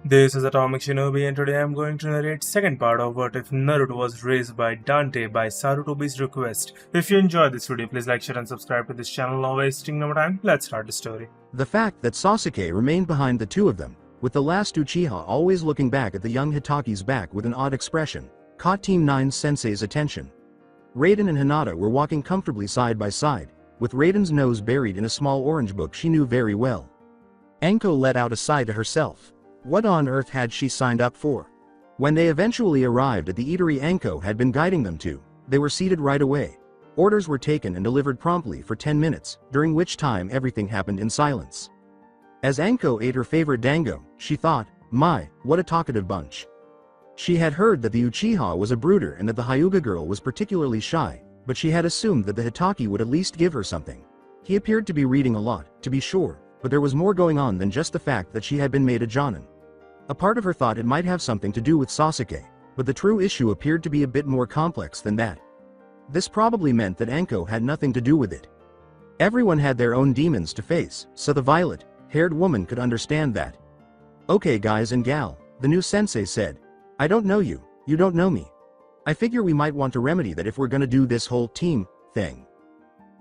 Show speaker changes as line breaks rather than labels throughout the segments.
This is Atomic Shinobi and today I'm going to narrate second part of What If Naruto Was Raised by Dante by Sarutobi's request. If you enjoyed this video, please like, share and subscribe to this channel. Now wasting no more time, let's start the story.
The fact that Sasuke remained behind the two of them, with the last Uchiha always looking back at the young Hitachi's back with an odd expression, caught Team 9's sensei's attention. Raiden and Hinata were walking comfortably side by side, with Raiden's nose buried in a small orange book she knew very well. Anko let out a sigh to herself. What on earth had she signed up for? When they eventually arrived at the eatery Anko had been guiding them to, they were seated right away. Orders were taken and delivered promptly for 10 minutes, during which time everything happened in silence. As Anko ate her favorite dango, she thought, my, what a talkative bunch. She had heard that the Uchiha was a brooder and that the Hyuga girl was particularly shy, but she had assumed that the Hitaki would at least give her something. He appeared to be reading a lot, to be sure, but there was more going on than just the fact that she had been made a Jonin. A part of her thought it might have something to do with Sasuke, but the true issue appeared to be a bit more complex than that. This probably meant that Anko had nothing to do with it. Everyone had their own demons to face, so the violet-haired woman could understand that. Okay guys and gal, the new sensei said. I don't know you, you don't know me. I figure we might want to remedy that if we're gonna do this whole team thing.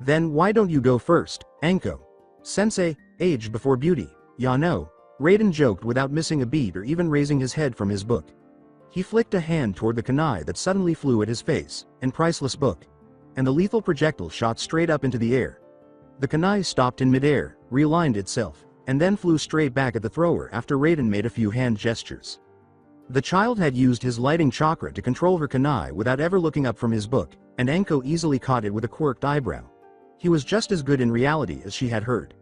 Then why don't you go first, Anko? Sensei, age before beauty, ya know. Raiden joked without missing a beat or even raising his head from his book. He flicked a hand toward the kunai that suddenly flew at his face, and priceless book. And the lethal projectile shot straight up into the air. The kunai stopped in midair, realigned itself, and then flew straight back at the thrower after Raiden made a few hand gestures. The child had used his lighting chakra to control her kunai without ever looking up from his book, and Anko easily caught it with a quirked eyebrow. He was just as good in reality as she had heard.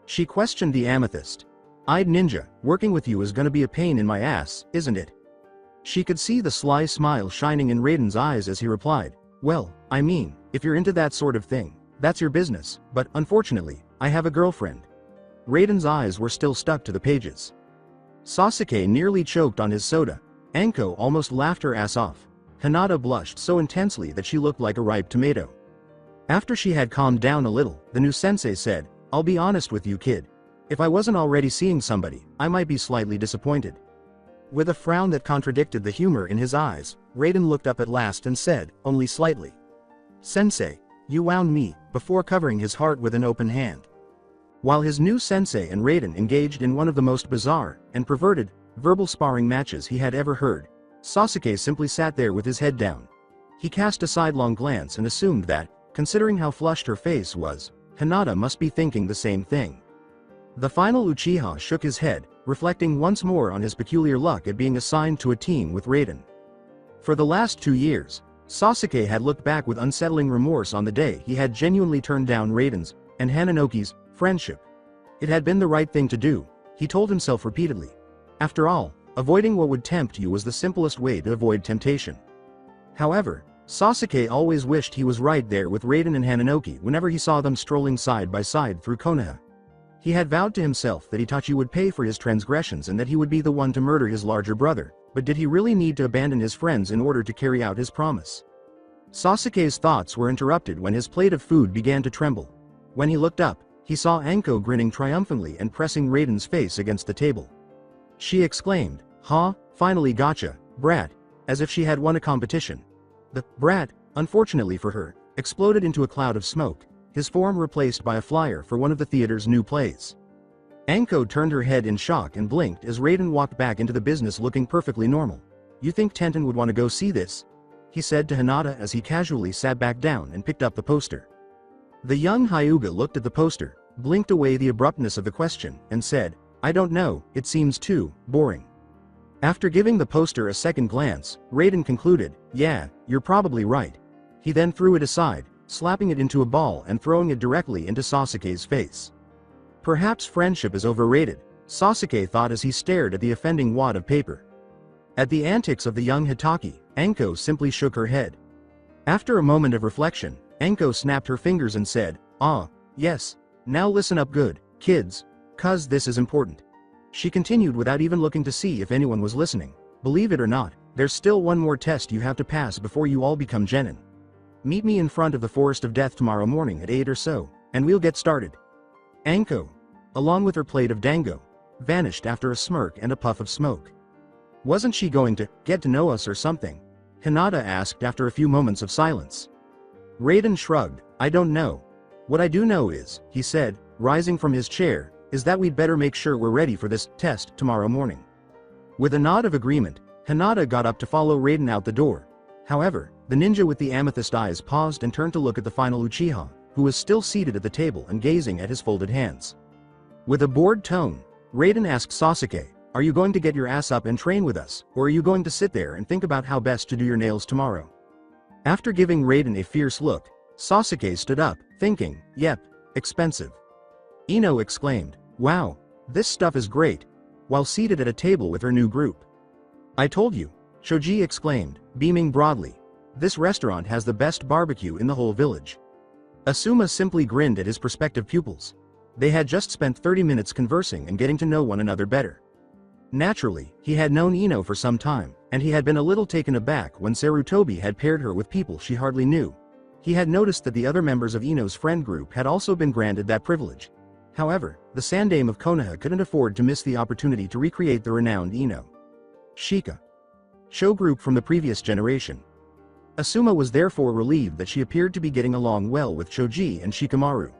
She questioned the amethyst-eyed ninja, working with you is gonna be a pain in my ass, isn't it? She could see the sly smile shining in Raiden's eyes as he replied, well, I mean, if you're into that sort of thing, that's your business, but unfortunately, I have a girlfriend. Raiden's eyes were still stuck to the pages. Sasuke nearly choked on his soda. Anko almost laughed her ass off. Hinata blushed so intensely that she looked like a ripe tomato. After she had calmed down a little, the new sensei said, I'll be honest with you kid. If I wasn't already seeing somebody, I might be slightly disappointed. With a frown that contradicted the humor in his eyes, Raiden looked up at last and said, only slightly. Sensei, you wound me, before covering his heart with an open hand. While his new sensei and Raiden engaged in one of the most bizarre and perverted verbal sparring matches he had ever heard, Sasuke simply sat there with his head down. He cast a sidelong glance and assumed that, considering how flushed her face was, Hinata must be thinking the same thing. The final Uchiha shook his head, reflecting once more on his peculiar luck at being assigned to a team with Raiden. For the last 2 years, Sasuke had looked back with unsettling remorse on the day he had genuinely turned down Raiden's and Hananoki's friendship. It had been the right thing to do, he told himself repeatedly. After all, avoiding what would tempt you was the simplest way to avoid temptation. However, Sasuke always wished he was right there with Raiden and Hananoki whenever he saw them strolling side by side through Konoha. He had vowed to himself that Itachi would pay for his transgressions and that he would be the one to murder his larger brother, but did he really need to abandon his friends in order to carry out his promise? Sasuke's thoughts were interrupted when his plate of food began to tremble. When he looked up, he saw Anko grinning triumphantly and pressing Raiden's face against the table. She exclaimed, "Ha, finally gotcha, brat," as if she had won a competition. The brat, unfortunately for her, exploded into a cloud of smoke, his form replaced by a flyer for one of the theater's new plays. Anko turned her head in shock and blinked as Raiden walked back into the business looking perfectly normal. You think Tenten would want to go see this? He said to Hinata as he casually sat back down and picked up the poster. The young Hyuga looked at the poster, blinked away the abruptness of the question, and said, I don't know, it seems too boring. After giving the poster a second glance, Raiden concluded, yeah, you're probably right. He then threw it aside, slapping it into a ball and throwing it directly into Sasuke's face. Perhaps friendship is overrated, Sasuke thought as he stared at the offending wad of paper. At the antics of the young Hitaki, Anko simply shook her head. After a moment of reflection, Anko snapped her fingers and said, yes, now listen up good, kids, 'cause this is important. She continued without even looking to see if anyone was listening. Believe it or not, there's still one more test you have to pass before you all become genin. Meet me in front of the Forest of Death tomorrow morning at 8 or so, and we'll get started. Anko, along with her plate of dango, vanished after a smirk and a puff of smoke. Wasn't she going to get to know us or something? Hinata asked after a few moments of silence. Raiden shrugged. I don't know. What I do know is, he said, rising from his chair, is that we'd better make sure we're ready for this test tomorrow morning. With a nod of agreement, Hinata got up to follow Raiden out the door. However, the ninja with the amethyst eyes paused and turned to look at the final Uchiha, who was still seated at the table and gazing at his folded hands. With a bored tone, Raiden asked Sasuke, are you going to get your ass up and train with us, or are you going to sit there and think about how best to do your nails tomorrow? After giving Raiden a fierce look, Sasuke stood up, thinking, yep, expensive. Ino exclaimed, wow, this stuff is great, while seated at a table with her new group. I told you, Shoji exclaimed, beaming broadly. This restaurant has the best barbecue in the whole village. Asuma simply grinned at his prospective pupils. They had just spent 30 minutes conversing and getting to know one another better. Naturally, he had known Ino for some time, and he had been a little taken aback when Sarutobi had paired her with people she hardly knew. He had noticed that the other members of Ino's friend group had also been granted that privilege. However, the Sandame of Konoha couldn't afford to miss the opportunity to recreate the renowned Ino. Shika. Show group from the previous generation. Asuma was therefore relieved that she appeared to be getting along well with Choji and Shikamaru.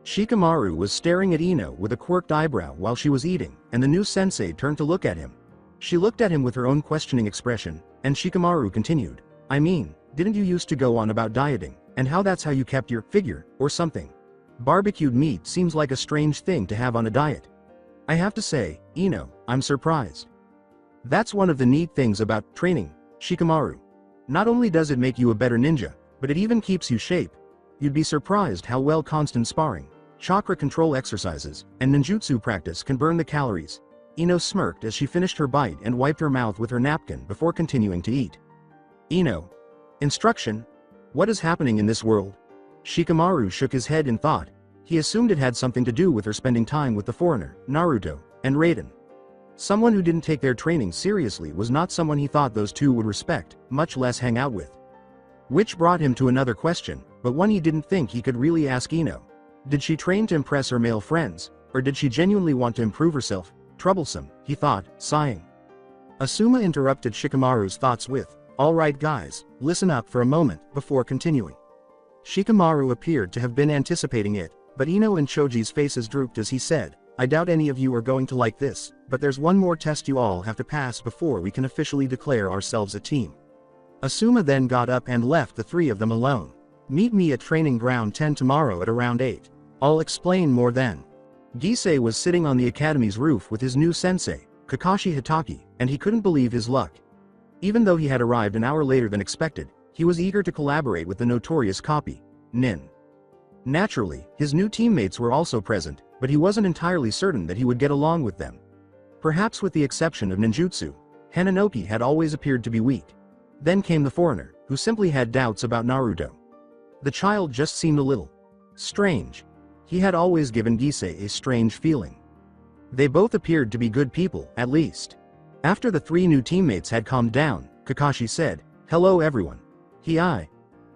Shikamaru was staring at Ino with a quirked eyebrow while she was eating, and the new sensei turned to look at him. She looked at him with her own questioning expression, and Shikamaru continued, I mean, didn't you used to go on about dieting, and how that's how you kept your figure, or something? Barbecued meat seems like a strange thing to have on a diet. I have to say, Ino, I'm surprised. That's one of the neat things about training, Shikamaru. Not only does it make you a better ninja, but it even keeps you shape. You'd be surprised how well constant sparring, chakra control exercises, and ninjutsu practice can burn the calories. Ino smirked as she finished her bite and wiped her mouth with her napkin before continuing to eat. Ino. Instruction? What is happening in this world? Shikamaru shook his head in thought. He assumed it had something to do with her spending time with the foreigner, Naruto, and Raiden. Someone who didn't take their training seriously was not someone he thought those two would respect, much less hang out with. Which brought him to another question, but one he didn't think he could really ask Ino. Did she train to impress her male friends, or did she genuinely want to improve herself? Troublesome, he thought, sighing. Asuma interrupted Shikamaru's thoughts with, alright guys, listen up for a moment, before continuing. Shikamaru appeared to have been anticipating it, but Ino and Choji's faces drooped as he said, I doubt any of you are going to like this, but there's one more test you all have to pass before we can officially declare ourselves a team. Asuma then got up and left the three of them alone. Meet me at Training Ground 10 tomorrow at around 8. I'll explain more then. Gisei was sitting on the academy's roof with his new sensei, Kakashi Hitaki, and he couldn't believe his luck. Even though he had arrived an hour later than expected, he was eager to collaborate with the notorious copy, Nin. Naturally, his new teammates were also present, but he wasn't entirely certain that he would get along with them. Perhaps with the exception of ninjutsu, Hananoki had always appeared to be weak. Then came the foreigner, who simply had doubts about Naruto. The child just seemed a little strange. He had always given Gisei a strange feeling. They both appeared to be good people, at least. After the three new teammates had calmed down, Kakashi said, hello everyone. He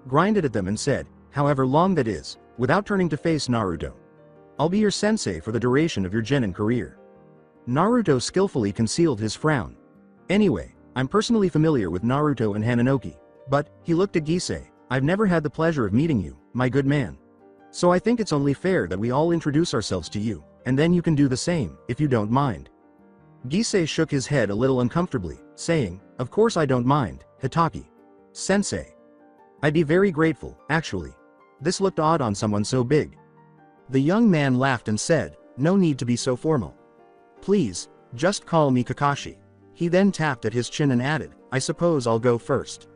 grinded at them and said, however long that is, without turning to face Naruto. I'll be your sensei for the duration of your genin career. Naruto skillfully concealed his frown. Anyway, I'm personally familiar with Naruto and Hananoki, but, he looked at Gisei, I've never had the pleasure of meeting you, my good man. So I think it's only fair that we all introduce ourselves to you, and then you can do the same, if you don't mind. Gisei shook his head a little uncomfortably, saying, of course I don't mind, Hitaki. Sensei. I'd be very grateful, actually. This looked odd on someone so big. The young man laughed and said, no need to be so formal. Please, just call me Kakashi. He then tapped at his chin and added, I suppose I'll go first.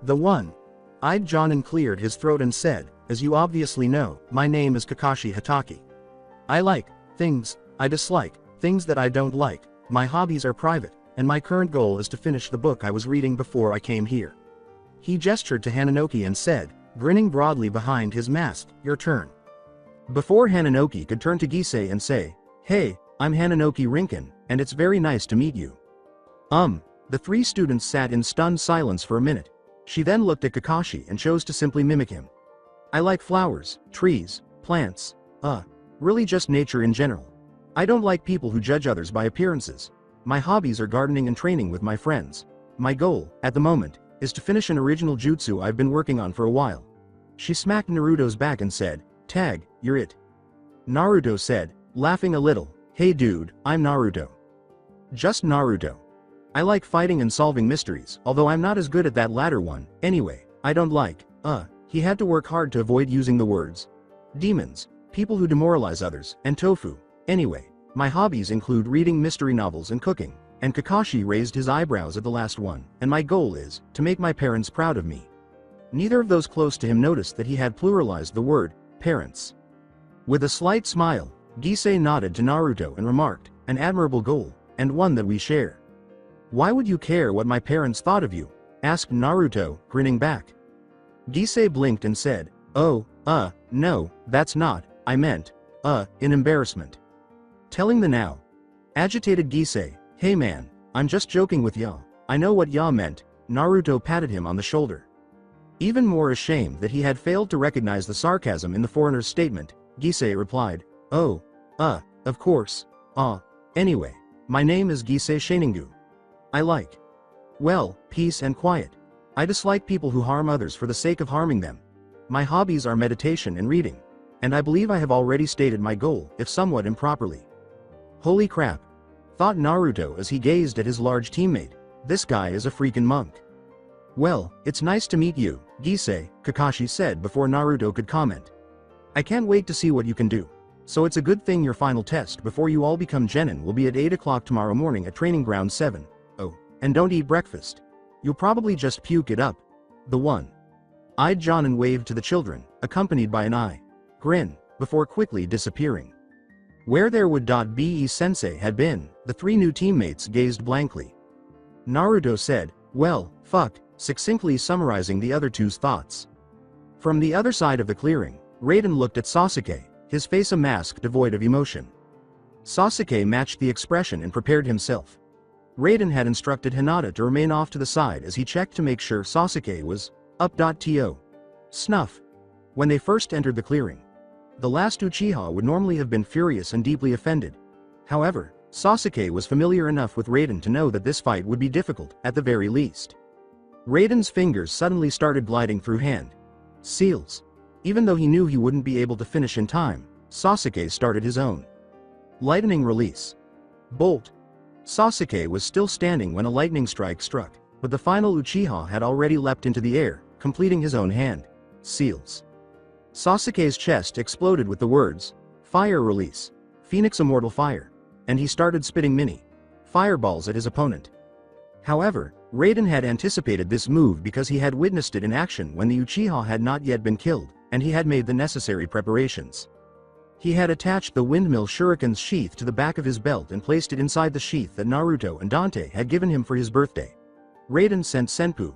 The one-eyed Jonin cleared his throat and said, as you obviously know, my name is Kakashi Hitaki. I like things, I dislike things that I don't like, my hobbies are private, and my current goal is to finish the book I was reading before I came here. He gestured to Hananoki and said, grinning broadly behind his mask, your turn. Before Hananoki could turn to Gisei and say, hey, I'm Hananoki Rinkin, and it's very nice to meet you. The three students sat in stunned silence for a minute. She then looked at Kakashi and chose to simply mimic him. I like flowers, trees, plants, really just nature in general. I don't like people who judge others by appearances. My hobbies are gardening and training with my friends. My goal, at the moment, is to finish an original jutsu I've been working on for a while. She smacked Naruto's back and said, "Tag, you're it." Naruto said, laughing a little, "Hey dude, I'm Naruto. Just Naruto. I like fighting and solving mysteries, although I'm not as good at that latter one. Anyway, I don't like, he had to work hard to avoid using the words demons, people who demoralize others, and tofu. Anyway, my hobbies include reading mystery novels and cooking," and Kakashi raised his eyebrows at the last one, "and my goal is to make my parents proud of me." Neither of those close to him noticed that he had pluralized the word parents. With a slight smile, Gisei nodded to Naruto and remarked, "An admirable goal, and one that we share." "Why would you care what my parents thought of you?" asked Naruto, grinning back. Gisei blinked and said, "Oh, no, that's not, I meant, in embarrassment." Telling the now agitated Gisei, "Hey man, I'm just joking with ya. I know what ya meant." Naruto patted him on the shoulder. Even more ashamed that he had failed to recognize the sarcasm in the foreigner's statement, Gisei replied, "Oh, of course, anyway, my name is Gisei Shiningu. I like, well, peace and quiet. I dislike people who harm others for the sake of harming them. My hobbies are meditation and reading. And I believe I have already stated my goal, if somewhat improperly." Holy crap, thought Naruto as he gazed at his large teammate. This guy is a freaking monk. "Well, it's nice to meet you, Gisei," Kakashi said before Naruto could comment. "I can't wait to see what you can do. So it's a good thing your final test before you all become genin will be at 8 o'clock tomorrow morning at Training Ground 7. Oh, and don't eat breakfast. You'll probably just puke it up." The one-eyed Jonin waved to the children, accompanied by an eye grin, before quickly disappearing. Where there would be sensei had been, the three new teammates gazed blankly. Naruto said, "Well, fuck," succinctly summarizing the other two's thoughts. From the other side of the clearing, Raiden looked at Sasuke, his face a mask devoid of emotion. Sasuke matched the expression and prepared himself. Raiden had instructed Hinata to remain off to the side as he checked to make sure Sasuke was up.to. Snuff. When they first entered the clearing, the last Uchiha would normally have been furious and deeply offended. However, Sasuke was familiar enough with Raiden to know that this fight would be difficult, at the very least. Raiden's fingers suddenly started gliding through hand seals. Even though he knew he wouldn't be able to finish in time, Sasuke started his own lightning release. Bolt. Sasuke was still standing when a lightning strike struck, but the final Uchiha had already leapt into the air, completing his own hand seals. Sasuke's chest exploded with the words, "Fire release, Phoenix Immortal Fire," and he started spitting mini fireballs at his opponent. However, Raiden had anticipated this move because he had witnessed it in action when the Uchiha had not yet been killed, and he had made the necessary preparations. He had attached the windmill shuriken's sheath to the back of his belt and placed it inside the sheath that Naruto and Dante had given him for his birthday. Raiden sent Senpu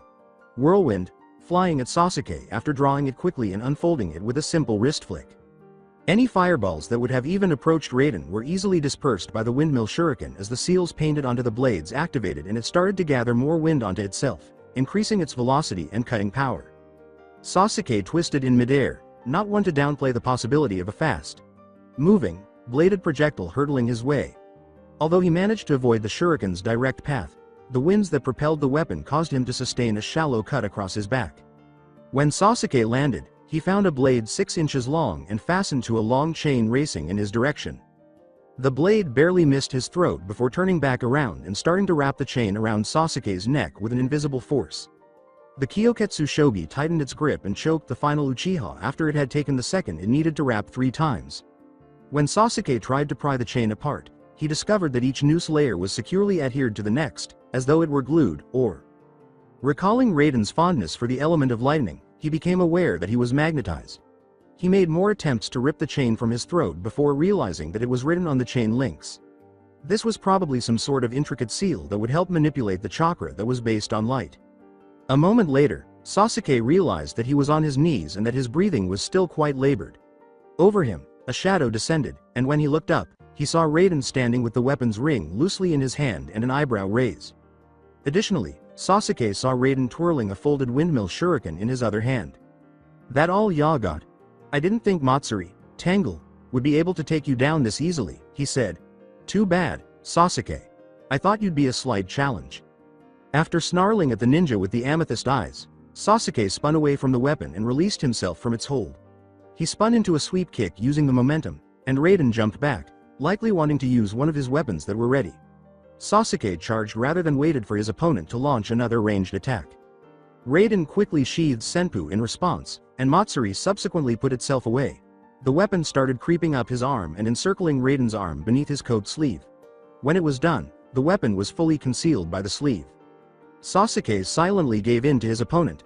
Whirlwind flying at Sasuke after drawing it quickly and unfolding it with a simple wrist flick. Any fireballs that would have even approached Raiden were easily dispersed by the windmill shuriken as the seals painted onto the blades activated and it started to gather more wind onto itself, increasing its velocity and cutting power. Sasuke twisted in midair, not one to downplay the possibility of a fast-moving, bladed projectile hurtling his way. Although he managed to avoid the shuriken's direct path, the winds that propelled the weapon caused him to sustain a shallow cut across his back. When Sasuke landed, he found a blade 6 inches long and fastened to a long chain racing in his direction. The blade barely missed his throat before turning back around and starting to wrap the chain around Sasuke's neck with an invisible force. The Kyoketsu Shogi tightened its grip and choked the final Uchiha after it had taken the second it needed to wrap 3 times. When Sasuke tried to pry the chain apart, he discovered that each noose layer was securely adhered to the next, as though it were glued, or. Recalling Raiden's fondness for the element of lightning, he became aware that he was magnetized. He made more attempts to rip the chain from his throat before realizing that it was written on the chain links. This was probably some sort of intricate seal that would help manipulate the chakra that was based on light. A moment later, Sasuke realized that he was on his knees and that his breathing was still quite labored. Over him, a shadow descended, and when he looked up, he saw Raiden standing with the weapon's ring loosely in his hand and an eyebrow raised. Additionally, Sasuke saw Raiden twirling a folded windmill shuriken in his other hand. "That all ya got? I didn't think Matsuri, Tangle, would be able to take you down this easily," he said, Too bad, Sasuke. I thought you'd be a slight challenge. After snarling at the ninja with the amethyst eyes, Sasuke spun away from the weapon and released himself from its hold. He spun into a sweep kick using the momentum, and Raiden jumped back, likely wanting to use one of his weapons that were ready. Sasuke charged rather than waited for his opponent to launch another ranged attack. Raiden quickly sheathed Senpu in response, and Matsuri subsequently put itself away. The weapon started creeping up his arm and encircling Raiden's arm beneath his coat sleeve. When it was done, the weapon was fully concealed by the sleeve. Sasuke silently gave in to his opponent.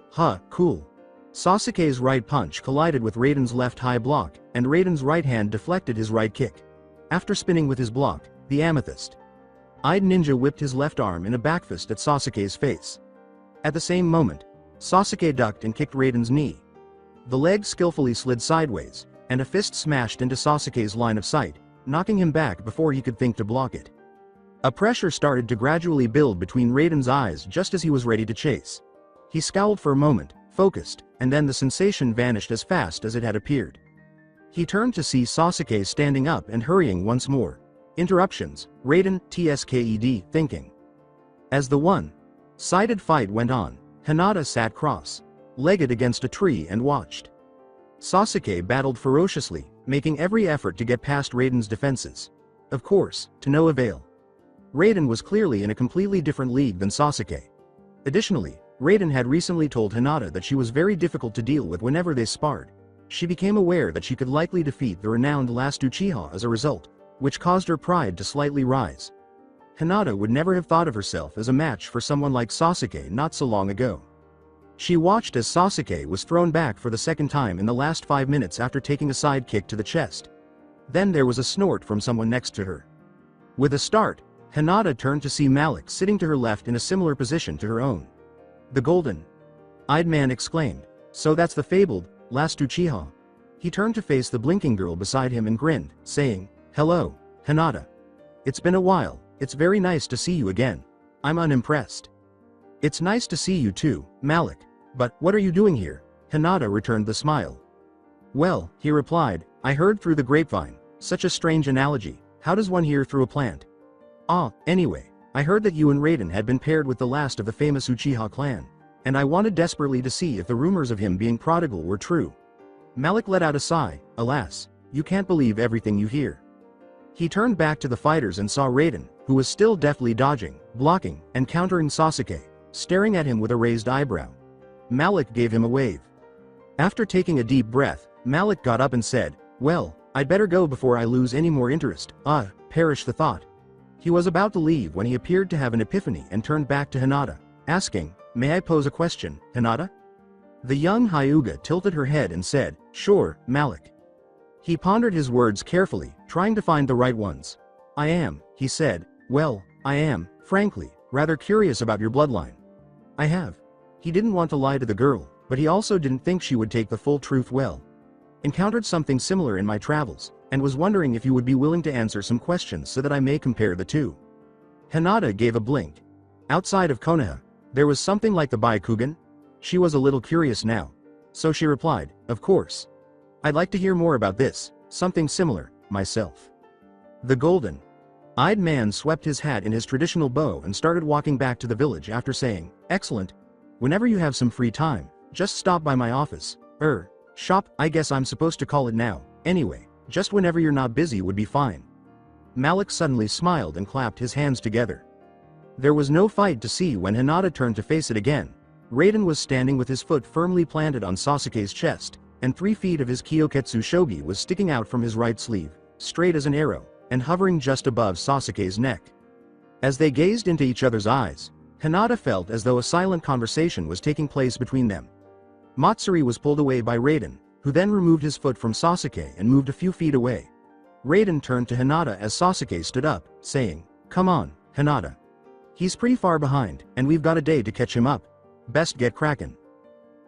Cool. Sasuke's right punch collided with Raiden's left high block, and Raiden's right hand deflected his right kick. After spinning with his block, the amethyst-eyed ninja whipped his left arm in a backfist at Sasuke's face. At the same moment, Sasuke ducked and kicked Raiden's knee. The leg skillfully slid sideways, and a fist smashed into Sasuke's line of sight, knocking him back before he could think to block it. A pressure started to gradually build between Raiden's eyes just as he was ready to chase. He scowled for a moment, focused, and then the sensation vanished as fast as it had appeared. He turned to see Sasuke standing up and hurrying once more. Interruptions, Raiden, TSKED, thinking. As the one-sided fight went on, Hinata sat cross-legged against a tree and watched. Sasuke battled ferociously, making every effort to get past Raiden's defenses. Of course, to no avail. Raiden was clearly in a completely different league than Sasuke. Additionally, Raiden had recently told Hinata that she was very difficult to deal with whenever they sparred. She became aware that she could likely defeat the renowned last Uchiha as a result, which caused her pride to slightly rise. Hinata would never have thought of herself as a match for someone like Sasuke not so long ago. She watched as Sasuke was thrown back for the second time in the last 5 minutes after taking a side kick to the chest. Then there was a snort from someone next to her. With a start, Hinata turned to see Malik sitting to her left in a similar position to her own. The golden-eyed man exclaimed, "So that's the fabled, last Uchiha." He turned to face the blinking girl beside him and grinned, saying, "Hello, Hinata. It's been a while, it's very nice to see you again. I'm unimpressed." "It's nice to see you too, Malik. But, what are you doing here?" Hinata returned the smile. "Well," he replied, "I heard through the grapevine. Such a strange analogy. How does one hear through a plant? Anyway, I heard that you and Raiden had been paired with the last of the famous Uchiha clan, and I wanted desperately to see if the rumors of him being prodigal were true." Malik let out a sigh. Alas, you can't believe everything you hear. He turned back to the fighters and saw Raiden, who was still deftly dodging, blocking, and countering Sasuke, staring at him with a raised eyebrow. Malik gave him a wave. After taking a deep breath, Malik got up and said, "Well, I'd better go before I lose any more interest." Perish the thought. He was about to leave when he appeared to have an epiphany and turned back to Hinata, asking, "May I pose a question, Hinata?" The young Hyuga tilted her head and said, "Sure, Malik." He pondered his words carefully, trying to find the right ones. He said, I am, frankly, rather curious about your bloodline. He didn't want to lie to the girl, but he also didn't think she would take the full truth well. Encountered something similar in my travels, and was wondering if you would be willing to answer some questions so that I may compare the two. Hinata gave a blink. Outside of Konoha, there was something like the Byakugan? She was a little curious now. So she replied, "Of course. I'd like to hear more about this, something similar, myself." The golden-eyed man swept his hat in his traditional bow and started walking back to the village after saying, "Excellent. Whenever you have some free time, just stop by my office. Shop, I guess I'm supposed to call it now. Anyway, just whenever you're not busy would be fine." Malik suddenly smiled and clapped his hands together. There was no fight to see when Hinata turned to face it again. Raiden was standing with his foot firmly planted on Sasuke's chest, and 3 feet of his Kyoketsu shogi was sticking out from his right sleeve, straight as an arrow, and hovering just above Sasuke's neck. As they gazed into each other's eyes, Hinata felt as though a silent conversation was taking place between them. Matsuri was pulled away by Raiden, who then removed his foot from Sasuke and moved a few feet away. Raiden turned to Hinata as Sasuke stood up, saying, "Come on, Hinata. He's pretty far behind, and we've got a day to catch him up. Best get crackin'."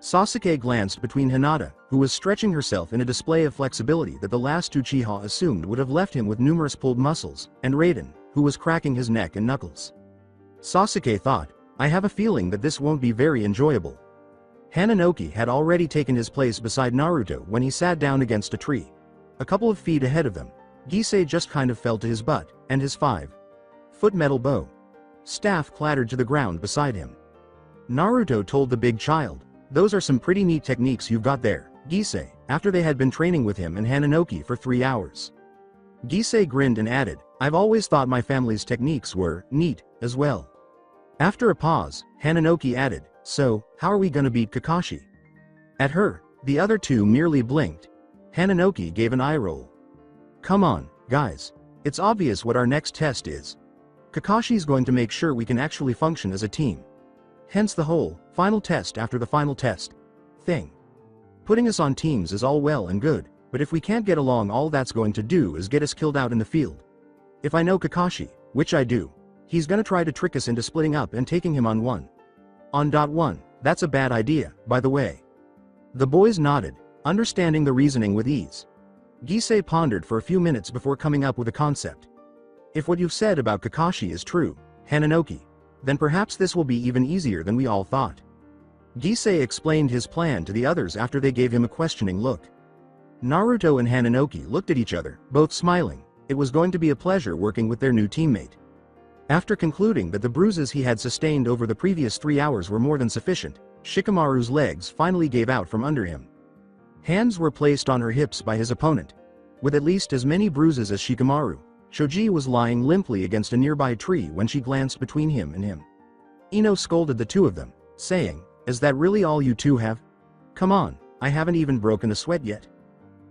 Sasuke glanced between Hinata, who was stretching herself in a display of flexibility that the last Uchiha assumed would have left him with numerous pulled muscles, and Raiden, who was cracking his neck and knuckles. Sasuke thought, "I have a feeling that this won't be very enjoyable." Hananoki had already taken his place beside Naruto when he sat down against a tree. A couple of feet ahead of them, Gisei just kind of fell to his butt, and his 5-foot metal bow staff clattered to the ground beside him. Naruto told the big child, "Those are some pretty neat techniques you've got there, Gisei," after they had been training with him and Hananoki for 3 hours. Gisei grinned and added, "I've always thought my family's techniques were neat as well." After a pause, Hananoki added, "So, how are we gonna beat Kakashi?" At her, the other two merely blinked. Hananoki gave an eye roll. "Come on, guys. It's obvious what our next test is. Kakashi's going to make sure we can actually function as a team. Hence the whole final test after the final test thing. Putting us on teams is all well and good, but if we can't get along, all that's going to do is get us killed out in the field. If I know Kakashi, which I do, he's gonna try to trick us into splitting up and taking him on one. On. That's a bad idea, by the way." The boys nodded, understanding the reasoning with ease. Gisei pondered for a few minutes before coming up with a concept. "If what you've said about Kakashi is true, Hananoki, then perhaps this will be even easier than we all thought." Gisei explained his plan to the others after they gave him a questioning look. Naruto and Hananoki looked at each other, both smiling. It was going to be a pleasure working with their new teammate. After concluding that the bruises he had sustained over the previous 3 hours were more than sufficient, Shikamaru's legs finally gave out from under him. Hands were placed on her hips by his opponent. With at least as many bruises as Shikamaru, Shoji was lying limply against a nearby tree when she glanced between him and him. Ino scolded the two of them, saying, "Is that really all you two have? Come on, I haven't even broken a sweat yet."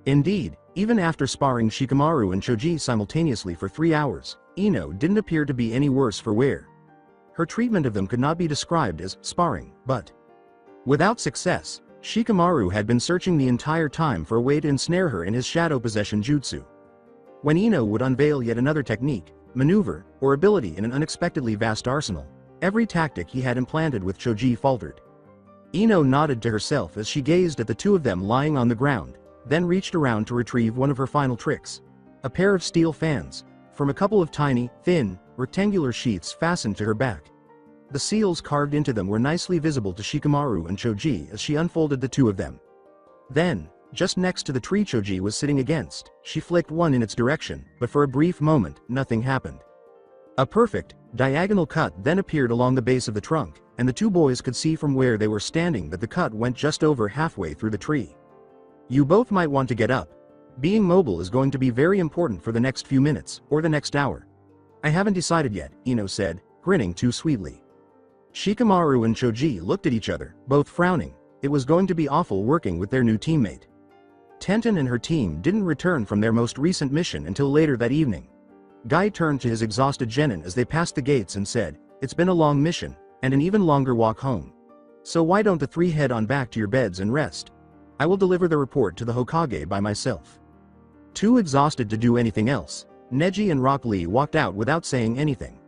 Indeed, even after sparring Shikamaru and Shoji simultaneously for 3 hours, Ino didn't appear to be any worse for wear. Her treatment of them could not be described as sparring, but without success, Shikamaru had been searching the entire time for a way to ensnare her in his shadow possession jutsu. When Ino would unveil yet another technique, maneuver, or ability in an unexpectedly vast arsenal, every tactic he had implanted with Shoji faltered. Ino nodded to herself as she gazed at the two of them lying on the ground, then reached around to retrieve one of her final tricks. A pair of steel fans, from a couple of tiny, thin, rectangular sheaths fastened to her back. The seals carved into them were nicely visible to Shikamaru and Shoji as she unfolded the two of them. Then, just next to the tree Shoji was sitting against, she flicked one in its direction, but for a brief moment, nothing happened. A perfect, diagonal cut then appeared along the base of the trunk, and the two boys could see from where they were standing that the cut went just over halfway through the tree. "You both might want to get up. Being mobile is going to be very important for the next few minutes, or the next hour." "I haven't decided yet," Ino said, grinning too sweetly. Shikamaru and Shoji looked at each other, both frowning. It was going to be awful working with their new teammate. Tenten and her team didn't return from their most recent mission until later that evening. Guy turned to his exhausted genin as they passed the gates and said, "It's been a long mission, and an even longer walk home. So why don't the three head on back to your beds and rest? I will deliver the report to the Hokage by myself." Too exhausted to do anything else, Neji and Rock Lee walked out without saying anything.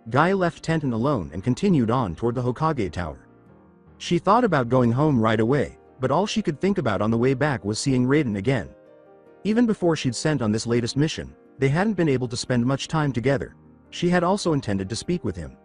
Guy left Tenten alone and continued on toward the Hokage tower. She thought about going home right away, but all she could think about on the way back was seeing Raiden again. Even before she'd sent on this latest mission, they hadn't been able to spend much time together. She had also intended to speak with him.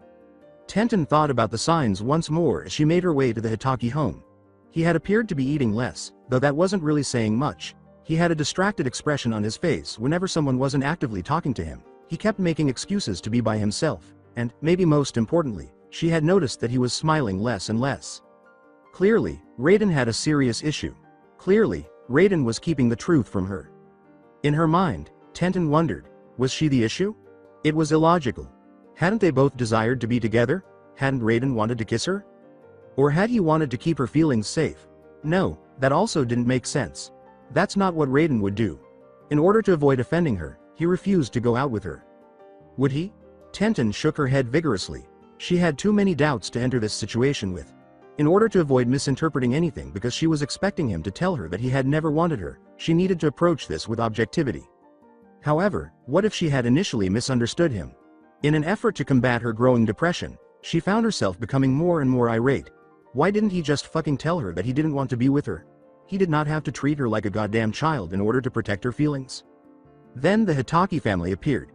Tenten thought about the signs once more as she made her way to the Hitaki home. He had appeared to be eating less, though that wasn't really saying much. He had a distracted expression on his face whenever someone wasn't actively talking to him. He kept making excuses to be by himself, and, maybe most importantly, she had noticed that he was smiling less and less. Clearly, Raiden had a serious issue. Clearly, Raiden was keeping the truth from her. In her mind, Tenten wondered, was she the issue? It was illogical. Hadn't they both desired to be together? Hadn't Raiden wanted to kiss her? Or had he wanted to keep her feelings safe? No, that also didn't make sense. That's not what Raiden would do. In order to avoid offending her, he refused to go out with her. Would he? Tenten shook her head vigorously. She had too many doubts to enter this situation with. In order to avoid misinterpreting anything because she was expecting him to tell her that he had never wanted her, she needed to approach this with objectivity. However, what if she had initially misunderstood him? In an effort to combat her growing depression, she found herself becoming more and more irate. Why didn't he just fucking tell her that he didn't want to be with her? He did not have to treat her like a goddamn child in order to protect her feelings. Then the Hitaki family appeared.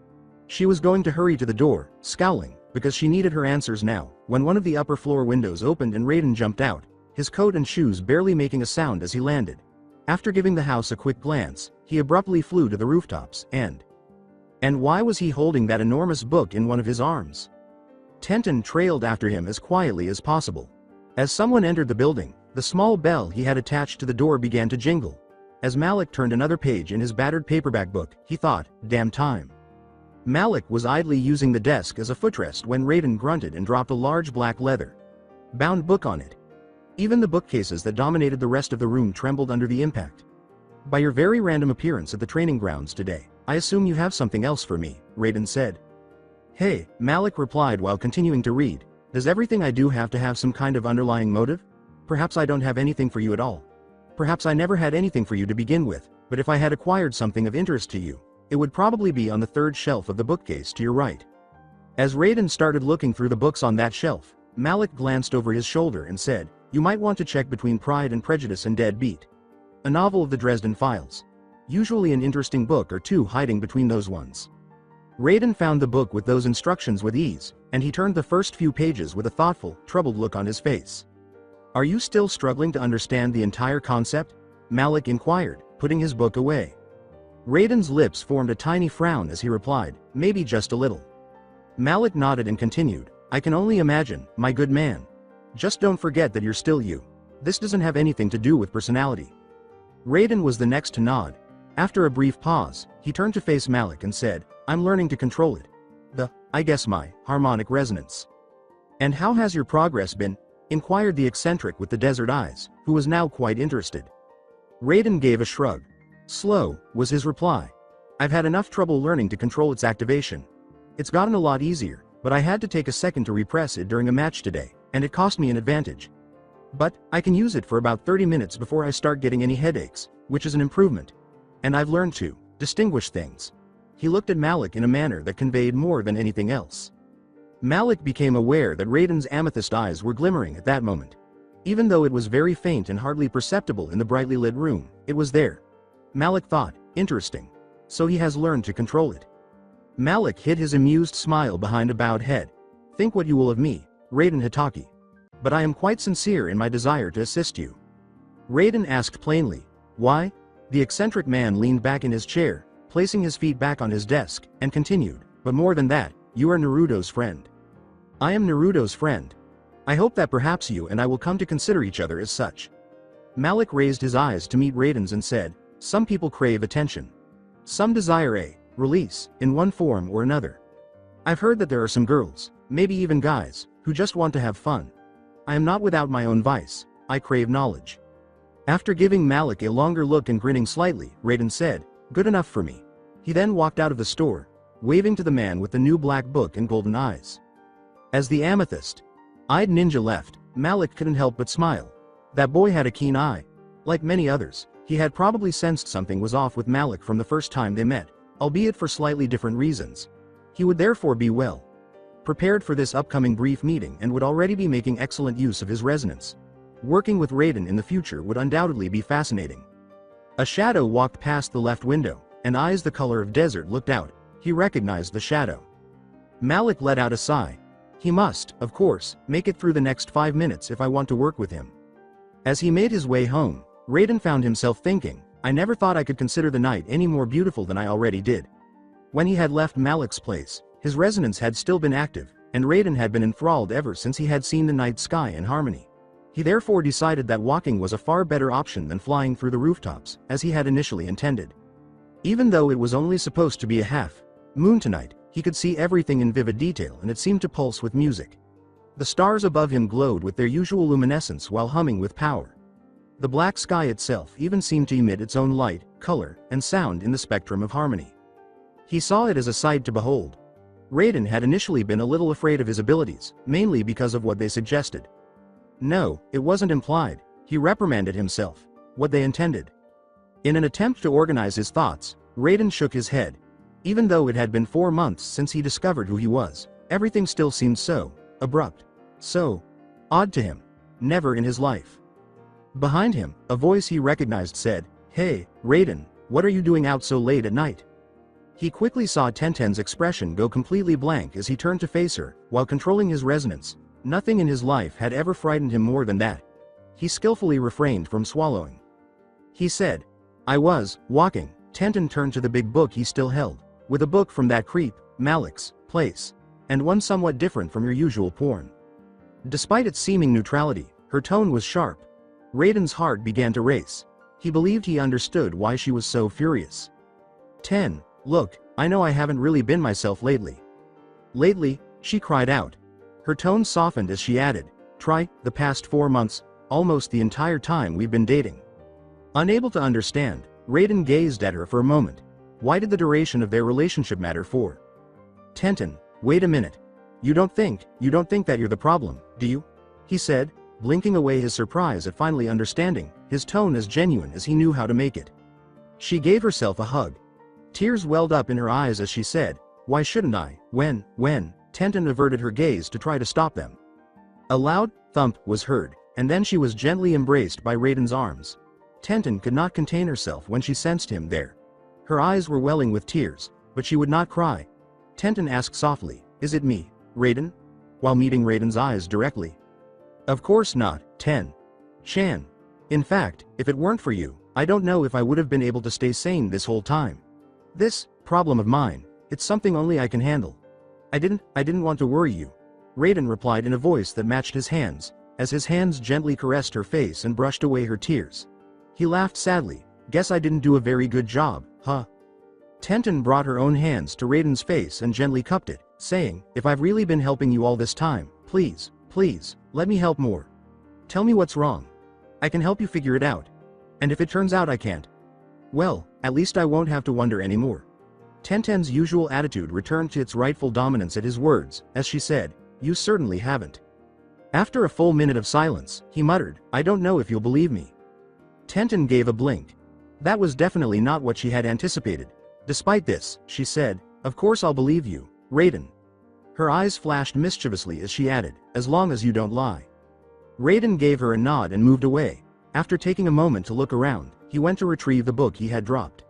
She was going to hurry to the door, scowling, because she needed her answers now, when one of the upper floor windows opened and Raiden jumped out, his coat and shoes barely making a sound as he landed. After giving the house a quick glance, he abruptly flew to the rooftops and And why was he holding that enormous book in one of his arms? Tenten trailed after him as quietly as possible. As someone entered the building, the small bell he had attached to the door began to jingle. As Malik turned another page in his battered paperback book, he thought, damn time. Malik was idly using the desk as a footrest when Raiden grunted and dropped a large black leather-bound book on it. Even the bookcases that dominated the rest of the room trembled under the impact. By your very random appearance at the training grounds today, I assume you have something else for me, Raiden said. Hey, Malik replied while continuing to read, does everything I do have to have some kind of underlying motive? Perhaps I don't have anything for you at all. Perhaps I never had anything for you to begin with, but if I had acquired something of interest to you, it would probably be on the third shelf of the bookcase to your right. As Raiden started looking through the books on that shelf, Malik glanced over his shoulder and said, you might want to check between Pride and Prejudice and Dead Beat. A novel of the Dresden Files. Usually an interesting book or two hiding between those ones. Raiden found the book with those instructions with ease, and he turned the first few pages with a thoughtful, troubled look on his face. Are you still struggling to understand the entire concept? Malik inquired, putting his book away. Raiden's lips formed a tiny frown as he replied, maybe just a little. Malik nodded and continued, I can only imagine, my good man. Just don't forget that you're still you. This doesn't have anything to do with personality. Raiden was the next to nod. After a brief pause, he turned to face Malik and said, I'm learning to control it. I guess my harmonic resonance. And how has your progress been? Inquired the eccentric with the desert eyes, who was now quite interested. Raiden gave a shrug. Slow, was his reply. I've had enough trouble learning to control its activation. It's gotten a lot easier, but I had to take a second to repress it during a match today, and it cost me an advantage. But, I can use it for about 30 minutes before I start getting any headaches, which is an improvement. And I've learned to distinguish things. He looked at Malik in a manner that conveyed more than anything else. Malik became aware that Raiden's amethyst eyes were glimmering at that moment. Even though it was very faint and hardly perceptible in the brightly lit room, it was there. Malik thought, interesting. So he has learned to control it. Malik hid his amused smile behind a bowed head. Think what you will of me, Raiden Hitaki. But I am quite sincere in my desire to assist you. Raiden asked plainly, why? The eccentric man leaned back in his chair, placing his feet back on his desk, and continued, but more than that, you are Naruto's friend. I am Naruto's friend. I hope that perhaps you and I will come to consider each other as such. Malik raised his eyes to meet Raiden's and said, some people crave attention. Some desire a release, in one form or another. I've heard that there are some girls, maybe even guys, who just want to have fun. I am not without my own vice, I crave knowledge. After giving Malik a longer look and grinning slightly, Raiden said, good enough for me. He then walked out of the store, waving to the man with the new black book and golden eyes. As the amethyst-eyed ninja left, Malik couldn't help but smile. That boy had a keen eye. Like many others, he had probably sensed something was off with Malik from the first time they met, albeit for slightly different reasons. He would therefore be well prepared for this upcoming brief meeting and would already be making excellent use of his resonance. Working with Raiden in the future would undoubtedly be fascinating. A shadow walked past the left window, and eyes the color of desert looked out. He recognized the shadow. Malik let out a sigh. He must, of course, make it through the next 5 minutes if I want to work with him. As he made his way home, Raiden found himself thinking, I never thought I could consider the night any more beautiful than I already did. When he had left Malik's place, his resonance had still been active, and Raiden had been enthralled ever since he had seen the night sky in harmony. He therefore decided that walking was a far better option than flying through the rooftops, as he had initially intended. Even though it was only supposed to be a half-moon tonight, he could see everything in vivid detail and it seemed to pulse with music. The stars above him glowed with their usual luminescence while humming with power. The black sky itself even seemed to emit its own light, color, and sound in the spectrum of harmony. He saw it as a sight to behold. Raiden had initially been a little afraid of his abilities, mainly because of what they suggested. No, it wasn't implied, he reprimanded himself, what they intended. In an attempt to organize his thoughts, Raiden shook his head. Even though it had been 4 months since he discovered who he was, everything still seemed so abrupt, so odd to him. Never in his life. Behind him, a voice he recognized said, Hey, Raiden, what are you doing out so late at night? He quickly saw Tenten's expression go completely blank as he turned to face her, while controlling his resonance. Nothing in his life had ever frightened him more than that. He skillfully refrained from swallowing. He said, I was walking. Tenten turned to the big book he still held. with a book from that creep, Malik's, place. And one somewhat different from your usual porn. Despite its seeming neutrality, her tone was sharp. Raiden's heart began to race. He believed he understood why she was so furious. 10. Look, I know I haven't really been myself lately. Lately, she cried out. Her tone softened as she added, try, the past 4 months, almost the entire time we've been dating. Unable to understand, Raiden gazed at her for a moment. Why did the duration of their relationship matter for? Tenten, wait a minute. You don't think that you're the problem, do you? He said, blinking away his surprise at finally understanding, his tone as genuine as he knew how to make it. She gave herself a hug. Tears welled up in her eyes as she said, why shouldn't I, when, Tenten averted her gaze to try to stop them. A loud thump was heard, and then she was gently embraced by Raiden's arms. Tenten could not contain herself when she sensed him there. Her eyes were welling with tears, but she would not cry. Tenten asked softly, is it me, Raiden? While meeting Raiden's eyes directly. Of course not, Chan. In fact, if it weren't for you, I don't know if I would have been able to stay sane this whole time. This problem of mine, it's something only I can handle. I didn't want to worry you. Raiden replied in a voice that matched his hands, as his hands gently caressed her face and brushed away her tears. He laughed sadly, guess I didn't do a very good job, huh? Tenten brought her own hands to Raiden's face and gently cupped it, saying, if I've really been helping you all this time, please, let me help more. Tell me what's wrong. I can help you figure it out. And if it turns out I can't, well, at least I won't have to wonder anymore. Tenten's usual attitude returned to its rightful dominance at his words, as she said, you certainly haven't. After a full minute of silence, he muttered, I don't know if you'll believe me. Tenten gave a blink. That was definitely not what she had anticipated. Despite this, she said, of course I'll believe you, Raiden. Her eyes flashed mischievously as she added, as long as you don't lie. Raiden gave her a nod and moved away. After taking a moment to look around, he went to retrieve the book he had dropped.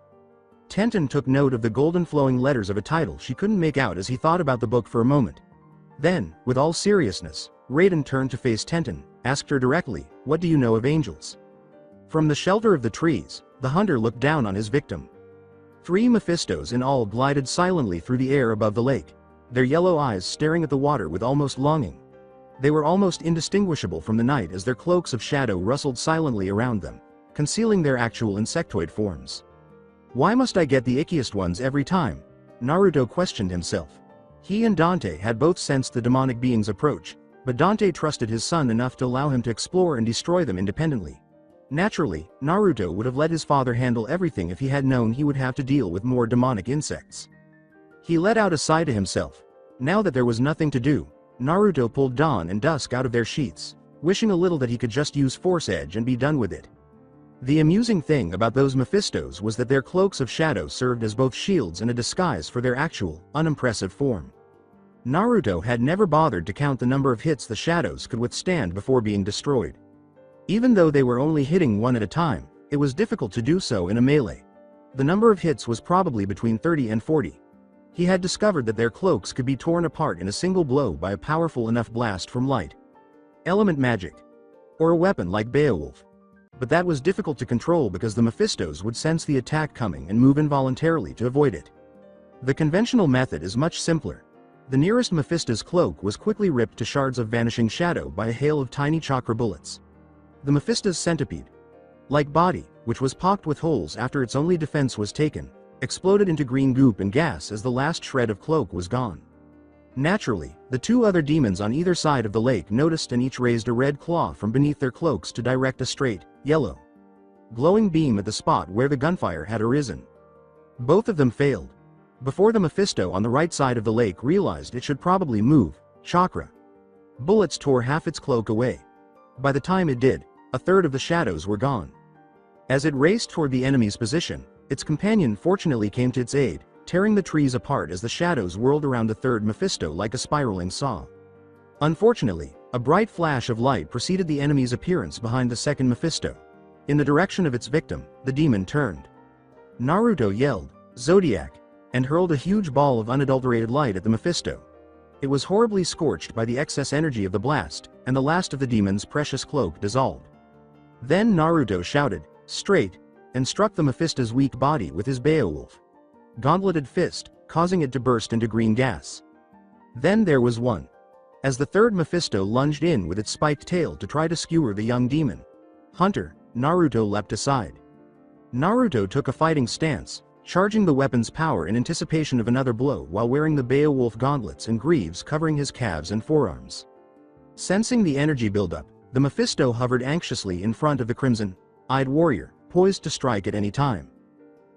Tenten took note of the golden flowing letters of a title she couldn't make out as he thought about the book for a moment. Then, with all seriousness, Raiden turned to face Tenten, asked her directly, what do you know of angels? From the shelter of the trees, the hunter looked down on his victim. 3 Mephistos in all glided silently through the air above the lake, their yellow eyes staring at the water with almost longing. They were almost indistinguishable from the night as their cloaks of shadow rustled silently around them, concealing their actual insectoid forms. Why must I get the ickiest ones every time? Naruto questioned himself. He and Dante had both sensed the demonic being's approach, but Dante trusted his son enough to allow him to explore and destroy them independently. Naturally, Naruto would have let his father handle everything if he had known he would have to deal with more demonic insects. He let out a sigh to himself. Now that there was nothing to do, Naruto pulled Dawn and Dusk out of their sheets, wishing a little that he could just use Force Edge and be done with it. The amusing thing about those Mephistos was that their cloaks of shadow served as both shields and a disguise for their actual, unimpressive form. Naruto had never bothered to count the number of hits the shadows could withstand before being destroyed. Even though they were only hitting one at a time, it was difficult to do so in a melee. The number of hits was probably between 30 and 40. He had discovered that their cloaks could be torn apart in a single blow by a powerful enough blast from light element magic, or a weapon like Beowulf. But that was difficult to control because the Mephistos would sense the attack coming and move involuntarily to avoid it. The conventional method is much simpler. The nearest Mephisto's cloak was quickly ripped to shards of vanishing shadow by a hail of tiny chakra bullets. The Mephisto's centipede, like body, which was pocked with holes after its only defense was taken, exploded into green goop and gas as the last shred of cloak was gone. Naturally, the 2 other demons on either side of the lake noticed and each raised a red claw from beneath their cloaks to direct a straight, yellow, glowing beam at the spot where the gunfire had arisen. Both of them failed. Before the Mephisto on the right side of the lake realized it should probably move, chakra bullets tore half its cloak away. By the time it did, a third of the shadows were gone. As it raced toward the enemy's position, its companion fortunately came to its aid, tearing the trees apart as the shadows whirled around the third Mephisto like a spiraling saw. Unfortunately, a bright flash of light preceded the enemy's appearance behind the second Mephisto. In the direction of its victim, the demon turned. Naruto yelled, Zodiac, and hurled a huge ball of unadulterated light at the Mephisto. It was horribly scorched by the excess energy of the blast, and the last of the demon's precious cloak dissolved. Then Naruto shouted, straight, and struck the Mephisto's weak body with his Beowulf gauntleted fist, causing it to burst into green gas. Then there was one. As the third Mephisto lunged in with its spiked tail to try to skewer the young demon hunter, Naruto leapt aside. Naruto took a fighting stance, charging the weapon's power in anticipation of another blow while wearing the Beowulf gauntlets and greaves covering his calves and forearms. Sensing the energy buildup, the Mephisto hovered anxiously in front of the crimson-eyed warrior, poised to strike at any time.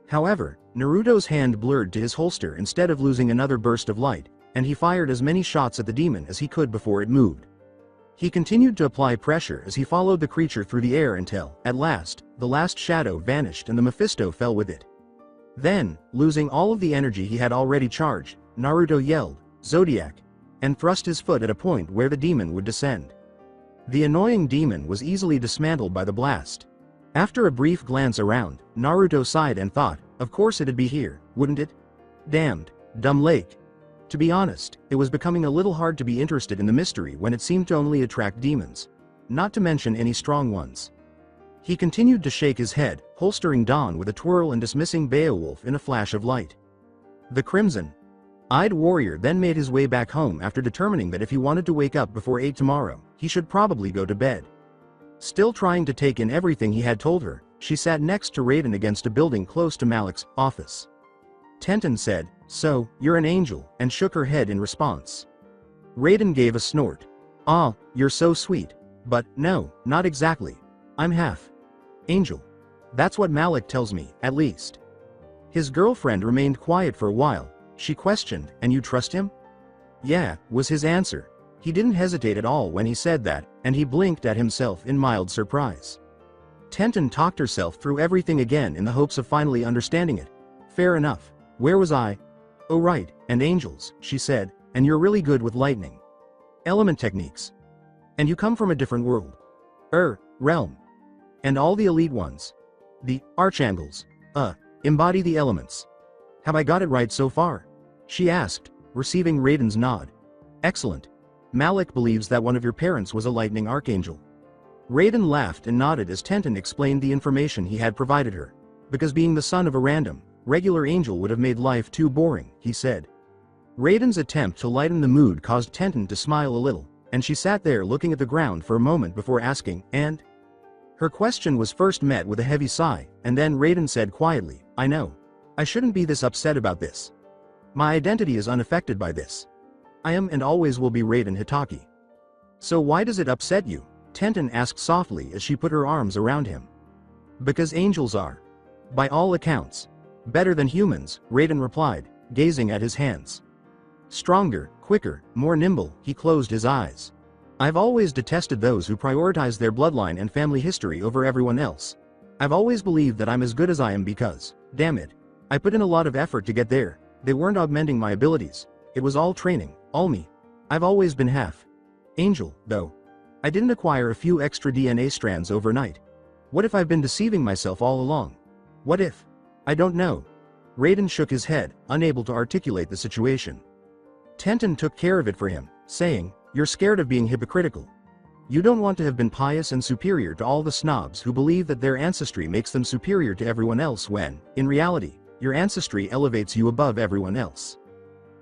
However, Naruto's hand blurred to his holster instead of losing another burst of light, and he fired as many shots at the demon as he could before it moved. He continued to apply pressure as he followed the creature through the air until, at last, the last shadow vanished and the Mephisto fell with it. Then, losing all of the energy he had already charged, Naruto yelled, "Zodiac!" and thrust his foot at a point where the demon would descend. The annoying demon was easily dismantled by the blast. After a brief glance around, Naruto sighed and thought, of course it'd be here, wouldn't it? Damned, dumb lake. To be honest, it was becoming a little hard to be interested in the mystery when it seemed to only attract demons. Not to mention any strong ones. He continued to shake his head, holstering Dawn with a twirl and dismissing Beowulf in a flash of light. The crimson-eyed warrior then made his way back home after determining that if he wanted to wake up before 8 tomorrow, he should probably go to bed. Still trying to take in everything he had told her, she sat next to Raiden against a building close to Malik's office. Tenten said, "So, you're an angel," and shook her head in response. Raiden gave a snort. "Ah, you're so sweet. But, no, not exactly. I'm half angel. That's what Malik tells me, at least." His girlfriend remained quiet for a while. She questioned, "And you trust him?" "Yeah," was his answer. He didn't hesitate at all when he said that, and he blinked at himself in mild surprise. Tenten talked herself through everything again in the hopes of finally understanding it. "Fair enough. Where was I? Oh right, and angels," she said, "and you're really good with lightning element techniques. And you come from a different world. Realm. And all the elite ones. The archangels. Embody the elements. Have I got it right so far?" she asked, receiving Raiden's nod. "Excellent. Malik believes that one of your parents was a lightning archangel." Raiden laughed and nodded as Tenten explained the information he had provided her. "Because being the son of a regular angel would have made life too boring," he said. Raiden's attempt to lighten the mood caused Tenten to smile a little, and she sat there looking at the ground for a moment before asking, "And?" Her question was first met with a heavy sigh, and then Raiden said quietly, "I know. I shouldn't be this upset about this. My identity is unaffected by this. I am and always will be Raiden Hitaki." "So why does it upset you?" Tenten asked softly as she put her arms around him. "Because angels are, by all accounts, better than humans," Raiden replied, gazing at his hands. "Stronger, quicker, more nimble." He closed his eyes. "I've always detested those who prioritize their bloodline and family history over everyone else. I've always believed that I'm as good as I am because, damn it, I put in a lot of effort to get there. They weren't augmenting my abilities. It was all training, all me. I've always been half angel, though. I didn't acquire a few extra DNA strands overnight. What if I've been deceiving myself all along? What if? I don't know." Raiden shook his head, unable to articulate the situation. Tenten took care of it for him, saying, "You're scared of being hypocritical. You don't want to have been pious and superior to all the snobs who believe that their ancestry makes them superior to everyone else when, in reality, your ancestry elevates you above everyone else."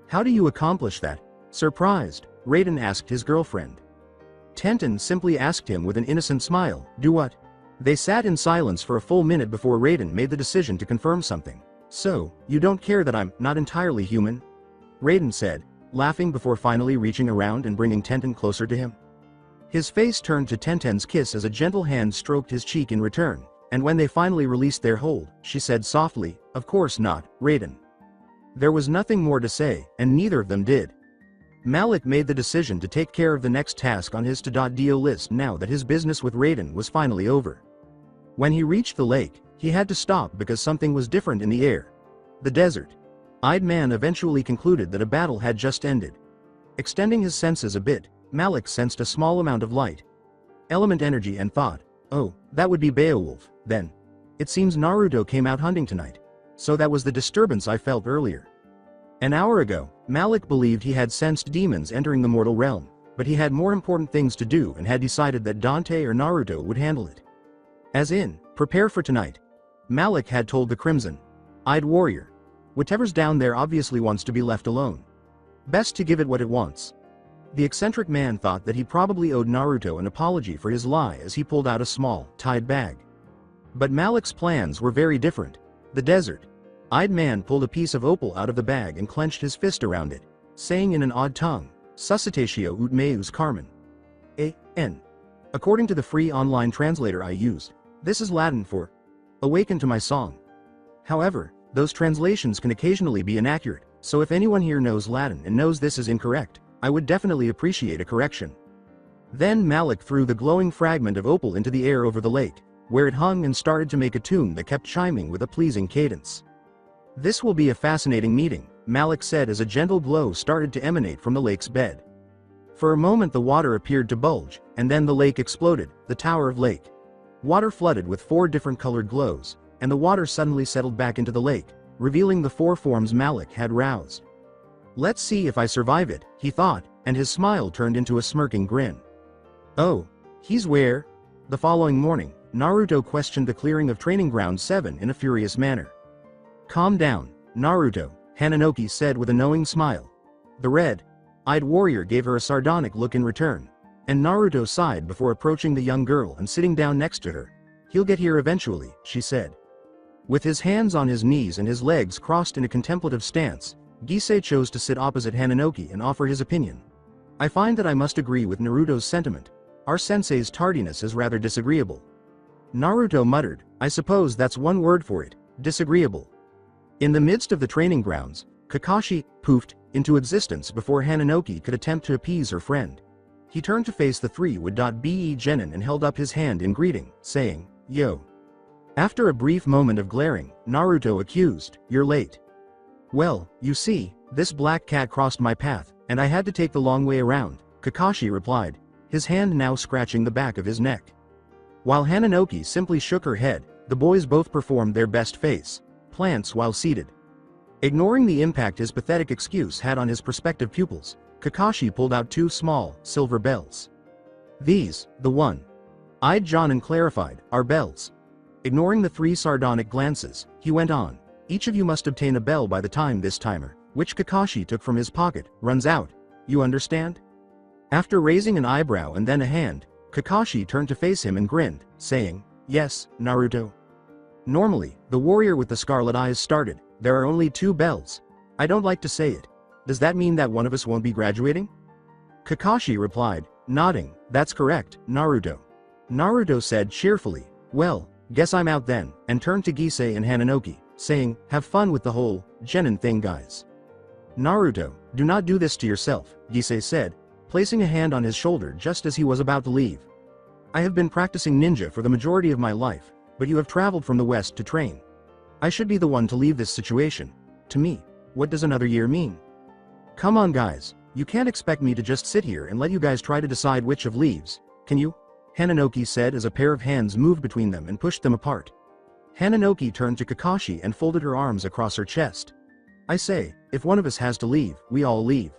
"How do you accomplish that?" Surprised, Raiden asked his girlfriend. Tenten simply asked him with an innocent smile, "Do what?" They sat in silence for a full minute before Raiden made the decision to confirm something. "So, you don't care that I'm not entirely human?" Raiden said, laughing before finally reaching around and bringing Tenten closer to him. His face turned to Tenten's kiss as a gentle hand stroked his cheek in return, and when they finally released their hold, she said softly, "Of course not, Raiden." There was nothing more to say, and neither of them did. Malik made the decision to take care of the next task on his to-do list now that his business with Raiden was finally over. When he reached the lake, he had to stop because something was different in the air. The desert-eyed man eventually concluded that a battle had just ended. Extending his senses a bit, Malik sensed a small amount of light element energy and thought, "Oh, that would be Beowulf, then. It seems Naruto came out hunting tonight. So that was the disturbance I felt earlier." An hour ago, Malik believed he had sensed demons entering the mortal realm, but he had more important things to do and had decided that Dante or Naruto would handle it. As in, prepare for tonight. Malik had told the crimson-eyed warrior. Whatever's down there obviously wants to be left alone. Best to give it what it wants. The eccentric man thought that he probably owed Naruto an apology for his lie as he pulled out a small, tied bag. But Malik's plans were very different. The desert-eyed man pulled a piece of opal out of the bag and clenched his fist around it, saying in an odd tongue, Suscitatio ut meus Carmen. A.N. According to the free online translator I used, this is Latin for, awaken to my song. However, those translations can occasionally be inaccurate, so if anyone here knows Latin and knows this is incorrect, I would definitely appreciate a correction. Then Malik threw the glowing fragment of opal into the air over the lake, where it hung and started to make a tune that kept chiming with a pleasing cadence. This will be a fascinating meeting, Malik said as a gentle glow started to emanate from the lake's bed. For a moment the water appeared to bulge, and then the lake exploded, the Tower of Lake. Water flooded with 4 different colored glows, and the water suddenly settled back into the lake, revealing the 4 forms Malik had roused. Let's see if I survive it, he thought, and his smile turned into a smirking grin. Oh, he's where? The following morning, Naruto questioned the clearing of Training Ground 7 in a furious manner. Calm down, Naruto, Hananoki said with a knowing smile. The red-eyed warrior gave her a sardonic look in return, and Naruto sighed before approaching the young girl and sitting down next to her. He'll get here eventually, she said. With his hands on his knees and his legs crossed in a contemplative stance, Gisei chose to sit opposite Hananoki and offer his opinion. I find that I must agree with Naruto's sentiment. Our sensei's tardiness is rather disagreeable. Naruto muttered, I suppose that's one word for it, disagreeable. In the midst of the training grounds, Kakashi poofed into existence before Hananoki could attempt to appease her friend. He turned to face the 3-Be genin and held up his hand in greeting, saying, Yo. After a brief moment of glaring, Naruto accused, You're late. Well, you see, this black cat crossed my path, and I had to take the long way around, Kakashi replied, his hand now scratching the back of his neck. While Hananoki simply shook her head, the boys both performed their best face plants while seated. Ignoring the impact his pathetic excuse had on his prospective pupils, Kakashi pulled out 2 small, silver bells. These, the one-eyed Jonin clarified, are bells. Ignoring the 3 sardonic glances, he went on, each of you must obtain a bell by the time this timer, which Kakashi took from his pocket, runs out. You understand? After raising an eyebrow and then a hand, Kakashi turned to face him and grinned, saying, Yes, Naruto. Normally, the warrior with the scarlet eyes started, there are only 2 bells. I don't like to say it. Does that mean that one of us won't be graduating? Kakashi replied, nodding, that's correct, Naruto. Naruto said cheerfully, well, guess I'm out then, and turned to Gisei and Hananoki, saying, have fun with the whole genin thing guys. Naruto, do not do this to yourself, Gisei said, placing a hand on his shoulder just as he was about to leave. I have been practicing ninja for the majority of my life, but you have traveled from the west to train. I should be the one to leave this situation. To me, what does another year mean? Come on guys, you can't expect me to just sit here and let you guys try to decide which of leaves, can you? Hananoki said as a pair of hands moved between them and pushed them apart. Hananoki turned to Kakashi and folded her arms across her chest. I say, if one of us has to leave, we all leave.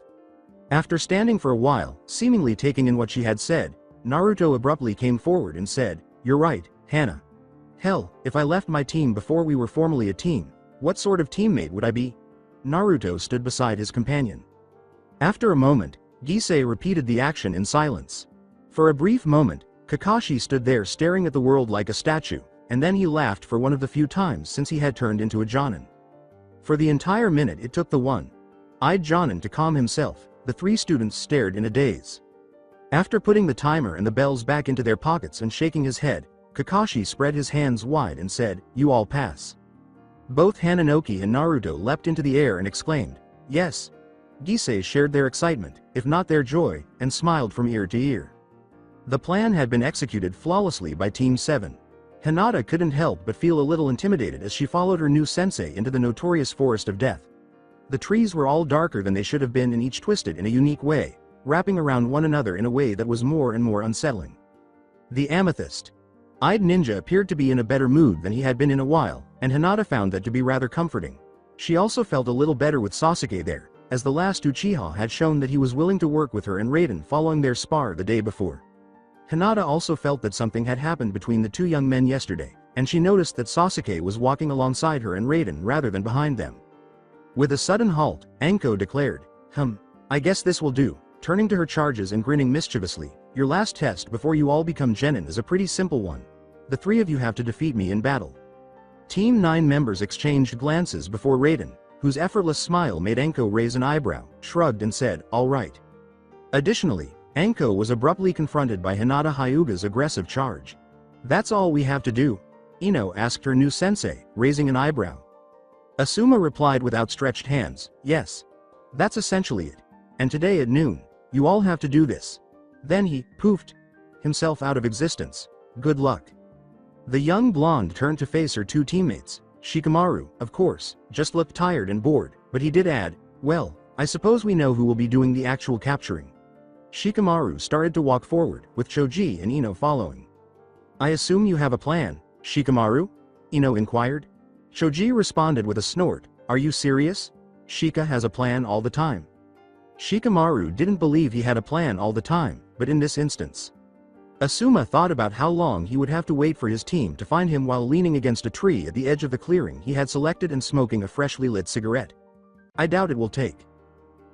After standing for a while, seemingly taking in what she had said, Naruto abruptly came forward and said, you're right, Hana. Hell, if I left my team before we were formally a team, what sort of teammate would I be? Naruto stood beside his companion. After a moment, Gisei repeated the action in silence. For a brief moment, Kakashi stood there staring at the world like a statue, and then he laughed for one of the few times since he had turned into a Jonin. For the entire minute it took the one-eyed Jonin to calm himself, the 3 students stared in a daze. After putting the timer and the bells back into their pockets and shaking his head, Kakashi spread his hands wide and said, you all pass. Both Hananoki and Naruto leapt into the air and exclaimed, yes. Gisei shared their excitement, if not their joy, and smiled from ear to ear. The plan had been executed flawlessly by Team 7. Hinata couldn't help but feel a little intimidated as she followed her new sensei into the notorious Forest of Death. The trees were all darker than they should have been and each twisted in a unique way, wrapping around one another in a way that was more and more unsettling. The amethyst-eyed ninja appeared to be in a better mood than he had been in a while, and Hinata found that to be rather comforting. She also felt a little better with Sasuke there, as the last Uchiha had shown that he was willing to work with her and Raiden following their spar the day before. Hinata also felt that something had happened between the 2 young men yesterday, and she noticed that Sasuke was walking alongside her and Raiden rather than behind them. With a sudden halt, Anko declared, I guess this will do, turning to her charges and grinning mischievously. Your last test before you all become genin is a pretty simple one. The three of you have to defeat me in battle. Team 9 members exchanged glances before Raiden, whose effortless smile made Anko raise an eyebrow, shrugged and said, all right. Additionally, Anko was abruptly confronted by Hinata Hyuga's aggressive charge. That's all we have to do? Ino asked her new sensei, raising an eyebrow. Asuma replied with outstretched hands, yes. That's essentially it. And today at noon, you all have to do this. Then he poofed himself out of existence. Good luck. The young blonde turned to face her two teammates. Shikamaru, of course, just looked tired and bored, but he did add, well, I suppose we know who will be doing the actual capturing. Shikamaru started to walk forward, with Choji and Ino following. I assume you have a plan, Shikamaru? Ino inquired. Choji responded with a snort, are you serious? Shika has a plan all the time. Shikamaru didn't believe he had a plan all the time, but in this instance. Asuma thought about how long he would have to wait for his team to find him while leaning against a tree at the edge of the clearing he had selected and smoking a freshly lit cigarette. I doubt it will take.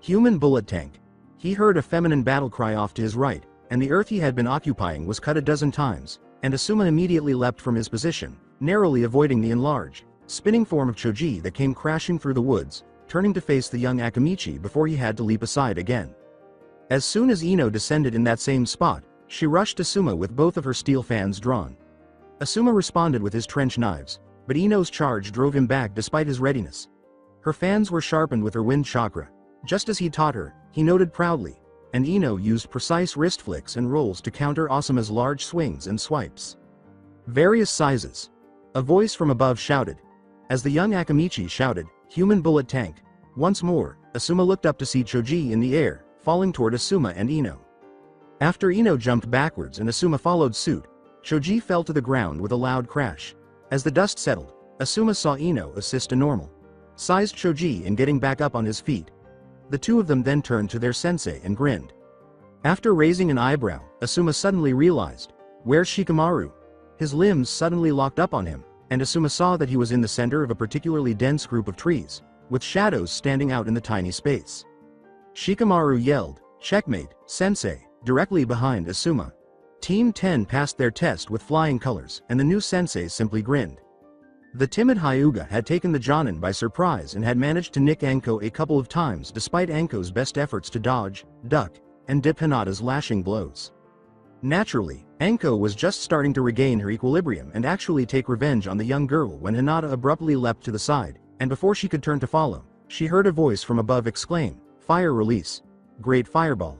Human bullet tank. He heard a feminine battle cry off to his right, and the earth he had been occupying was cut a dozen times, and Asuma immediately leapt from his position, narrowly avoiding the enlarged, spinning form of Choji that came crashing through the woods, turning to face the young Akamichi before he had to leap aside again. As soon as Ino descended in that same spot, she rushed Asuma with both of her steel fans drawn. Asuma responded with his trench knives, but Ino's charge drove him back despite his readiness. Her fans were sharpened with her wind chakra. Just as he taught her, he noted proudly, and Ino used precise wrist flicks and rolls to counter Asuma's large swings and swipes. Various sizes. A voice from above shouted. As the young Akamichi shouted, human bullet tank. Once more, Asuma looked up to see Choji in the air, falling toward Asuma and Ino. After Ino jumped backwards and Asuma followed suit, Choji fell to the ground with a loud crash. As the dust settled, Asuma saw Ino assist a normal-sized Choji in getting back up on his feet. The two of them then turned to their sensei and grinned. After raising an eyebrow, Asuma suddenly realized, where's Shikamaru? His limbs suddenly locked up on him, and Asuma saw that he was in the center of a particularly dense group of trees, with shadows standing out in the tiny space. Shikamaru yelled, checkmate, sensei, directly behind Asuma. Team 10 passed their test with flying colors, and the new sensei simply grinned. The timid Hyuga had taken the Jonin by surprise and had managed to nick Anko a couple of times despite Anko's best efforts to dodge, duck, and dip Hinata's lashing blows. Naturally, Anko was just starting to regain her equilibrium and actually take revenge on the young girl when Hinata abruptly leapt to the side, and before she could turn to follow, she heard a voice from above exclaim, fire release. Great fireball.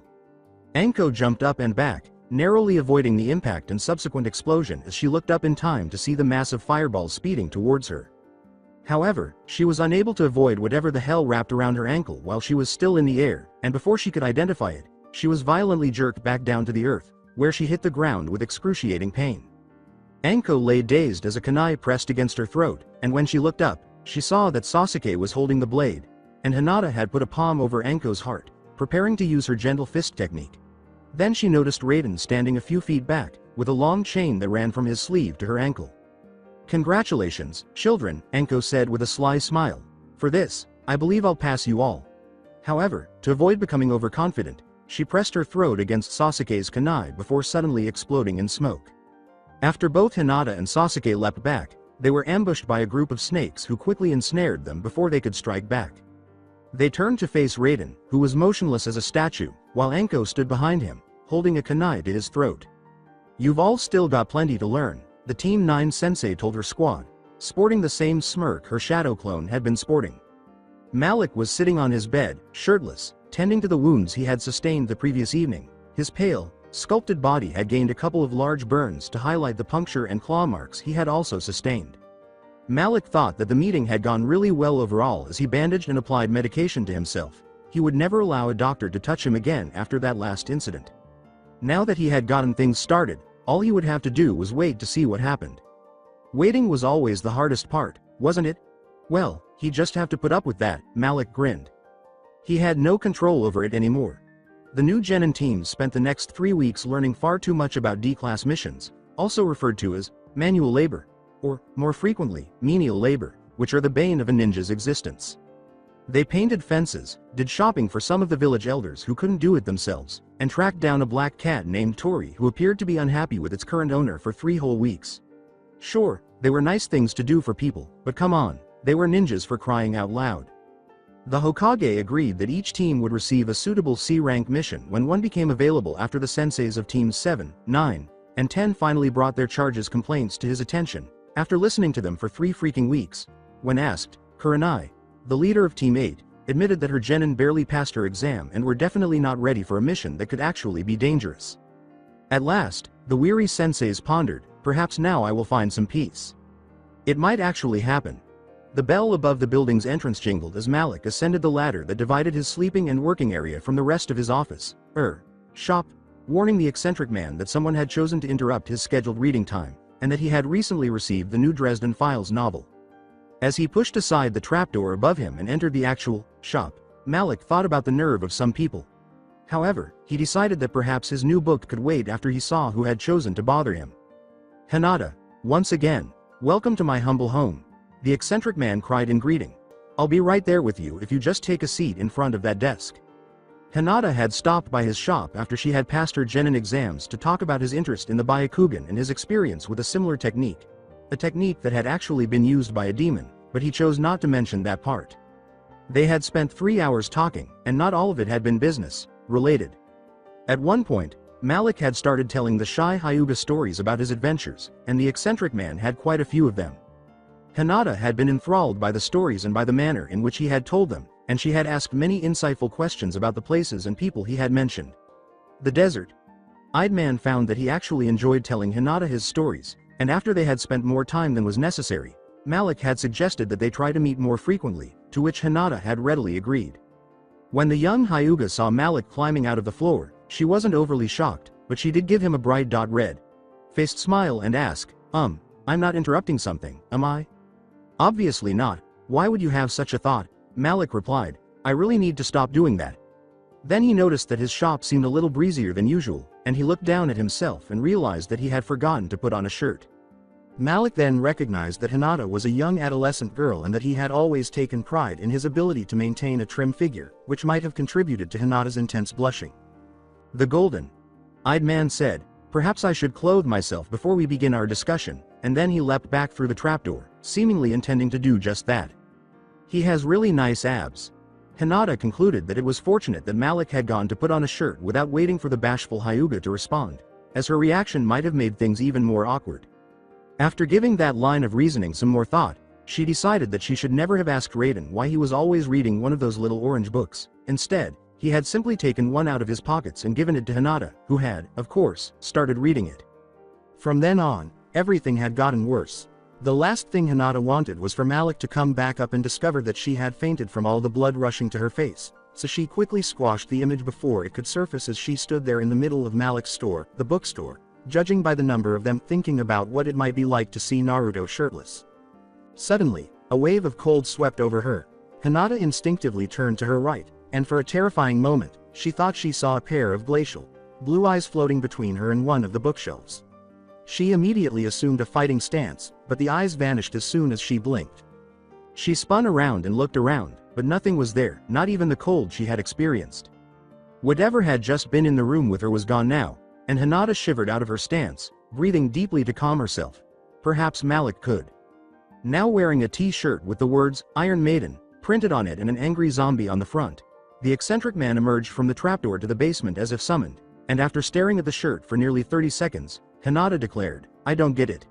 Anko jumped up and back, narrowly avoiding the impact and subsequent explosion as she looked up in time to see the massive fireball speeding towards her. However, she was unable to avoid whatever the hell wrapped around her ankle while she was still in the air, and before she could identify it, she was violently jerked back down to the earth, where she hit the ground with excruciating pain. Anko lay dazed as a kunai pressed against her throat, and when she looked up, she saw that Sasuke was holding the blade, and Hinata had put a palm over Anko's heart, preparing to use her gentle fist technique. Then she noticed Raiden standing a few feet back, with a long chain that ran from his sleeve to her ankle. Congratulations, children, Anko said with a sly smile. For this, I believe I'll pass you all. However, to avoid becoming overconfident, she pressed her throat against Sasuke's kunai before suddenly exploding in smoke. After both Hinata and Sasuke leapt back, they were ambushed by a group of snakes who quickly ensnared them before they could strike back. They turned to face Raiden, who was motionless as a statue, while Anko stood behind him, holding a kunai to his throat. You've all still got plenty to learn, the Team 9 sensei told her squad, sporting the same smirk her shadow clone had been sporting. Malik was sitting on his bed, shirtless, tending to the wounds he had sustained the previous evening. His pale, sculpted body had gained a couple of large burns to highlight the puncture and claw marks he had also sustained. Malik thought that the meeting had gone really well overall as he bandaged and applied medication to himself. He would never allow a doctor to touch him again after that last incident. Now that he had gotten things started, all he would have to do was wait to see what happened. Waiting was always the hardest part, wasn't it? Well, he'd just have to put up with that, Malik grinned. He had no control over it anymore. The new Genin team spent the next 3 weeks learning far too much about D-class missions, also referred to as manual labor, or, more frequently, menial labor, which are the bane of a ninja's existence. They painted fences, did shopping for some of the village elders who couldn't do it themselves, and tracked down a black cat named Tori who appeared to be unhappy with its current owner for 3 whole weeks. Sure, they were nice things to do for people, but come on, they were ninjas for crying out loud. The Hokage agreed that each team would receive a suitable C-rank mission when one became available after the senseis of teams 7, 9, and 10 finally brought their charges complaints to his attention, after listening to them for 3 freaking weeks. When asked, Kurenai, the leader of Team 8, admitted that her genin barely passed her exam and were definitely not ready for a mission that could actually be dangerous. At last, the weary senseis pondered, perhaps now I will find some peace. It might actually happen. The bell above the building's entrance jingled as Malik ascended the ladder that divided his sleeping and working area from the rest of his office, shop, warning the eccentric man that someone had chosen to interrupt his scheduled reading time, and that he had recently received the new Dresden Files novel. As he pushed aside the trapdoor above him and entered the actual shop, Malik thought about the nerve of some people. However, he decided that perhaps his new book could wait after he saw who had chosen to bother him. Hinata, once again, welcome to my humble home, the eccentric man cried in greeting. I'll be right there with you if you just take a seat in front of that desk. Hinata had stopped by his shop after she had passed her genin exams to talk about his interest in the Byakugan and his experience with a similar technique. A technique that had actually been used by a demon, but he chose not to mention that part. They had spent 3 hours talking, and not all of it had been business-related. At one point, Malik had started telling the shy Hyuga stories about his adventures, and the eccentric man had quite a few of them. Hinata had been enthralled by the stories and by the manner in which he had told them, and she had asked many insightful questions about the places and people he had mentioned. The desert-eyed man found that he actually enjoyed telling Hinata his stories, and after they had spent more time than was necessary, Malik had suggested that they try to meet more frequently, to which Hinata had readily agreed. When the young Hyuga saw Malik climbing out of the floor, she wasn't overly shocked, but she did give him a bright red-faced smile and ask, I'm not interrupting something, am I? Obviously not, why would you have such a thought? Malik replied, I really need to stop doing that. Then he noticed that his shop seemed a little breezier than usual, and he looked down at himself and realized that he had forgotten to put on a shirt. Malik then recognized that Hinata was a young adolescent girl and that he had always taken pride in his ability to maintain a trim figure, which might have contributed to Hinata's intense blushing. The golden-eyed man said, perhaps I should clothe myself before we begin our discussion, and then he leapt back through the trapdoor, seemingly intending to do just that. He has really nice abs. Hinata concluded that it was fortunate that Malik had gone to put on a shirt without waiting for the bashful Hyuga to respond, as her reaction might have made things even more awkward. After giving that line of reasoning some more thought, she decided that she should never have asked Raiden why he was always reading one of those little orange books. Instead, he had simply taken one out of his pockets and given it to Hinata, who had, of course, started reading it. From then on, everything had gotten worse. The last thing Hinata wanted was for Malik to come back up and discover that she had fainted from all the blood rushing to her face, so she quickly squashed the image before it could surface as she stood there in the middle of Malik's store, the bookstore, judging by the number of them thinking about what it might be like to see Naruto shirtless. Suddenly, a wave of cold swept over her. Hinata instinctively turned to her right, and for a terrifying moment, she thought she saw a pair of glacial blue eyes floating between her and one of the bookshelves. She immediately assumed a fighting stance, but the eyes vanished as soon as she blinked. She spun around and looked around, but nothing was there, not even the cold she had experienced. Whatever had just been in the room with her was gone now, and Hinata shivered out of her stance, breathing deeply to calm herself. Perhaps Malik could. Now wearing a t-shirt with the words, Iron Maiden, printed on it and an angry zombie on the front, the eccentric man emerged from the trapdoor to the basement as if summoned, and after staring at the shirt for nearly 30 seconds, Hinata declared, I don't get it.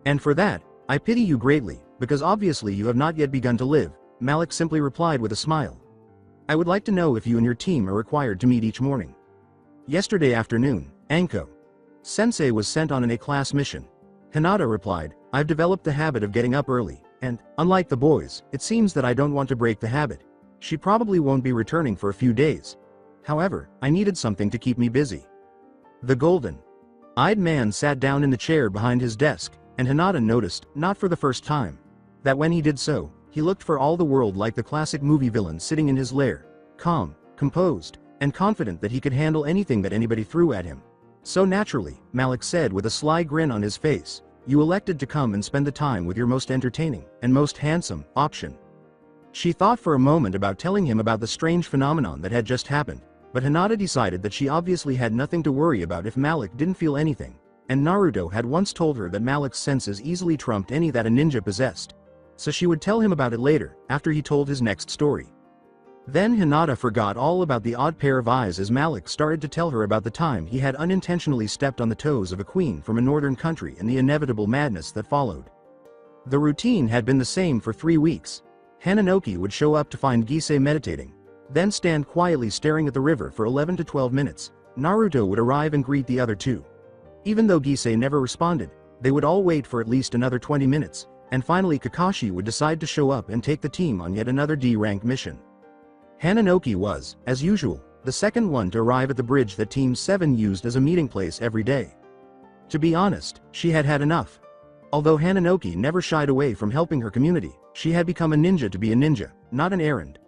And for that, I pity you greatly, because obviously you have not yet begun to live, Malik simply replied with a smile. I would like to know if you and your team are required to meet each morning. Yesterday afternoon, Anko Sensei was sent on an A-class mission. Hinata replied, I've developed the habit of getting up early, and, unlike the boys, it seems that I don't want to break the habit. She probably won't be returning for a few days. However, I needed something to keep me busy. The golden-eyed man sat down in the chair behind his desk, and Hinata noticed, not for the first time, that when he did so, he looked for all the world like the classic movie villain sitting in his lair, calm, composed, and confident that he could handle anything that anybody threw at him. So naturally, Malik said with a sly grin on his face, you elected to come and spend the time with your most entertaining and most handsome option. She thought for a moment about telling him about the strange phenomenon that had just happened, but Hinata decided that she obviously had nothing to worry about if Malik didn't feel anything, and Naruto had once told her that Malik's senses easily trumped any that a ninja possessed. So she would tell him about it later, after he told his next story. Then Hinata forgot all about the odd pair of eyes as Malik started to tell her about the time he had unintentionally stepped on the toes of a queen from a northern country and the inevitable madness that followed. The routine had been the same for 3 weeks. Hananoki would show up to find Gisei meditating, then stand quietly staring at the river for 11 to 12 minutes. Naruto would arrive and greet the other two. Even though Gisei never responded, they would all wait for at least another 20 minutes, and finally Kakashi would decide to show up and take the team on yet another D-rank mission. Hananoki was, as usual, the second one to arrive at the bridge that Team 7 used as a meeting place every day. To be honest, she had had enough. Although Hananoki never shied away from helping her community, she had become a ninja to be a ninja, not an errand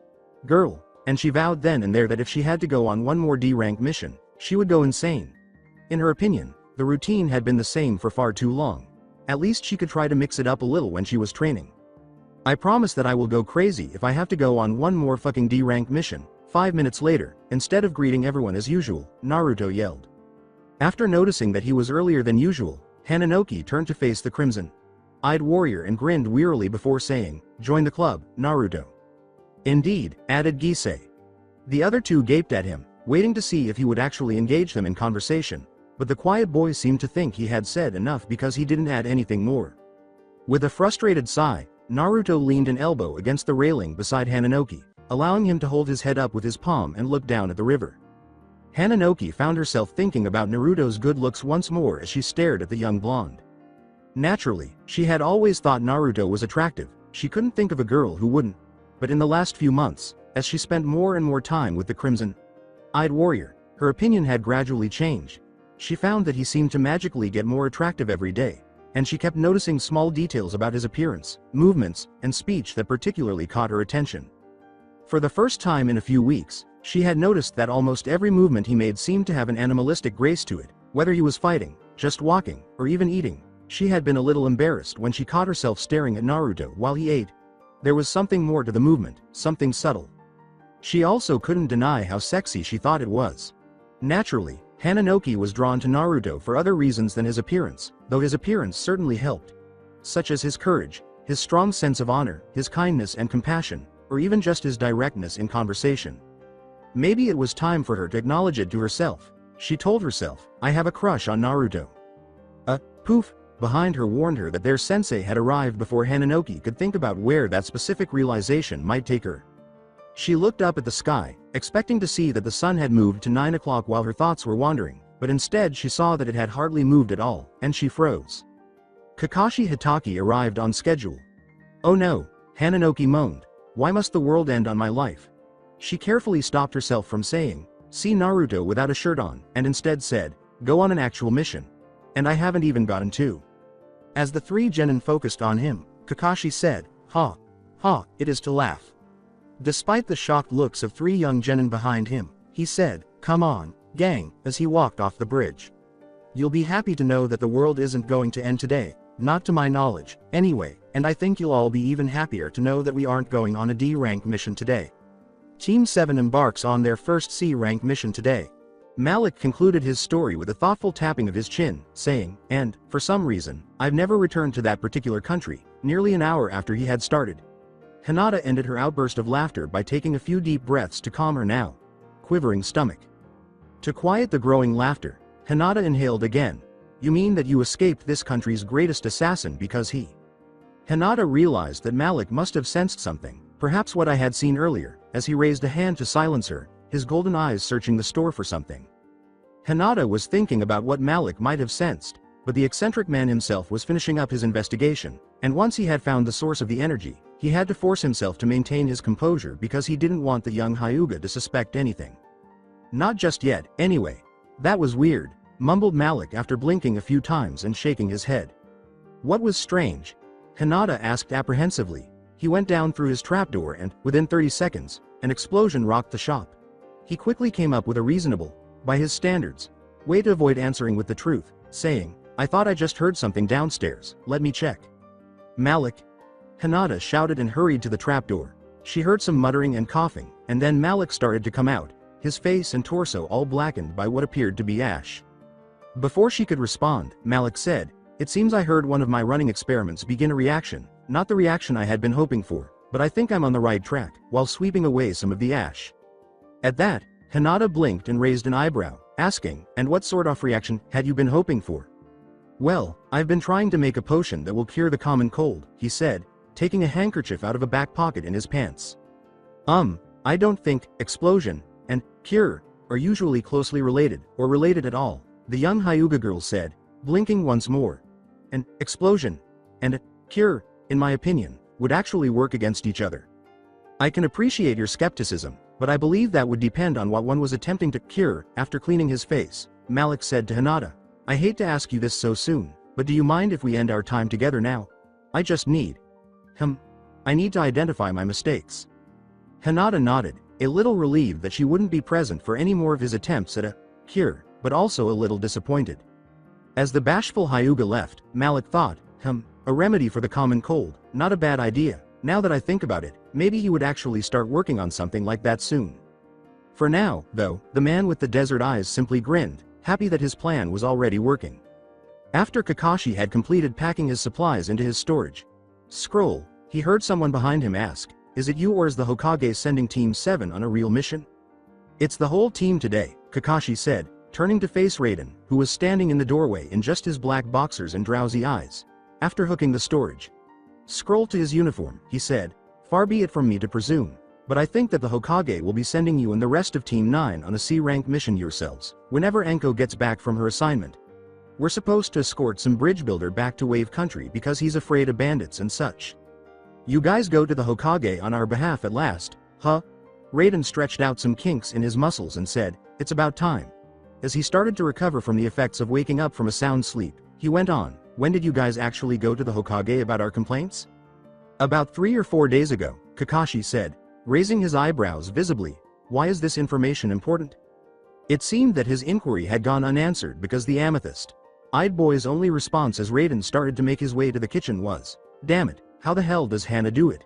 girl, and she vowed then and there that if she had to go on one more D-rank mission, she would go insane. In her opinion, the routine had been the same for far too long. At least she could try to mix it up a little when she was training. I promise that I will go crazy if I have to go on one more fucking D-rank mission. 5 minutes later, instead of greeting everyone as usual, Naruto yelled. After noticing that he was earlier than usual, Hananoki turned to face the crimson-eyed warrior and grinned wearily before saying, "Join the club, Naruto." "Indeed," added Gisei. The other two gaped at him, waiting to see if he would actually engage them in conversation, but the quiet boy seemed to think he had said enough because he didn't add anything more. With a frustrated sigh, Naruto leaned an elbow against the railing beside Hananoki, allowing him to hold his head up with his palm and look down at the river. Hananoki found herself thinking about Naruto's good looks once more as she stared at the young blonde. Naturally, she had always thought Naruto was attractive. She couldn't think of a girl who wouldn't. But in the last few months, as she spent more and more time with the crimson-eyed warrior, her opinion had gradually changed. She found that he seemed to magically get more attractive every day, and she kept noticing small details about his appearance, movements, and speech that particularly caught her attention. For the first time in a few weeks, she had noticed that almost every movement he made seemed to have an animalistic grace to it, whether he was fighting, just walking, or even eating. She had been a little embarrassed when she caught herself staring at Naruto while he ate. There was something more to the movement, something subtle. She also couldn't deny how sexy she thought it was. Naturally, Hananoki was drawn to Naruto for other reasons than his appearance, though his appearance certainly helped. Such as his courage, his strong sense of honor, his kindness and compassion, or even just his directness in conversation. Maybe it was time for her to acknowledge it to herself. She told herself, "I have a crush on Naruto." A poof behind her warned her that their sensei had arrived before Hananoki could think about where that specific realization might take her. She looked up at the sky, expecting to see that the sun had moved to 9 o'clock while her thoughts were wandering, but instead she saw that it had hardly moved at all, and she froze. Kakashi Hitaki arrived on schedule. "Oh no," Hananoki moaned. "Why must the world end on my life?" She carefully stopped herself from saying, "See Naruto without a shirt on," and instead said, "Go on an actual mission. And I haven't even gotten to." As the three genin focused on him, Kakashi said, "Ha. Ha, it is to laugh." Despite the shocked looks of 3 young genin behind him, he said, "Come on, gang," as he walked off the bridge. "You'll be happy to know that the world isn't going to end today, not to my knowledge, anyway, and I think you'll all be even happier to know that we aren't going on a D-rank mission today. Team 7 embarks on their first C-rank mission today." Malik concluded his story with a thoughtful tapping of his chin, saying, "And, for some reason, I've never returned to that particular country," nearly an hour after he had started. Hinata ended her outburst of laughter by taking a few deep breaths to calm her now quivering stomach. To quiet the growing laughter, Hinata inhaled again. "You mean that you escaped this country's greatest assassin because he..." Hinata realized that Malik must have sensed something, perhaps what I had seen earlier, as he raised a hand to silence her, his golden eyes searching the store for something. Hinata was thinking about what Malik might have sensed, but the eccentric man himself was finishing up his investigation, and once he had found the source of the energy, he had to force himself to maintain his composure because he didn't want the young Hyuga to suspect anything. "Not just yet, anyway." "That was weird," mumbled Malik after blinking a few times and shaking his head. "What was strange?" Hinata asked apprehensively. He went down through his trapdoor and, within 30 seconds, an explosion rocked the shop. He quickly came up with a reasonable, by his standards, way to avoid answering with the truth, saying, "I thought I just heard something downstairs, let me check." "Malik!" Hinata shouted and hurried to the trapdoor. She heard some muttering and coughing, and then Malik started to come out, his face and torso all blackened by what appeared to be ash. Before she could respond, Malik said, "It seems I heard one of my running experiments begin a reaction, not the reaction I had been hoping for, but I think I'm on the right track," while sweeping away some of the ash. At that, Hinata blinked and raised an eyebrow, asking, "And what sort of reaction had you been hoping for?" "Well, I've been trying to make a potion that will cure the common cold," he said, taking a handkerchief out of a back pocket in his pants. I don't think explosion and cure are usually closely related, or related at all," the young Hyuga girl said, blinking once more. "An explosion and a cure, in my opinion, would actually work against each other. I can appreciate your skepticism, but I believe that would depend on what one was attempting to cure." After cleaning his face, Malik said to Hinata, "I hate to ask you this so soon, but do you mind if we end our time together now? I just need I need to identify my mistakes." Hinata nodded, a little relieved that she wouldn't be present for any more of his attempts at a cure, but also a little disappointed. As the bashful Hyuga left, Malik thought, a remedy for the common cold, not a bad idea. Now that I think about it, maybe he would actually start working on something like that soon. For now, though, the man with the desert eyes simply grinned, happy that his plan was already working. After Kakashi had completed packing his supplies into his storage scroll, he heard someone behind him ask, "Is it you or is the Hokage sending Team 7 on a real mission?" "It's the whole team today," Kakashi said, turning to face Raiden, who was standing in the doorway in just his black boxers and drowsy eyes. After hooking the storage scroll to his uniform, he said, "Far be it from me to presume, but I think that the Hokage will be sending you and the rest of Team 9 on a C-rank mission yourselves, whenever Enko gets back from her assignment. We're supposed to escort some bridge builder back to Wave Country because he's afraid of bandits and such. You guys go to the Hokage on our behalf at last, huh?" Raiden stretched out some kinks in his muscles and said, "It's about time." As he started to recover from the effects of waking up from a sound sleep, he went on, "When did you guys actually go to the Hokage about our complaints?" "About 3 or 4 days ago," Kakashi said, raising his eyebrows visibly. Why is this information important? It seemed that his inquiry had gone unanswered because the amethyst-eyed boy's only response as Raiden started to make his way to the kitchen was, "Damn it, how the hell does Hana do it?"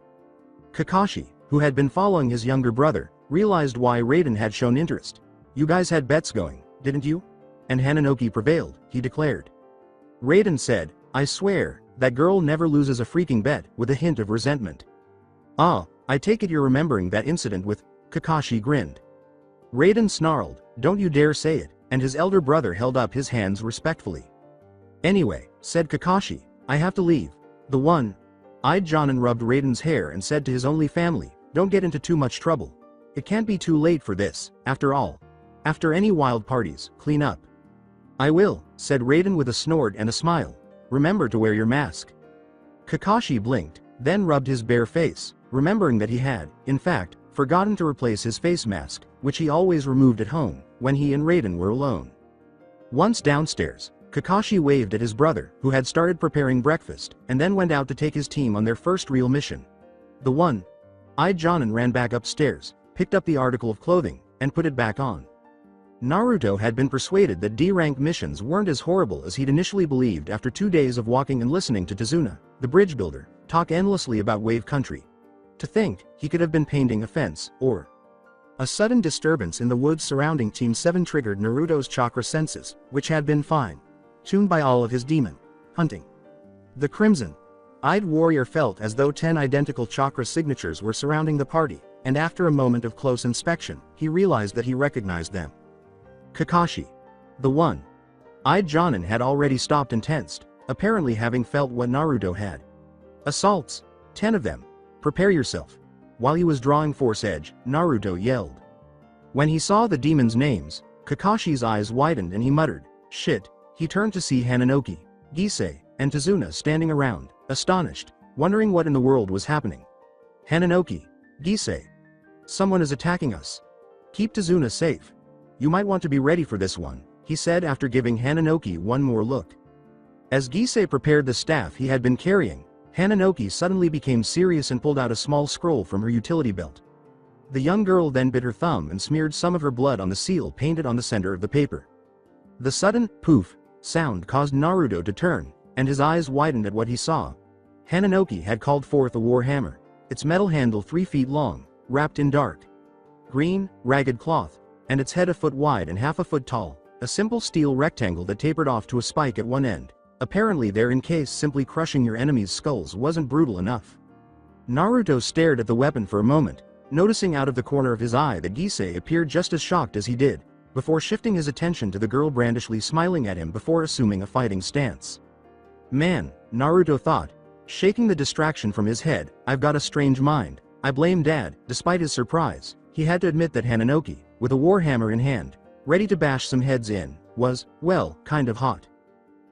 Kakashi, who had been following his younger brother, realized why Raiden had shown interest. "You guys had bets going, didn't you? And Hananoki prevailed," he declared. Raiden said, "I swear, that girl never loses a freaking bet," with a hint of resentment. "Ah, I take it you're remembering that incident with..." Kakashi grinned. Raiden snarled, "Don't you dare say it," and his elder brother held up his hands respectfully. "Anyway," said Kakashi, "I have to leave." The one-eyed Jonin rubbed Raiden's hair and said to his only family, "Don't get into too much trouble. It can't be too late for this, after all. After any wild parties, clean up." "I will," said Raiden with a snort and a smile. "Remember to wear your mask." Kakashi blinked, then rubbed his bare face, remembering that he had, in fact, forgotten to replace his face mask, which he always removed at home, when he and Raiden were alone. Once downstairs, Kakashi waved at his brother, who had started preparing breakfast, and then went out to take his team on their first real mission. The one-eyed Jonin ran back upstairs, picked up the article of clothing, and put it back on. Naruto had been persuaded that D-rank missions weren't as horrible as he'd initially believed after 2 days of walking and listening to Tazuna, the bridge builder, talk endlessly about Wave Country. To think, he could have been painting a fence, or... A sudden disturbance in the woods surrounding Team 7 triggered Naruto's chakra senses, which had been fine-tuned by all of his demon hunting. The crimson-eyed warrior felt as though 10 identical chakra signatures were surrounding the party, and after a moment of close inspection, he realized that he recognized them. Kakashi. The one-eyed Jonin had already stopped and tensed, apparently having felt what Naruto had. "Assaults! 10 of them! Prepare yourself!" While he was drawing Force Edge, Naruto yelled. When he saw the demons' names, Kakashi's eyes widened and he muttered, "Shit." He turned to see Hananoki, Gisei, and Tazuna standing around, astonished, wondering what in the world was happening. "Hananoki, Gisei. Someone is attacking us. Keep Tazuna safe. You might want to be ready for this one," he said after giving Hananoki one more look. As Gisei prepared the staff he had been carrying, Hananoki suddenly became serious and pulled out a small scroll from her utility belt. The young girl then bit her thumb and smeared some of her blood on the seal painted on the center of the paper. The sudden poof sound caused Naruto to turn, and his eyes widened at what he saw. Hananoki had called forth a war hammer. its metal handle 3 feet long, wrapped in dark green, ragged cloth, and its head a foot wide and half a foot tall, a simple steel rectangle that tapered off to a spike at one end, apparently there in case simply crushing your enemy's skulls wasn't brutal enough. Naruto stared at the weapon for a moment, noticing out of the corner of his eye that Gisei appeared just as shocked as he did, before shifting his attention to the girl brandishly smiling at him before assuming a fighting stance. Man, Naruto thought, shaking the distraction from his head, I've got a strange mind. I blame Dad. Despite his surprise, he had to admit that Hananoki, with a warhammer in hand, ready to bash some heads in, was, well, kind of hot.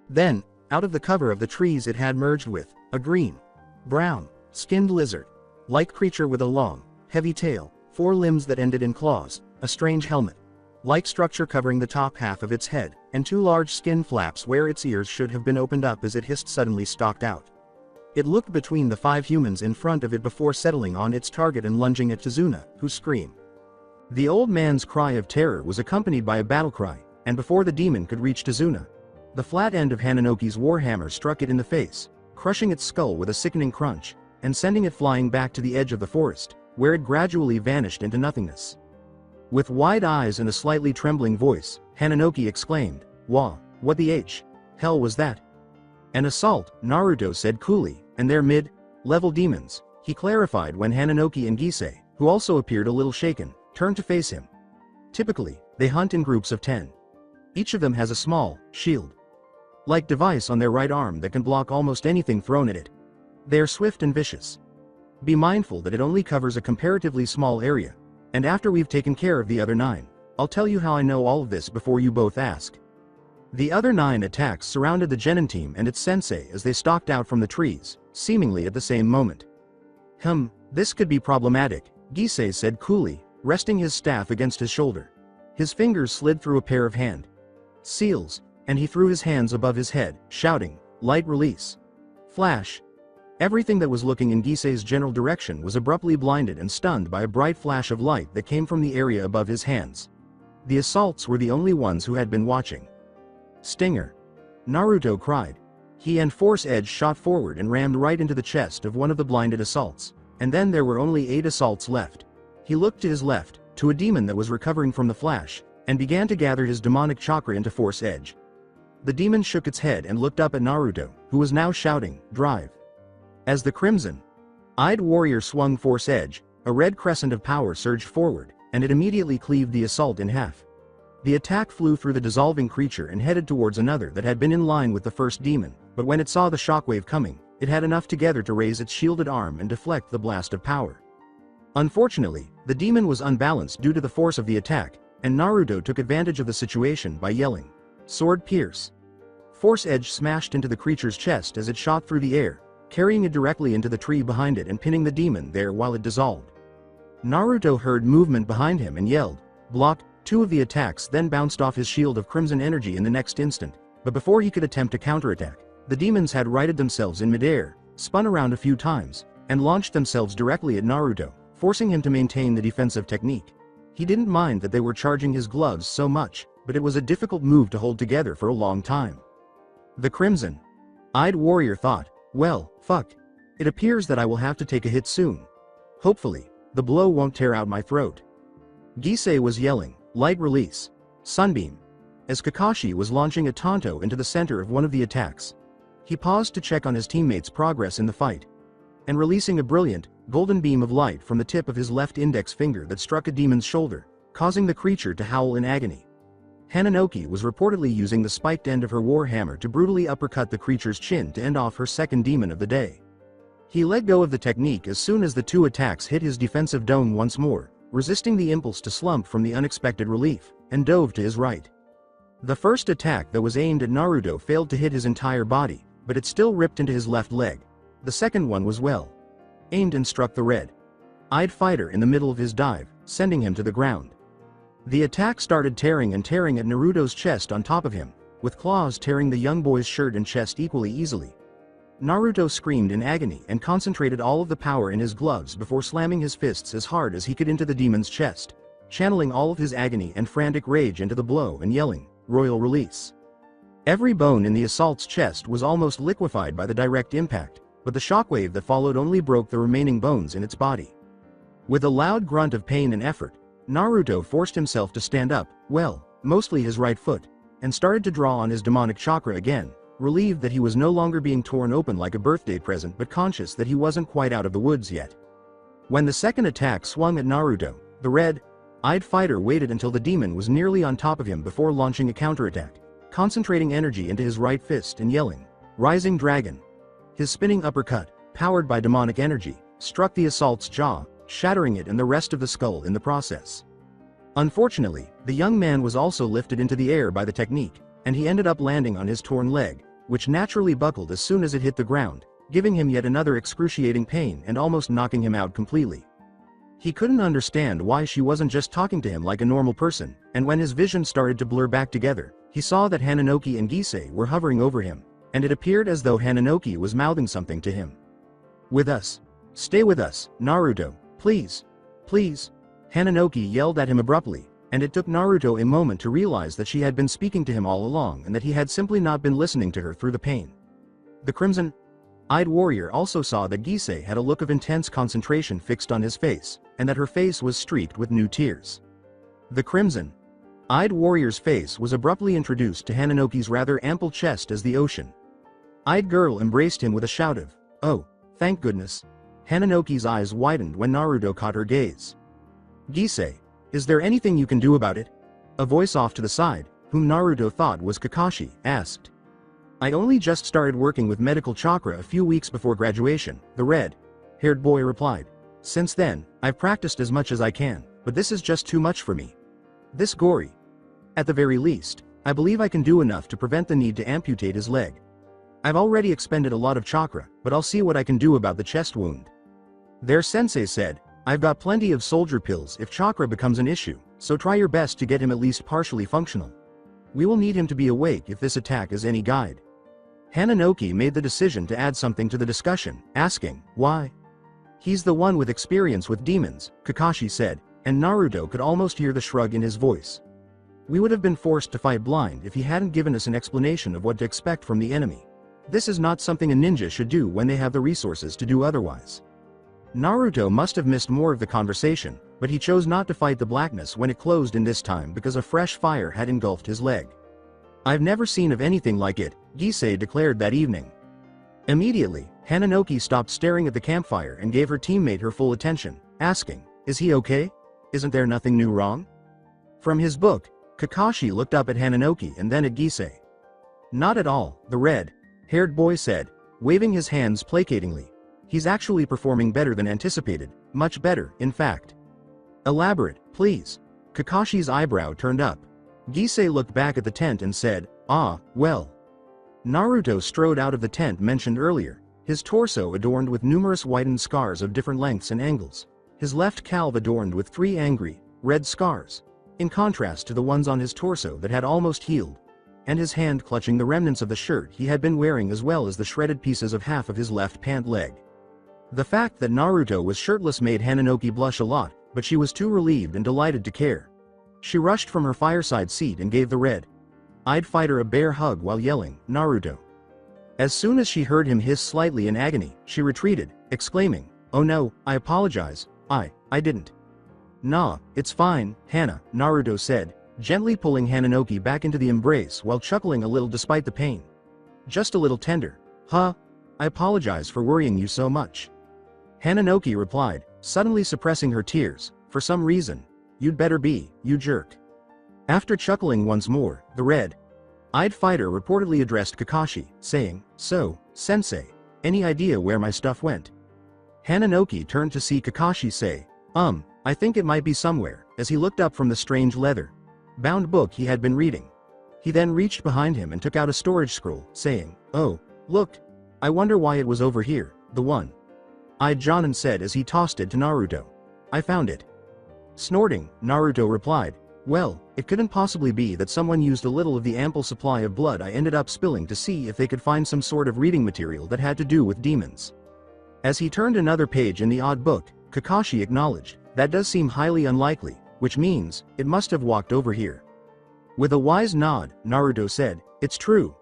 Then, out of the cover of the trees it had merged with, a green, brown, skinned lizard-like creature with a long, heavy tail, 4 limbs that ended in claws, a strange helmet-like structure covering the top half of its head, and 2 large skin flaps where its ears should have been opened up as it hissed suddenly stalked out. It looked between the 5 humans in front of it before settling on its target and lunging at Tazuna, who screamed. The old man's cry of terror was accompanied by a battle cry, and before the demon could reach Tazuna, the flat end of Hananoki's warhammer struck it in the face, crushing its skull with a sickening crunch, and sending it flying back to the edge of the forest, where it gradually vanished into nothingness. With wide eyes and a slightly trembling voice, Hananoki exclaimed, "Wah, what the hell was that?" "An assault," Naruto said coolly, "and they're mid-level demons," he clarified when Hananoki and Gisei, who also appeared a little shaken, turned to face him. Typically, they hunt in groups of 10. Each of them has a small, shield-like device on their right arm that can block almost anything thrown at it. They are swift and vicious. Be mindful that it only covers a comparatively small area, and after we've taken care of the other 9, I'll tell you how I know all of this before you both ask. The other 9 attacks surrounded the Genin team and its sensei as they stalked out from the trees, seemingly at the same moment. This could be problematic, Gisei said coolly, resting his staff against his shoulder. His fingers slid through a pair of hand seals, and he threw his hands above his head, shouting, "Light release." Flash. Everything that was looking in Gisei's general direction was abruptly blinded and stunned by a bright flash of light that came from the area above his hands. The assaults were the only ones who had been watching. Stinger. Naruto cried. He and Force Edge shot forward and rammed right into the chest of one of the blinded assaults, and then there were only 8 assaults left. He looked to his left, to a demon that was recovering from the flash, and began to gather his demonic chakra into Force Edge. The demon shook its head and looked up at Naruto, who was now shouting, "Drive." As the crimson-eyed warrior swung Force Edge, a red crescent of power surged forward, and it immediately cleaved the assault in half. The attack flew through the dissolving creature and headed towards another that had been in line with the first demon, but when it saw the shockwave coming, it had enough together to raise its shielded arm and deflect the blast of power. Unfortunately, the demon was unbalanced due to the force of the attack, and Naruto took advantage of the situation by yelling, "Sword pierce." Force Edge smashed into the creature's chest as it shot through the air, carrying it directly into the tree behind it and pinning the demon there while it dissolved. Naruto heard movement behind him and yelled, "Block." 2 of the attacks then bounced off his shield of crimson energy in the next instant, but before he could attempt a counterattack, the demons had righted themselves in midair, spun around a few times, and launched themselves directly at Naruto, forcing him to maintain the defensive technique. He didn't mind that they were charging his gloves so much, but it was a difficult move to hold together for a long time. The crimson-eyed warrior thought, "Well, fuck. It appears that I will have to take a hit soon. Hopefully, the blow won't tear out my throat." Gisei was yelling, "Light release. Sunbeam," as Kakashi was launching a Tonto into the center of one of the attacks. He paused to check on his teammates' progress in the fight, and releasing a brilliant, golden beam of light from the tip of his left index finger that struck a demon's shoulder, causing the creature to howl in agony. Hananoki was reportedly using the spiked end of her warhammer to brutally uppercut the creature's chin to end off her second demon of the day. He let go of the technique as soon as the 2 attacks hit his defensive dome once more, resisting the impulse to slump from the unexpected relief, and dove to his right. The first attack that was aimed at Naruto failed to hit his entire body, but it still ripped into his left leg. The second one was well aimed and struck the red-eyed fighter in the middle of his dive, sending him to the ground. The attack started tearing at Naruto's chest on top of him, with claws tearing the young boy's shirt and chest equally easily. Naruto screamed in agony and concentrated all of the power in his gloves before slamming his fists as hard as he could into the demon's chest, channeling all of his agony and frantic rage into the blow and yelling, "Royal release." Every bone in the assault's chest was almost liquefied by the direct impact, but the shockwave that followed only broke the remaining bones in its body. With a loud grunt of pain and effort, Naruto forced himself to stand up, well, mostly his right foot, and started to draw on his demonic chakra again, relieved that he was no longer being torn open like a birthday present but conscious that he wasn't quite out of the woods yet. When the second attack swung at Naruto, the red-eyed fighter waited until the demon was nearly on top of him before launching a counterattack, concentrating energy into his right fist and yelling, "Rising Dragon!" His spinning uppercut, powered by demonic energy, struck the assault's jaw, shattering it and the rest of the skull in the process. Unfortunately, the young man was also lifted into the air by the technique, and he ended up landing on his torn leg, which naturally buckled as soon as it hit the ground, giving him yet another excruciating pain and almost knocking him out completely. He couldn't understand why she wasn't just talking to him like a normal person, and when his vision started to blur back together, he saw that Hananoki and Gisei were hovering over him, and it appeared as though Hananoki was mouthing something to him. "With us. Stay with us, Naruto, please. Please." Hananoki yelled at him abruptly, and it took Naruto a moment to realize that she had been speaking to him all along and that he had simply not been listening to her through the pain. The crimson-eyed warrior also saw that Gisei had a look of intense concentration fixed on his face, and that her face was streaked with new tears. The crimson-eyed warrior's face was abruptly introduced to Hananoki's rather ample chest as the ocean-eyed girl embraced him with a shout of, "Oh, thank goodness." Hananoki's eyes widened when Naruto caught her gaze. "Gisei, is there anything you can do about it?" A voice off to the side, whom Naruto thought was Kakashi, asked. "I only just started working with medical chakra a few weeks before graduation," the red-haired boy replied. "Since then, I've practiced as much as I can, but this is just too much for me. This gory. At the very least, I believe I can do enough to prevent the need to amputate his leg. I've already expended a lot of chakra, but I'll see what I can do about the chest wound." Their sensei said, "I've got plenty of soldier pills if chakra becomes an issue, so try your best to get him at least partially functional. We will need him to be awake if this attack is any guide." Hananoki made the decision to add something to the discussion, asking, "Why?" "He's the one with experience with demons," Kakashi said, and Naruto could almost hear the shrug in his voice. "We would have been forced to fight blind if he hadn't given us an explanation of what to expect from the enemy. This is not something a ninja should do when they have the resources to do otherwise." Naruto must have missed more of the conversation, but he chose not to fight the blackness when it closed in this time because a fresh fire had engulfed his leg. "I've never seen of anything like it," Gisei declared that evening. Immediately, Hananoki stopped staring at the campfire and gave her teammate her full attention, asking, "Is he okay? Isn't there nothing new wrong?" From his book, Kakashi looked up at Hananoki and then at Gisei. "Not at all," the red-haired boy said, waving his hands placatingly. "He's actually performing better than anticipated, much better, in fact." "Elaborate, please." Kakashi's eyebrow turned up. Gisei looked back at the tent and said, "Ah, well." Naruto strode out of the tent mentioned earlier, his torso adorned with numerous whitened scars of different lengths and angles, his left calf adorned with 3 angry, red scars, in contrast to the ones on his torso that had almost healed, and his hand clutching the remnants of the shirt he had been wearing as well as the shredded pieces of half of his left pant leg. The fact that Naruto was shirtless made Hananoki blush a lot, but she was too relieved and delighted to care. She rushed from her fireside seat and gave the red-eyed fighter a bear hug while yelling, "Naruto." As soon as she heard him hiss slightly in agony, she retreated, exclaiming, "Oh no, I apologize, I didn't." "Nah, it's fine, Hana," Naruto said, gently pulling Hananoki back into the embrace while chuckling a little despite the pain. "Just a little tender. Huh? I apologize for worrying you so much." Hananoki replied, suddenly suppressing her tears, "For some reason. You'd better be, you jerk." After chuckling once more, the red-eyed fighter reportedly addressed Kakashi, saying, "So, sensei, any idea where my stuff went?" Hananoki turned to see Kakashi say, I think it might be somewhere," as he looked up from the strange leather-bound book he had been reading. He then reached behind him and took out a storage scroll, saying, "Oh, look. I wonder why it was over here," the one-eyed Jonin said as he tossed it to Naruto. "I found it." Snorting, Naruto replied, "Well, it couldn't possibly be that someone used a little of the ample supply of blood I ended up spilling to see if they could find some sort of reading material that had to do with demons." As he turned another page in the odd book, Kakashi acknowledged, "That does seem highly unlikely, which means, it must have walked over here." With a wise nod, Naruto said, "It's true.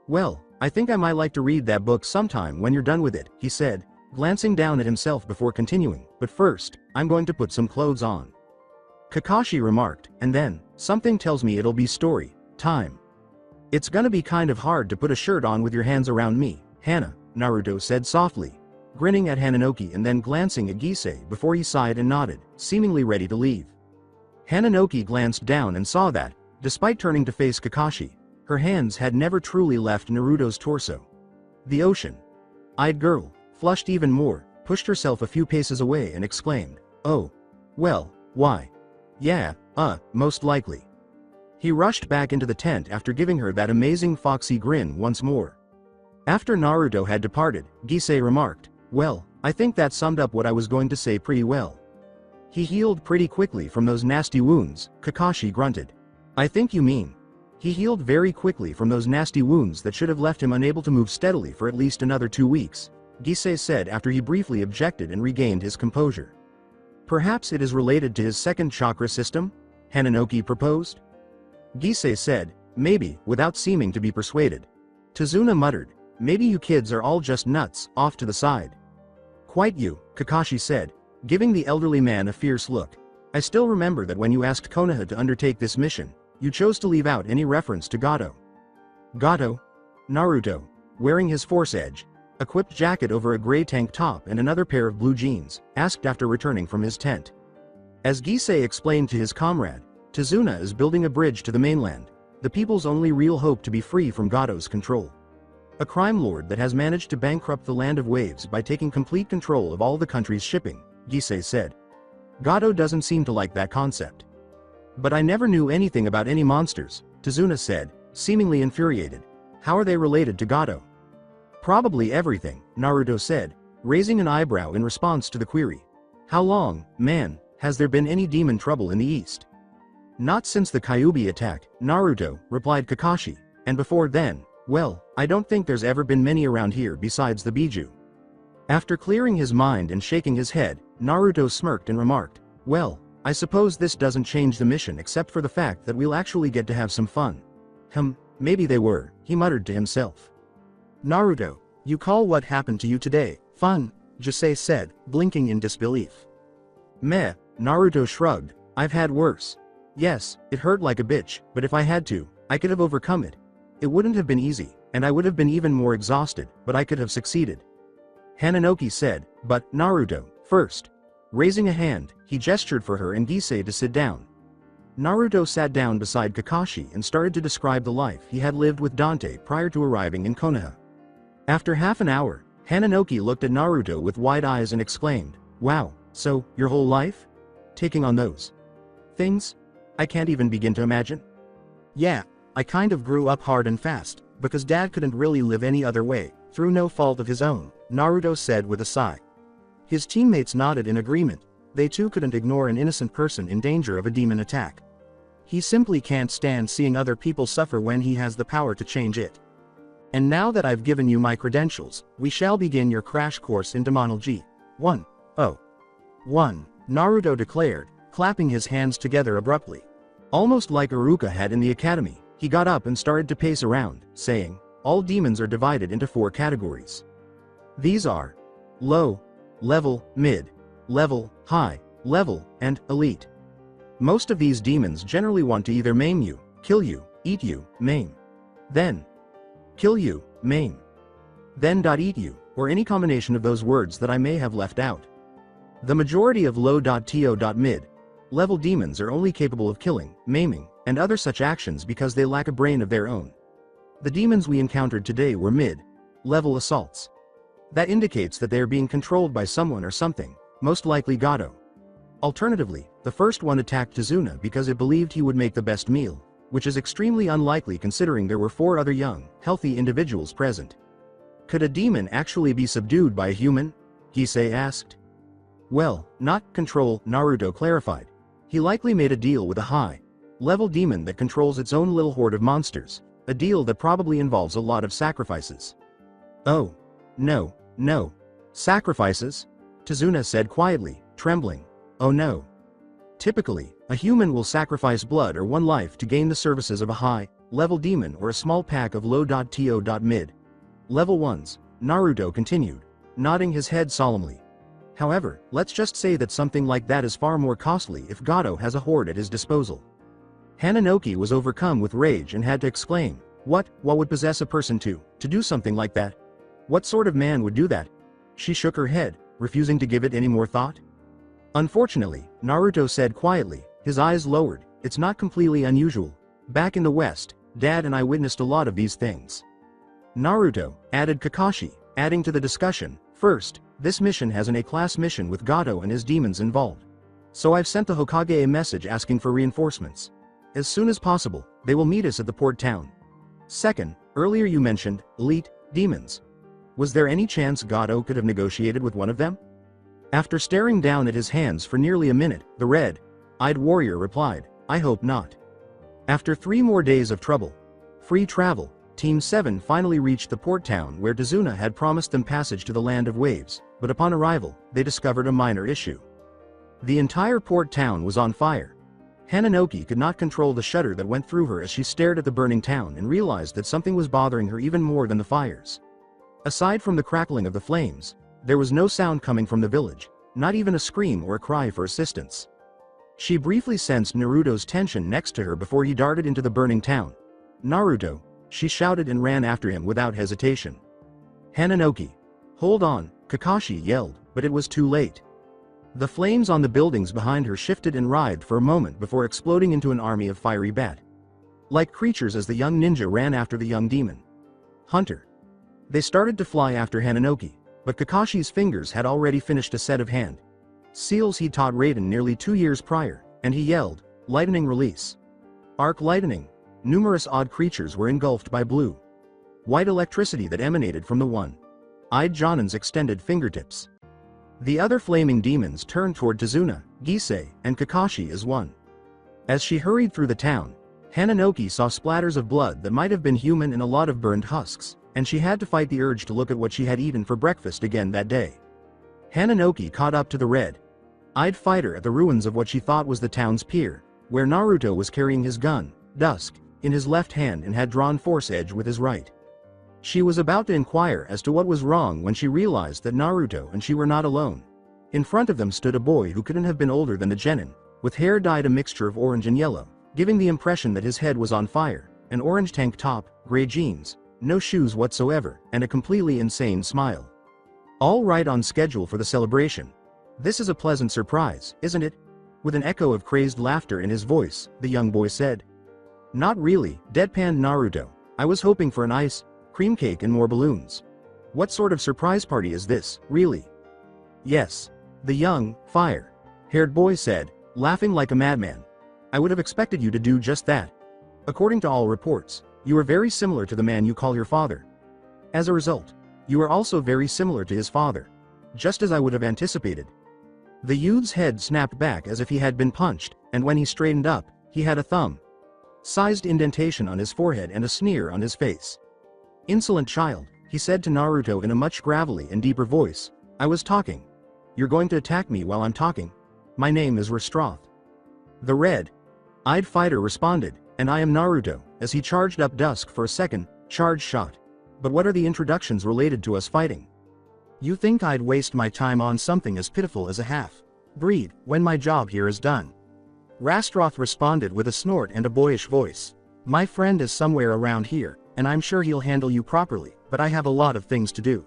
Well, I think I might like to read that book sometime when you're done with it, he said, glancing down at himself before continuing, but first, I'm going to put some clothes on. Kakashi remarked, and then, something tells me it'll be story time. It's gonna be kind of hard to put a shirt on with your hands around me, Hana, Naruto said softly, grinning at Hananoki and then glancing at Gisei before he sighed and nodded, seemingly ready to leave. Hananoki glanced down and saw that, despite turning to face Kakashi, her hands had never truly left Naruto's torso. The ocean-eyed girl, flushed even more, pushed herself a few paces away and exclaimed, "Oh. Well, why? Yeah, most likely." He rushed back into the tent after giving her that amazing foxy grin once more. After Naruto had departed, Gisei remarked, "Well, I think that summed up what I was going to say pretty well." He healed pretty quickly from those nasty wounds, Kakashi grunted. "I think you mean." He healed very quickly from those nasty wounds that should have left him unable to move steadily for at least another 2 weeks, Gisei said after he briefly objected and regained his composure. "Perhaps it is related to his second chakra system?" Hananoki proposed. Gisei said, "Maybe," without seeming to be persuaded. Tazuna muttered, "Maybe you kids are all just nuts, off to the side." "Quite you," Kakashi said, giving the elderly man a fierce look. "I still remember that when you asked Konoha to undertake this mission, you chose to leave out any reference to Gato." Gato? Naruto, wearing his Force Edge equipped jacket over a gray tank top and another pair of blue jeans, asked after returning from his tent. As Gisei explained to his comrade, Tazuna is building a bridge to the mainland, the people's only real hope to be free from Gato's control. A crime lord that has managed to bankrupt the land of waves by taking complete control of all the country's shipping, Gisei said. Gato doesn't seem to like that concept. "But I never knew anything about any monsters," Tazuna said, seemingly infuriated. "How are they related to Gato?" "Probably everything," Naruto said, raising an eyebrow in response to the query. "How long, man, has there been any demon trouble in the east?" "Not since the Kyuubi attack," Naruto, replied Kakashi, "and before then, well, I don't think there's ever been many around here besides the Biju." After clearing his mind and shaking his head, Naruto smirked and remarked, "Well, I suppose this doesn't change the mission except for the fact that we'll actually get to have some fun." Maybe they were, he muttered to himself. "Naruto, you call what happened to you today fun?" Gisei said, blinking in disbelief. "Meh," Naruto shrugged, "I've had worse. Yes, it hurt like a bitch, but if I had to, I could have overcome it. It wouldn't have been easy, and I would have been even more exhausted, but I could have succeeded." Hananoki said, "But, Naruto, first." Raising a hand, he gestured for her and Gisei to sit down. Naruto sat down beside Kakashi and started to describe the life he had lived with Dante prior to arriving in Konoha. After half an hour, Hananoki looked at Naruto with wide eyes and exclaimed, "Wow, so, your whole life? Taking on those things? I can't even begin to imagine." "Yeah, I kind of grew up hard and fast, because Dad couldn't really live any other way, through no fault of his own," Naruto said with a sigh. His teammates nodded in agreement. They too couldn't ignore an innocent person in danger of a demon attack. He simply can't stand seeing other people suffer when he has the power to change it. "And now that I've given you my credentials, we shall begin your crash course in demonology. 101, Naruto declared, clapping his hands together abruptly. Almost like Iruka had in the academy, he got up and started to pace around, saying, "All demons are divided into 4 categories. These are low level, mid level, high level, and elite. Most of these demons generally want to either maim you, kill you, eat you, maim. Then kill you, maim. Then eat you, or any combination of those words that I may have left out. The majority of low-to-mid level demons are only capable of killing, maiming, and other such actions because they lack a brain of their own. The demons we encountered today were mid-level assaults. That indicates that they are being controlled by someone or something, most likely Gato. Alternatively, the first one attacked Tazuna because it believed he would make the best meal, which is extremely unlikely considering there were 4 other young, healthy individuals present. Could a demon actually be subdued by a human? Gisei asked. Well, not control, Naruto clarified. He likely made a deal with a high-level demon that controls its own little horde of monsters, a deal that probably involves a lot of sacrifices. Oh. No. Sacrifices? Tazuna said quietly, trembling. Oh no. Typically, a human will sacrifice blood or one life to gain the services of a high-level demon or a small pack of low-to-mid Level 1s, Naruto continued, nodding his head solemnly. However, let's just say that something like that is far more costly if Gato has a horde at his disposal. Hananoki was overcome with rage and had to exclaim, what would possess a person to do something like that? What sort of man would do that? She shook her head, refusing to give it any more thought. Unfortunately, Naruto said quietly, his eyes lowered, it's not completely unusual. Back in the West, Dad and I witnessed a lot of these things. Naruto, added Kakashi, adding to the discussion, first, this mission has an A-class mission with Gato and his demons involved. So I've sent the Hokage a message asking for reinforcements. As soon as possible, they will meet us at the port town. Second, earlier you mentioned, elite, demons. Was there any chance Gato could have negotiated with one of them? After staring down at his hands for nearly a minute, the red-eyed warrior replied, I hope not. After 3 more days of free travel, Team 7 finally reached the port town where Tazuna had promised them passage to the Land of Waves, but upon arrival, they discovered a minor issue. The entire port town was on fire. Hananoki could not control the shudder that went through her as she stared at the burning town and realized that something was bothering her even more than the fires. Aside from the crackling of the flames, there was no sound coming from the village, not even a scream or a cry for assistance. She briefly sensed Naruto's tension next to her before he darted into the burning town. Naruto, she shouted and ran after him without hesitation. Hananoki. Hold on, Kakashi yelled, but it was too late. The flames on the buildings behind her shifted and writhed for a moment before exploding into an army of fiery bat-like creatures as the young ninja ran after the young demon hunter. They started to fly after Hananoki, but Kakashi's fingers had already finished a set of hand seals he'd taught Raiden nearly 2 years prior, and he yelled, lightning release. Arc lightning. Numerous odd creatures were engulfed by blue-white electricity that emanated from the one-eyed Jonin's extended fingertips. The other flaming demons turned toward Tazuna, Gisei, and Kakashi as one. As she hurried through the town, Hananoki saw splatters of blood that might have been human and a lot of burned husks, and she had to fight the urge to look at what she had eaten for breakfast again that day. Hananoki caught up to the red-eyed fighter at the ruins of what she thought was the town's pier, where Naruto was carrying his gun, Dusk, in his left hand and had drawn Force Edge with his right. She was about to inquire as to what was wrong when she realized that Naruto and she were not alone. In front of them stood a boy who couldn't have been older than the genin, with hair dyed a mixture of orange and yellow, giving the impression that his head was on fire, an orange tank top, gray jeans, no shoes whatsoever, and a completely insane smile. All right, on schedule for the celebration. This is a pleasant surprise, isn't it? With an echo of crazed laughter in his voice, the young boy said. Not really, deadpanned Naruto. I was hoping for an ice cream cake and more balloons. What sort of surprise party is this, really? Yes. The young, fire-haired boy said, laughing like a madman. I would have expected you to do just that. According to all reports, you are very similar to the man you call your father. As a result, you are also very similar to his father. Just as I would have anticipated. The youth's head snapped back as if he had been punched, and when he straightened up, he had a thumb-sized indentation on his forehead and a sneer on his face. Insolent child, he said to Naruto in a much gravelly and deeper voice. I was talking. You're going to attack me while I'm talking? My name is Rastroth. The red-eyed fighter responded, and I am Naruto, as he charged up Dusk for a second charge shot. But what are the introductions related to us fighting? You think I'd waste my time on something as pitiful as a half-breed, when my job here is done? Rastroth responded with a snort and a boyish voice. My friend is somewhere around here, and I'm sure he'll handle you properly, but I have a lot of things to do.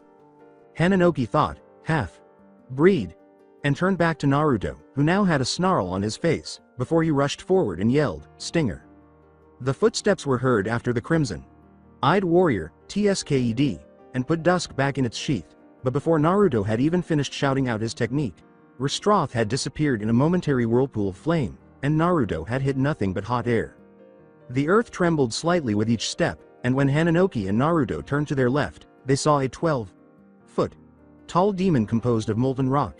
Hananoki thought, half-breed, and turned back to Naruto, who now had a snarl on his face, before he rushed forward and yelled, Stinger. The footsteps were heard after the crimson-eyed warrior, TSKED, and put Dusk back in its sheath, but before Naruto had even finished shouting out his technique, Rastroth had disappeared in a momentary whirlpool of flame, and Naruto had hit nothing but hot air. The earth trembled slightly with each step, and when Hananoki and Naruto turned to their left, they saw a 12-foot-tall demon composed of molten rock.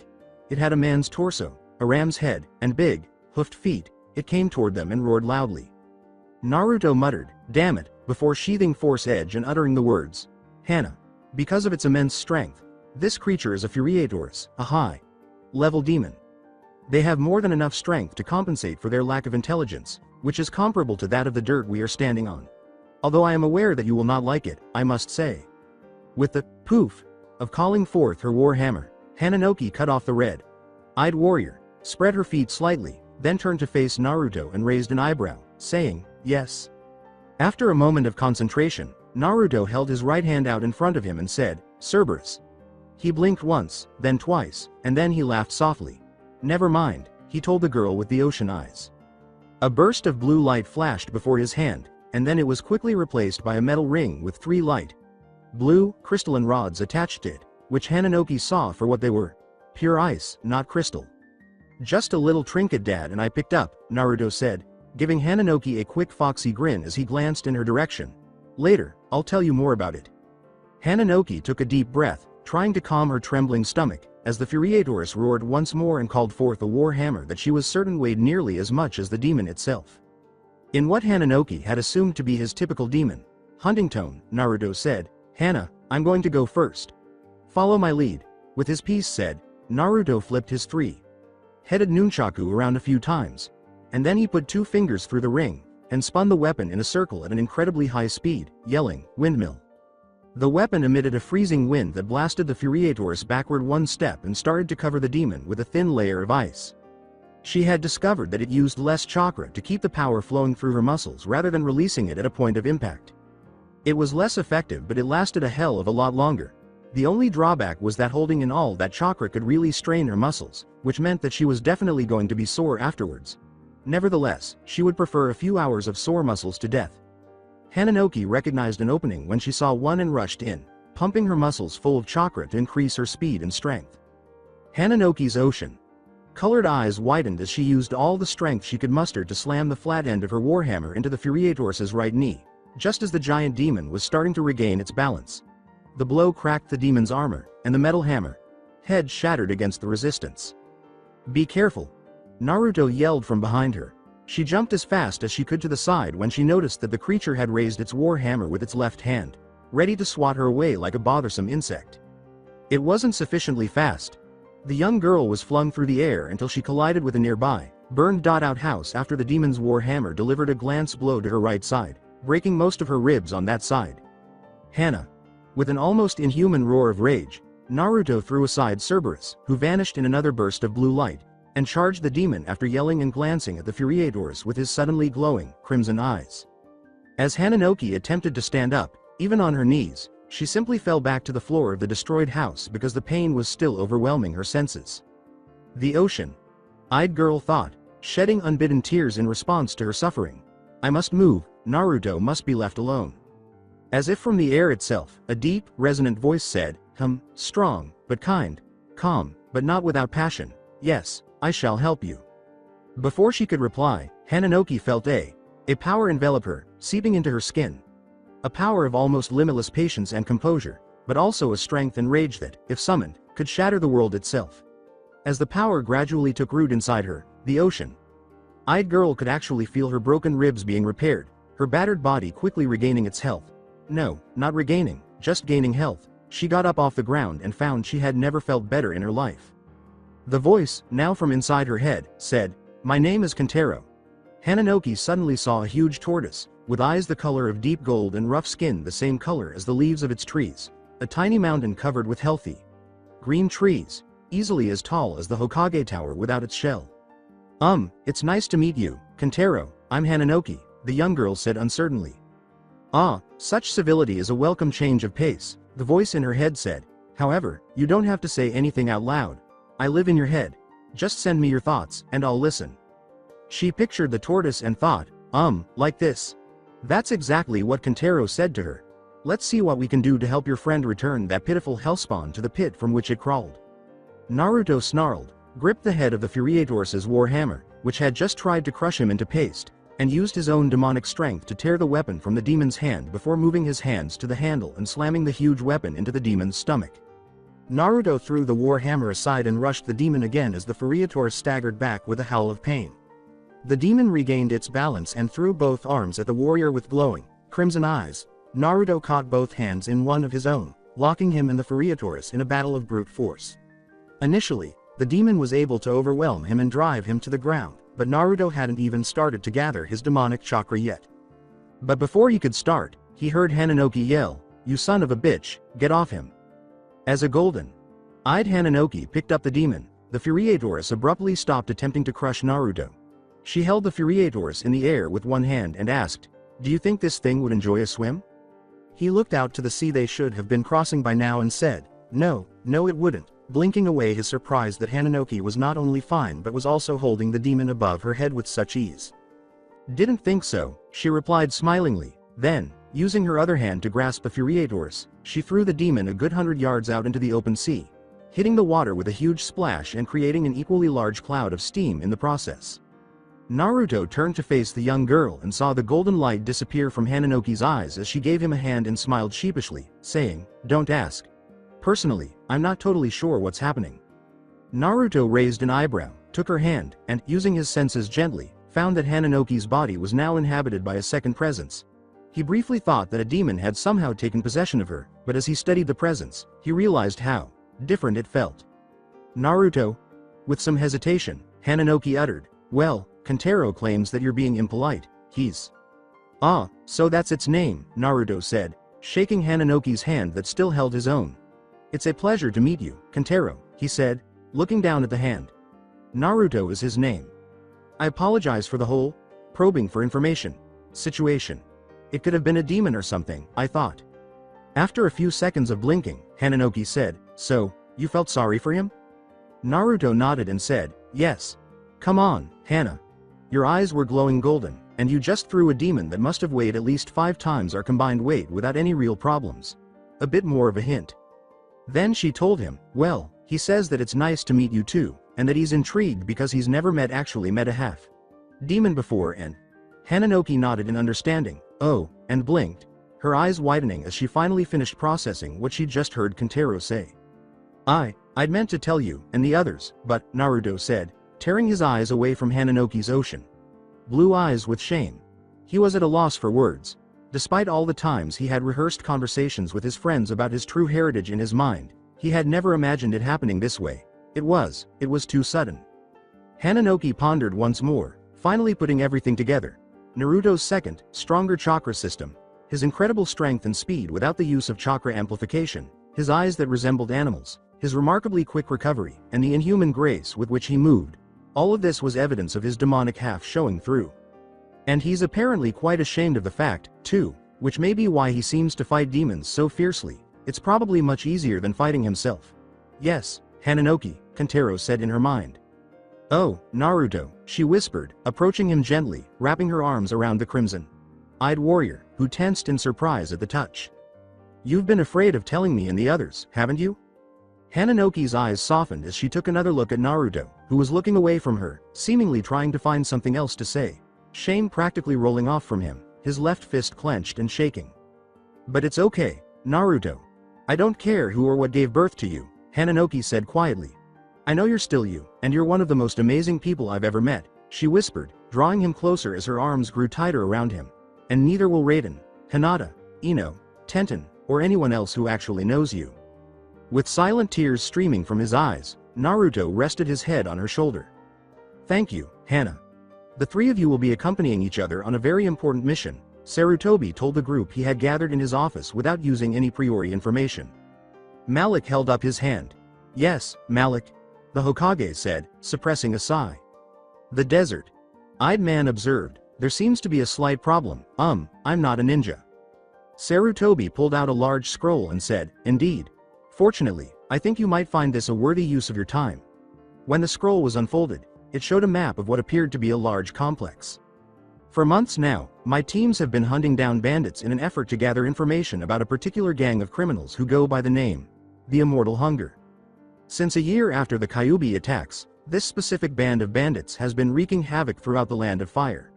It had a man's torso, a ram's head, and big, hoofed feet. It came toward them and roared loudly. Naruto muttered, damn it, before sheathing Force Edge and uttering the words, Hana. Because of its immense strength, this creature is a Furiatorus, a high-level demon. They have more than enough strength to compensate for their lack of intelligence, which is comparable to that of the dirt we are standing on. Although I am aware that you will not like it, I must say. With the poof of calling forth her war hammer, Hananoki cut off the red-eyed warrior, spread her feet slightly, then turned to face Naruto and raised an eyebrow, saying, "Yes." After a moment of concentration, Naruto held his right hand out in front of him and said, "Cerberus." He blinked once, then twice, and then he laughed softly. "Never mind," he told the girl with the ocean eyes. A burst of blue light flashed before his hand, and then it was quickly replaced by a metal ring with 3 light blue, crystalline rods attached to it, which Hananoki saw for what they were. Pure ice, not crystal. "Just a little trinket, Dad, and I picked up," Naruto said, giving Hananoki a quick foxy grin as he glanced in her direction. "Later, I'll tell you more about it." Hananoki took a deep breath, trying to calm her trembling stomach, as the Furiatorus roared once more and called forth a war hammer that she was certain weighed nearly as much as the demon itself. In what Hananoki had assumed to be his typical demon hunting tone, Naruto said, "Hana, I'm going to go first. Follow my lead." With his piece said, Naruto flipped his 3-headed nunchaku around a few times, and then he put 2 fingers through the ring, and spun the weapon in a circle at an incredibly high speed, yelling, "Windmill." The weapon emitted a freezing wind that blasted the Furiatorus backward 1 step and started to cover the demon with a thin layer of ice. She had discovered that it used less chakra to keep the power flowing through her muscles rather than releasing it at a point of impact. It was less effective, but it lasted a hell of a lot longer. The only drawback was that holding in all that chakra could really strain her muscles, which meant that she was definitely going to be sore afterwards. Nevertheless, she would prefer a few hours of sore muscles to death. Hananoki recognized an opening when she saw one and rushed in, pumping her muscles full of chakra to increase her speed and strength. Hananoki's ocean-colored eyes widened as she used all the strength she could muster to slam the flat end of her warhammer into the Furiatorus's right knee, just as the giant demon was starting to regain its balance. The blow cracked the demon's armor, and the metal hammer head shattered against the resistance. "Be careful," Naruto yelled from behind her. She jumped as fast as she could to the side when she noticed that the creature had raised its war hammer with its left hand, ready to swat her away like a bothersome insect. It wasn't sufficiently fast. The young girl was flung through the air until she collided with a nearby, burned-out house after the demon's war hammer delivered a glance blow to her right side, breaking most of her ribs on that side. "Hana." With an almost inhuman roar of rage, Naruto threw aside Cerberus, who vanished in another burst of blue light, and charged the demon after yelling and glancing at the Furiatorus with his suddenly glowing, crimson eyes. As Hananoki attempted to stand up, even on her knees, she simply fell back to the floor of the destroyed house because the pain was still overwhelming her senses. The ocean-eyed girl thought, shedding unbidden tears in response to her suffering. "I must move, Naruto must be left alone." As if from the air itself, a deep, resonant voice said, "Strong, but kind. Calm, but not without passion. Yes, I shall help you." Before she could reply, Hananoki felt a power envelop her, seeping into her skin. A power of almost limitless patience and composure, but also a strength and rage that, if summoned, could shatter the world itself. As the power gradually took root inside her, the ocean-eyed girl could actually feel her broken ribs being repaired, her battered body quickly regaining its health. No, not regaining, just gaining health. She got up off the ground and found she had never felt better in her life. The voice, now from inside her head, said, "My name is Kentaro." Hananoki suddenly saw a huge tortoise, with eyes the color of deep gold and rough skin the same color as the leaves of its trees, a tiny mountain covered with healthy green trees, easily as tall as the Hokage Tower without its shell. It's nice to meet you, Kentaro. I'm Hananoki," the young girl said uncertainly. "Ah, such civility is a welcome change of pace," the voice in her head said. "However, you don't have to say anything out loud. I live in your head. Just send me your thoughts, and I'll listen." She pictured the tortoise and thought, like this. That's exactly what Kentaro said to her. "Let's see what we can do to help your friend return that pitiful hellspawn to the pit from which it crawled." Naruto snarled, gripped the head of the Furiatorus's war hammer, which had just tried to crush him into paste, and used his own demonic strength to tear the weapon from the demon's hand before moving his hands to the handle and slamming the huge weapon into the demon's stomach. Naruto threw the war hammer aside and rushed the demon again as the Furiatorus staggered back with a howl of pain. The demon regained its balance and threw both arms at the warrior with glowing, crimson eyes. Naruto caught both hands in one of his own, locking him and the Furiatorus in a battle of brute force. Initially, the demon was able to overwhelm him and drive him to the ground, but Naruto hadn't even started to gather his demonic chakra yet. But before he could start, he heard Hananoki yell, "You son of a bitch, get off him." As a golden-eyed Hananoki picked up the demon, the Furiatorus abruptly stopped attempting to crush Naruto. She held the Furiatorus in the air with one hand and asked, "Do you think this thing would enjoy a swim?" He looked out to the sea they should have been crossing by now and said, "No, no it wouldn't," blinking away his surprise that Hananoki was not only fine but was also holding the demon above her head with such ease. "Didn't think so," she replied smilingly. Then, using her other hand to grasp the Furiatorus, she threw the demon a good 100 yards out into the open sea, hitting the water with a huge splash and creating an equally large cloud of steam in the process. Naruto turned to face the young girl and saw the golden light disappear from Hananoki's eyes as she gave him a hand and smiled sheepishly, saying, "Don't ask. Personally, I'm not totally sure what's happening." Naruto raised an eyebrow, took her hand, and, using his senses gently, found that Hananoki's body was now inhabited by a second presence. He briefly thought that a demon had somehow taken possession of her, but as he studied the presence, he realized how different it felt. "Naruto?" With some hesitation, Hananoki uttered, "Well, Kentaro claims that you're being impolite. He's..." "Ah, so that's its name," Naruto said, shaking Hananoki's hand that still held his own. "It's a pleasure to meet you, Kentaro," he said, looking down at the hand. "Naruto is his name. I apologize for the whole probing for information situation. It could have been a demon or something, I thought." After a few seconds of blinking, Hananoki said, "So, you felt sorry for him?" Naruto nodded and said, "Yes. Come on, Hana. Your eyes were glowing golden, and you just threw a demon that must have weighed at least 5 times our combined weight without any real problems. A bit more of a hint." Then she told him, "Well, he says that it's nice to meet you too, and that he's intrigued because he's never met a half demon before and..." Hananoki nodded in understanding, "Oh," and blinked, her eyes widening as she finally finished processing what she'd just heard Kentaro say. I'd meant to tell you, and the others, but," Naruto said, tearing his eyes away from Hananoki's ocean blue eyes with shame. He was at a loss for words. Despite all the times he had rehearsed conversations with his friends about his true heritage in his mind, he had never imagined it happening this way. It was too sudden. Hananoki pondered once more, finally putting everything together. Naruto's second, stronger chakra system, his incredible strength and speed without the use of chakra amplification, his eyes that resembled animals, his remarkably quick recovery, and the inhuman grace with which he moved. All of this was evidence of his demonic half showing through. And he's apparently quite ashamed of the fact, too, which may be why he seems to fight demons so fiercely. It's probably much easier than fighting himself. "Yes, Hananoki," Kentaro said in her mind. "Oh, Naruto," she whispered, approaching him gently, wrapping her arms around the crimson-eyed warrior, who tensed in surprise at the touch. "You've been afraid of telling me and the others, haven't you?" Hananoki's eyes softened as she took another look at Naruto, who was looking away from her, seemingly trying to find something else to say. Shame practically rolling off from him, his left fist clenched and shaking. "But it's okay, Naruto. I don't care who or what gave birth to you," Hananoki said quietly. "I know you're still you, and you're one of the most amazing people I've ever met," she whispered, drawing him closer as her arms grew tighter around him. "And neither will Raiden, Hinata, Ino, Tenten, or anyone else who actually knows you." With silent tears streaming from his eyes, Naruto rested his head on her shoulder. "Thank you, Hana. The 3 of you will be accompanying each other on a very important mission," Sarutobi told the group he had gathered in his office without using any priori information. Malik held up his hand. "Yes, Malik," the Hokage said, suppressing a sigh. "The desert-eyed man observed, there seems to be a slight problem. I'm not a ninja." Sarutobi pulled out a large scroll and said, "Indeed. Fortunately, I think you might find this a worthy use of your time." When the scroll was unfolded, it showed a map of what appeared to be a large complex. "For months now, my teams have been hunting down bandits in an effort to gather information about a particular gang of criminals who go by the name, the Immortal Hunger. Since a year after the Kyuubi attacks, this specific band of bandits has been wreaking havoc throughout the Land of Fire.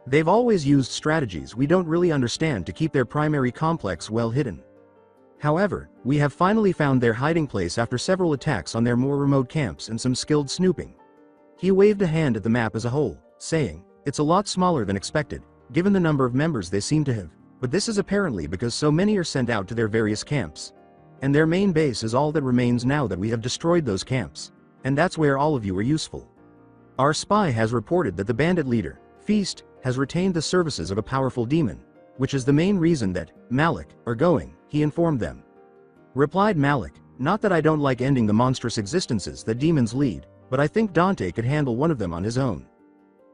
They've always used strategies we don't really understand to keep their primary complex well hidden. However, we have finally found their hiding place after several attacks on their more remote camps and some skilled snooping." He waved a hand at the map as a whole, saying, "It's a lot smaller than expected, given the number of members they seem to have, but this is apparently because so many are sent out to their various camps. And their main base is all that remains now that we have destroyed those camps. And that's where all of you are useful. Our spy has reported that the bandit leader, Feast, has retained the services of a powerful demon. which is the main reason that Malik are going, he informed them. Replied Malik, not that I don't like ending the monstrous existences that demons lead, but I think Dante could handle one of them on his own.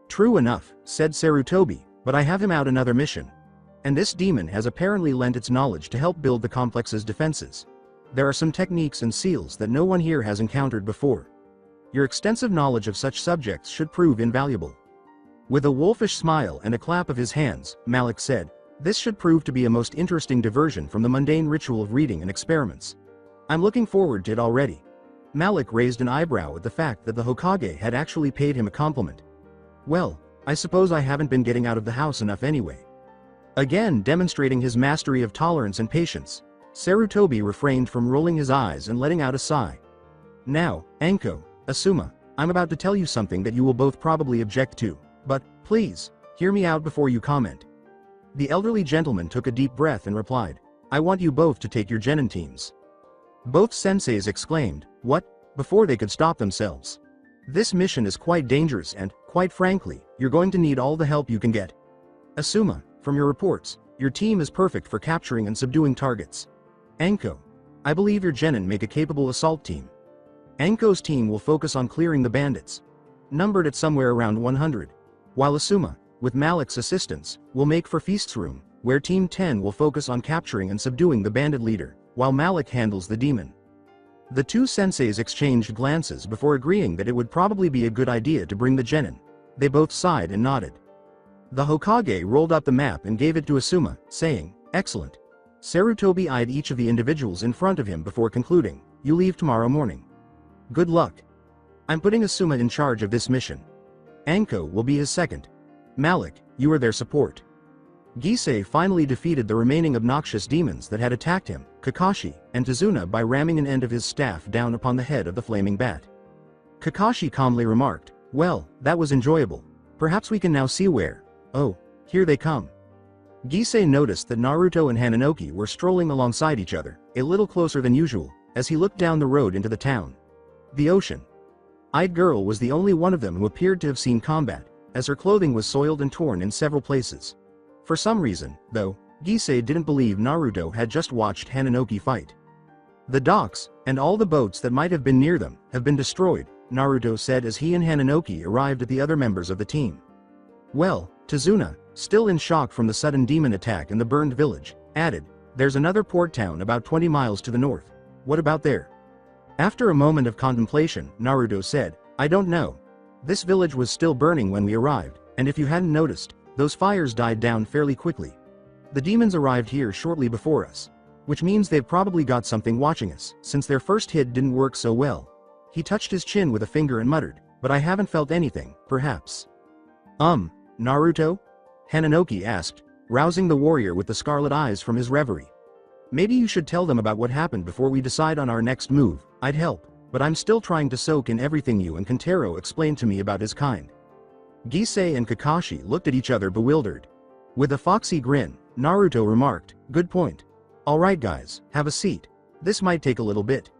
True enough, said Sarutobi, but I have him out another mission. And this demon has apparently lent its knowledge to help build the complex's defenses. There are some techniques and seals that no one here has encountered before. Your extensive knowledge of such subjects should prove invaluable. With a wolfish smile and a clap of his hands, Malik said, this should prove to be a most interesting diversion from the mundane ritual of reading and experiments. I'm looking forward to it already. Malik raised an eyebrow at the fact that the Hokage had actually paid him a compliment. Well, I suppose I haven't been getting out of the house enough anyway. Again demonstrating his mastery of tolerance and patience, Sarutobi refrained from rolling his eyes and letting out a sigh. Now, Anko, Asuma, I'm about to tell you something that you will both probably object to, but, please, hear me out before you comment. The elderly gentleman took a deep breath and replied, I want you both to take your genin teams. Both senseis exclaimed, what, before they could stop themselves. This mission is quite dangerous and, quite frankly, you're going to need all the help you can get. Asuma, from your reports, your team is perfect for capturing and subduing targets. Anko, I believe your genin make a capable assault team. Anko's team will focus on clearing the bandits, numbered at somewhere around 100, while Asuma, with Malik's assistance, will make for Feast's room, where Team 10 will focus on capturing and subduing the bandit leader, while Malik handles the demon. The two senseis exchanged glances before agreeing that it would probably be a good idea to bring the genin. They both sighed and nodded. The Hokage rolled up the map and gave it to Asuma, saying, excellent. Sarutobi eyed each of the individuals in front of him before concluding, you leave tomorrow morning. Good luck. I'm putting Asuma in charge of this mission. Anko will be his second. Malik, you are their support. Gisei finally defeated the remaining obnoxious demons that had attacked him, Kakashi, and Tazuna by ramming an end of his staff down upon the head of the flaming bat. Kakashi calmly remarked, well, that was enjoyable. Perhaps we can now see where. Oh, here they come. Gisei noticed that Naruto and Hananoki were strolling alongside each other, a little closer than usual, as he looked down the road into the town. The ocean-eyed girl was the only one of them who appeared to have seen combat, as her clothing was soiled and torn in several places. For some reason, though, Gisei didn't believe Naruto had just watched Hananoki fight. The docks, and all the boats that might have been near them, have been destroyed, Naruto said as he and Hananoki arrived at the other members of the team. Well, Tazuna, still in shock from the sudden demon attack in the burned village, added, there's another port town about 20 miles to the north. What about there? After a moment of contemplation, Naruto said, I don't know. This village was still burning when we arrived, and if you hadn't noticed, those fires died down fairly quickly. The demons arrived here shortly before us, which means they've probably got something watching us, since their first hit didn't work so well. He touched his chin with a finger and muttered, but I haven't felt anything, perhaps. Naruto? Hananoki asked, rousing the warrior with the scarlet eyes from his reverie. Maybe you should tell them about what happened before we decide on our next move, I'd help, but I'm still trying to soak in everything you and Kentaro explained to me about his kind. Gisei and Kakashi looked at each other bewildered. With a foxy grin, Naruto remarked, good point. Alright guys, have a seat. This might take a little bit.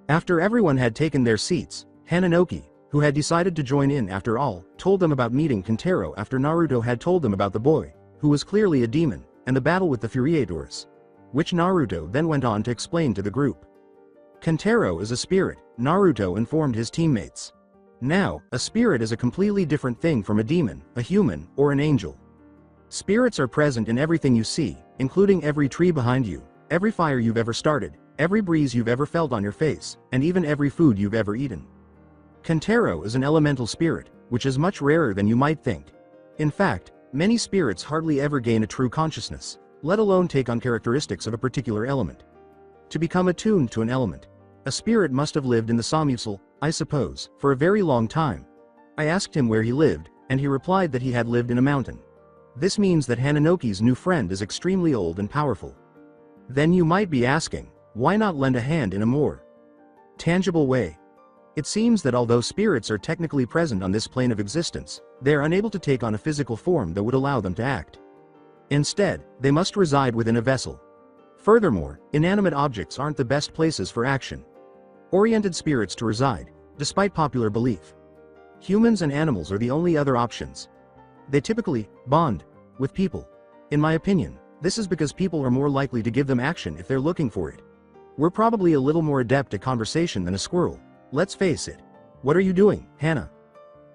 After everyone had taken their seats, Hananoki, who had decided to join in after all, told them about meeting Kentaro after Naruto had told them about the boy, who was clearly a demon, and the battle with the Furiators, which Naruto then went on to explain to the group. Kentaro is a spirit, Naruto informed his teammates. Now, a spirit is a completely different thing from a demon, a human, or an angel. Spirits are present in everything you see, including every tree behind you, every fire you've ever started, every breeze you've ever felt on your face, and even every food you've ever eaten. Kentaro is an elemental spirit, which is much rarer than you might think. In fact, many spirits hardly ever gain a true consciousness, let alone take on characteristics of a particular element. To become attuned to an element, a spirit must have lived in the Samusal, I suppose, for a very long time. I asked him where he lived, and he replied that he had lived in a mountain. This means that Hananoki's new friend is extremely old and powerful. Then you might be asking, why not lend a hand in a more tangible way? It seems that although spirits are technically present on this plane of existence, they are unable to take on a physical form that would allow them to act. Instead, they must reside within a vessel. Furthermore, inanimate objects aren't the best places for action-oriented spirits to reside, despite popular belief. Humans and animals are the only other options. They typically bond with people. In my opinion, this is because people are more likely to give them action if they're looking for it. We're probably a little more adept at conversation than a squirrel. Let's face it. What are you doing, Hana?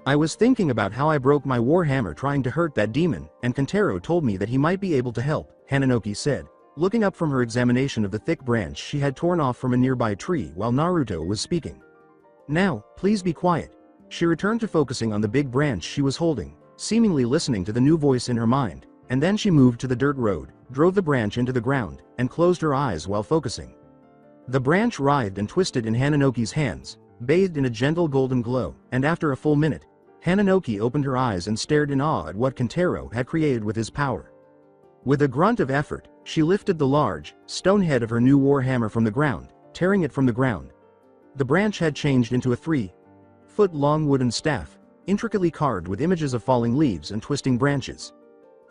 I was thinking about how I broke my war hammer trying to hurt that demon, and Kentaro told me that he might be able to help, Hananoki said, looking up from her examination of the thick branch she had torn off from a nearby tree while Naruto was speaking. Now, please be quiet. She returned to focusing on the big branch she was holding, seemingly listening to the new voice in her mind, and then she moved to the dirt road, drove the branch into the ground, and closed her eyes while focusing. The branch writhed and twisted in Hananoki's hands, bathed in a gentle golden glow, and after a full minute, Hananoki opened her eyes and stared in awe at what Kentaro had created with his power. With a grunt of effort, she lifted the large, stone head of her new war hammer from the ground, tearing it from the ground. The branch had changed into a 3-foot-long wooden staff, intricately carved with images of falling leaves and twisting branches.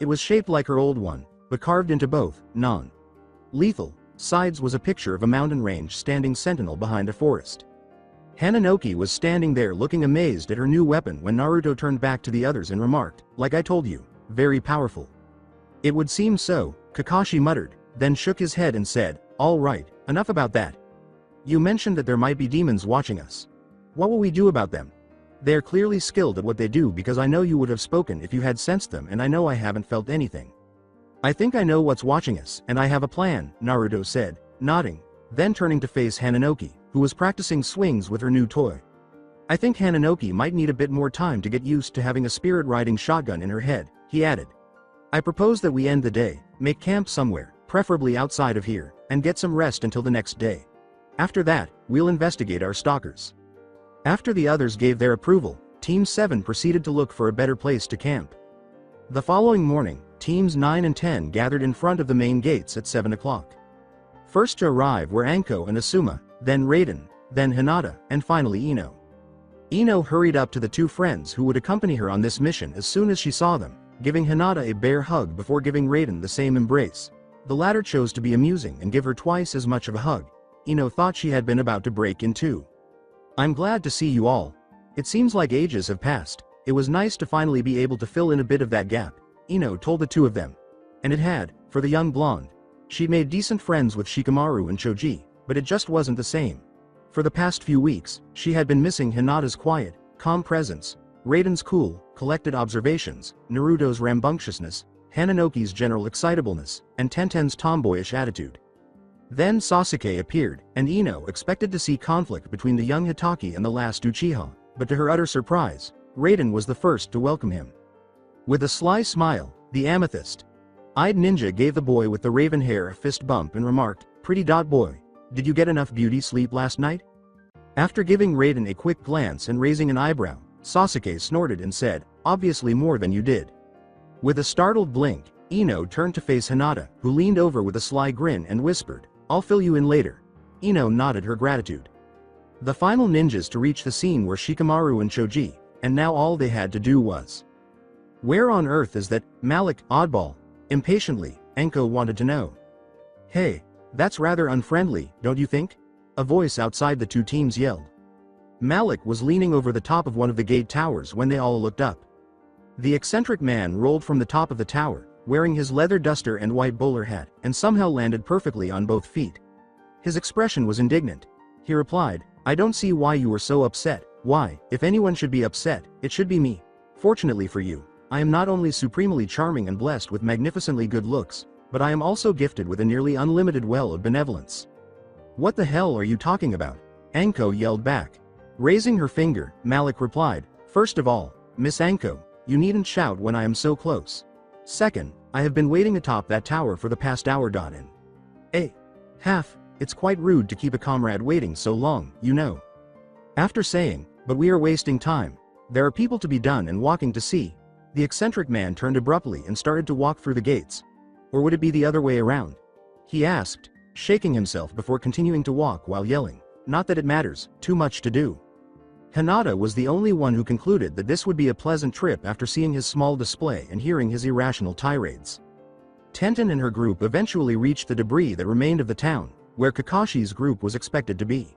It was shaped like her old one, but carved into both non-lethal sides was a picture of a mountain range standing sentinel behind a forest. Hananoki was standing there looking amazed at her new weapon when Naruto turned back to the others and remarked, "Like I told you, very powerful." "It would seem so," Kakashi muttered, then shook his head and said, "All right, enough about that. You mentioned that there might be demons watching us. What will we do about them? They are clearly skilled at what they do because I know you would have spoken if you had sensed them and I know I haven't felt anything." "I think I know what's watching us and I have a plan," Naruto said, nodding, then turning to face Hananoki, who was practicing swings with her new toy. "I think Hananoki might need a bit more time to get used to having a spirit-riding shotgun in her head," he added. "I propose that we end the day, make camp somewhere, preferably outside of here, and get some rest until the next day. After that, we'll investigate our stalkers." After the others gave their approval, Team 7 proceeded to look for a better place to camp. The following morning, Teams 9 and 10 gathered in front of the main gates at 7 o'clock. First to arrive were Anko and Asuma, then Raiden, then Hinata, and finally Ino. Ino hurried up to the two friends who would accompany her on this mission as soon as she saw them, giving Hinata a bear hug before giving Raiden the same embrace. The latter chose to be amusing and give her twice as much of a hug. Ino thought she had been about to break in two. "I'm glad to see you all. It seems like ages have passed. It was nice to finally be able to fill in a bit of that gap," Ino told the two of them. And it had, for the young blonde. She'd made decent friends with Shikamaru and Choji, but it just wasn't the same. For the past few weeks, she had been missing Hinata's quiet, calm presence, Raiden's cool, collected observations, Naruto's rambunctiousness, Hananoki's general excitableness, and Tenten's tomboyish attitude. Then Sasuke appeared, and Ino expected to see conflict between the young Hitaki and the last Uchiha, but to her utter surprise, Raiden was the first to welcome him. With a sly smile, the amethyst-eyed ninja gave the boy with the raven hair a fist bump and remarked, "Pretty boy, did you get enough beauty sleep last night?" After giving Raiden a quick glance and raising an eyebrow, Sasuke snorted and said, "Obviously more than you did." With a startled blink, Ino turned to face Hinata, who leaned over with a sly grin and whispered, "I'll fill you in later." Ino nodded her gratitude. The final ninjas to reach the scene were Shikamaru and Choji, and now all they had to do was. "Where on earth is that Malik, oddball?" Impatiently, Anko wanted to know. "Hey, that's rather unfriendly, don't you think?" a voice outside the two teams yelled. Malik was leaning over the top of one of the gate towers when they all looked up. The eccentric man rolled from the top of the tower, wearing his leather duster and white bowler hat, and somehow landed perfectly on both feet. His expression was indignant. He replied, "I don't see why you were so upset. Why, if anyone should be upset, it should be me. Fortunately for you, I am not only supremely charming and blessed with magnificently good looks, but I am also gifted with a nearly unlimited well of benevolence." "What the hell are you talking about?" Anko yelled back. Raising her finger, Malik replied, "First of all, Miss Anko, you needn't shout when I am so close. Second, I have been waiting atop that tower for the past hour. In a half, it's quite rude to keep a comrade waiting so long, you know." After saying, "But we are wasting time. There are people to be done and walking to see," the eccentric man turned abruptly and started to walk through the gates. Or would it be the other way around? He asked, shaking himself before continuing to walk while yelling, "Not that it matters, too much to do." Hinata was the only one who concluded that this would be a pleasant trip after seeing his small display and hearing his irrational tirades. Tenten and her group eventually reached the debris that remained of the town, where Kakashi's group was expected to be.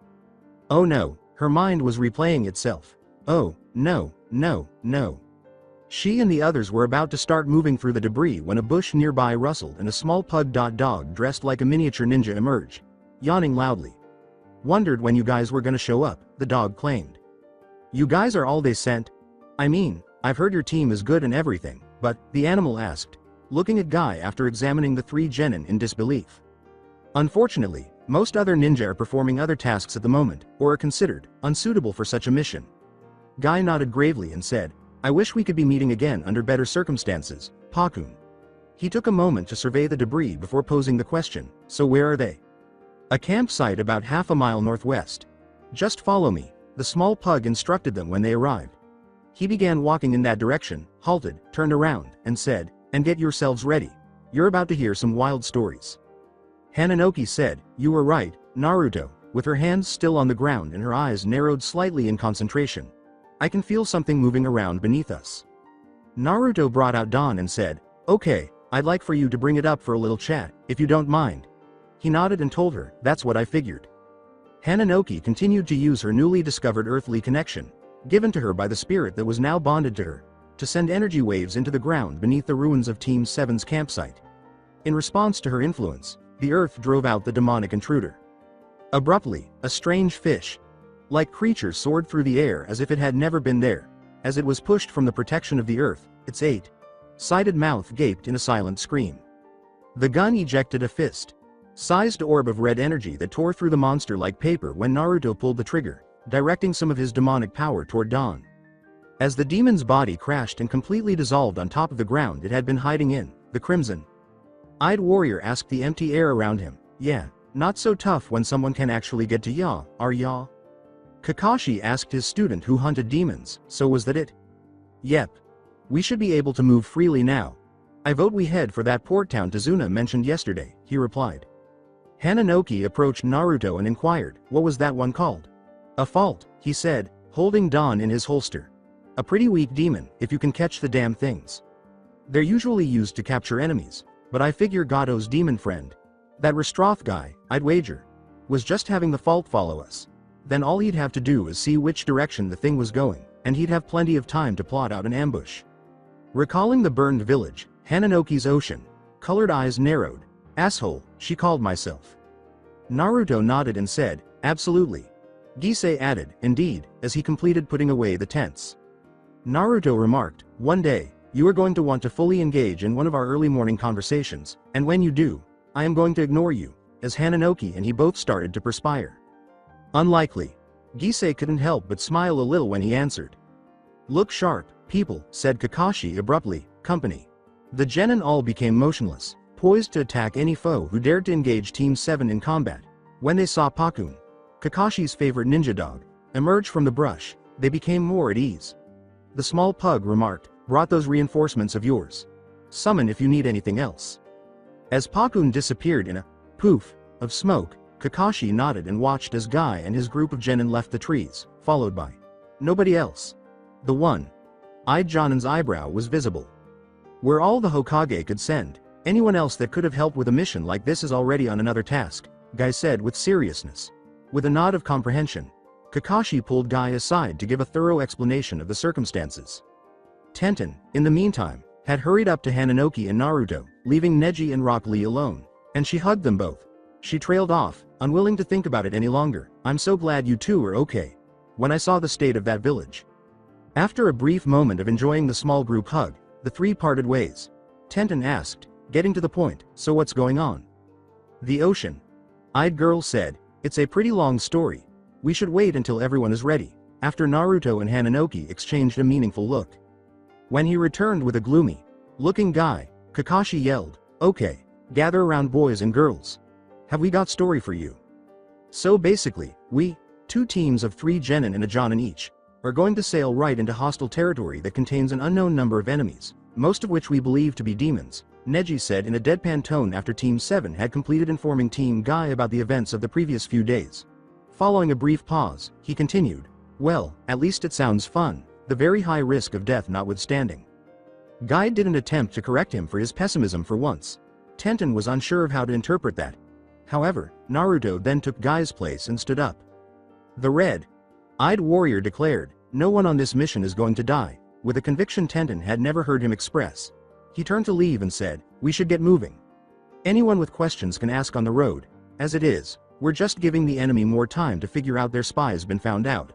Oh no, her mind was replaying itself. Oh, no, no, no. She and the others were about to start moving through the debris when a bush nearby rustled and a small pug dog dressed like a miniature ninja emerged, yawning loudly. "Wondered when you guys were gonna show up," the dog claimed. "You guys are all they sent? I mean, I've heard your team is good and everything, but," the animal asked, looking at Guy after examining the three genin in disbelief. "Unfortunately, most other ninja are performing other tasks at the moment, or are considered unsuitable for such a mission." Guy nodded gravely and said, "I wish we could be meeting again under better circumstances, Pakun." He took a moment to survey the debris before posing the question, "So where are they?" "A campsite about half a mile northwest. Just follow me," the small pug instructed them when they arrived. He began walking in that direction, halted, turned around, and said, "And get yourselves ready. You're about to hear some wild stories." Hananoki said, "You were right, Naruto," with her hands still on the ground and her eyes narrowed slightly in concentration. "I can feel something moving around beneath us." Naruto brought out Don and said, "Okay, I'd like for you to bring it up for a little chat, if you don't mind." He nodded and told her, "That's what I figured." Hananoki continued to use her newly discovered earthly connection, given to her by the spirit that was now bonded to her, to send energy waves into the ground beneath the ruins of Team 7's campsite. In response to her influence, the earth drove out the demonic intruder. Abruptly, a strange fish-like creature soared through the air as if it had never been there. As it was pushed from the protection of the earth, its eight-sided mouth gaped in a silent scream. The gun ejected a fist-sized orb of red energy that tore through the monster like paper when Naruto pulled the trigger, directing some of his demonic power toward Don. As the demon's body crashed and completely dissolved on top of the ground it had been hiding in, the crimson-eyed warrior asked the empty air around him, "Yeah, not so tough when someone can actually get to ya, are ya?" Kakashi asked his student who hunted demons, "So was that it?" "Yep. We should be able to move freely now. I vote we head for that port town Tazuna mentioned yesterday," he replied. Hananoki approached Naruto and inquired, "What was that one called?" "A fault," he said, holding Don in his holster. "A pretty weak demon, if you can catch the damn things. They're usually used to capture enemies, but I figure Gado's demon friend, that Restroth guy, I'd wager, was just having the fault follow us. Then all he'd have to do is see which direction the thing was going, and he'd have plenty of time to plot out an ambush." Recalling the burned village, Hananoki's ocean-colored eyes narrowed. "Asshole, she called myself." Naruto nodded and said, "Absolutely." Gisei added, "Indeed," as he completed putting away the tents. Naruto remarked, "One day, you are going to want to fully engage in one of our early morning conversations, and when you do, I am going to ignore you," as Hananoki and he both started to perspire. "Unlikely." Gisei couldn't help but smile a little when he answered. "Look sharp, people," said Kakashi abruptly, "Company." The genin all became motionless, poised to attack any foe who dared to engage Team 7 in combat. When they saw Pakun, Kakashi's favorite ninja dog, emerge from the brush, they became more at ease. The small pug remarked, "Brought those reinforcements of yours. Summon if you need anything else." As Pakun disappeared in a poof of smoke, Kakashi nodded and watched as Guy and his group of genin left the trees, followed by nobody else. The one-eyed Jonin's eyebrow was visible. "We're all the Hokage could send. Anyone else that could have helped with a mission like this is already on another task," Guy said with seriousness. With a nod of comprehension, Kakashi pulled Guy aside to give a thorough explanation of the circumstances. Tenten, in the meantime, had hurried up to Hananoki and Naruto, leaving Neji and Rock Lee alone, and she hugged them both. She trailed off, unwilling to think about it any longer. "I'm so glad you two are okay. When I saw the state of that village." After a brief moment of enjoying the small group hug, the three parted ways. Tenten asked, getting to the point, "So what's going on?" The ocean-eyed girl said, "It's a pretty long story. We should wait until everyone is ready." After Naruto and Hananoki exchanged a meaningful look. When he returned with a gloomy-looking Guy, Kakashi yelled, "Okay, gather around boys and girls. Have we got story for you?" So basically, we, two teams of 3 genin and a jonin each, are going to sail right into hostile territory that contains an unknown number of enemies, most of which we believe to be demons, Neji said in a deadpan tone after Team 7 had completed informing Team Guy about the events of the previous few days. Following a brief pause, he continued, "Well, at least it sounds fun, the very high risk of death notwithstanding." Guy didn't attempt to correct him for his pessimism for once. Tenten was unsure of how to interpret that. However, Naruto then took Guy's place and stood up. The red-eyed warrior declared, "No one on this mission is going to die. with a conviction Tenten had never heard him express. He turned to leave and said, "We should get moving. Anyone with questions can ask on the road. As it is, we're just giving the enemy more time to figure out their spy's been found out."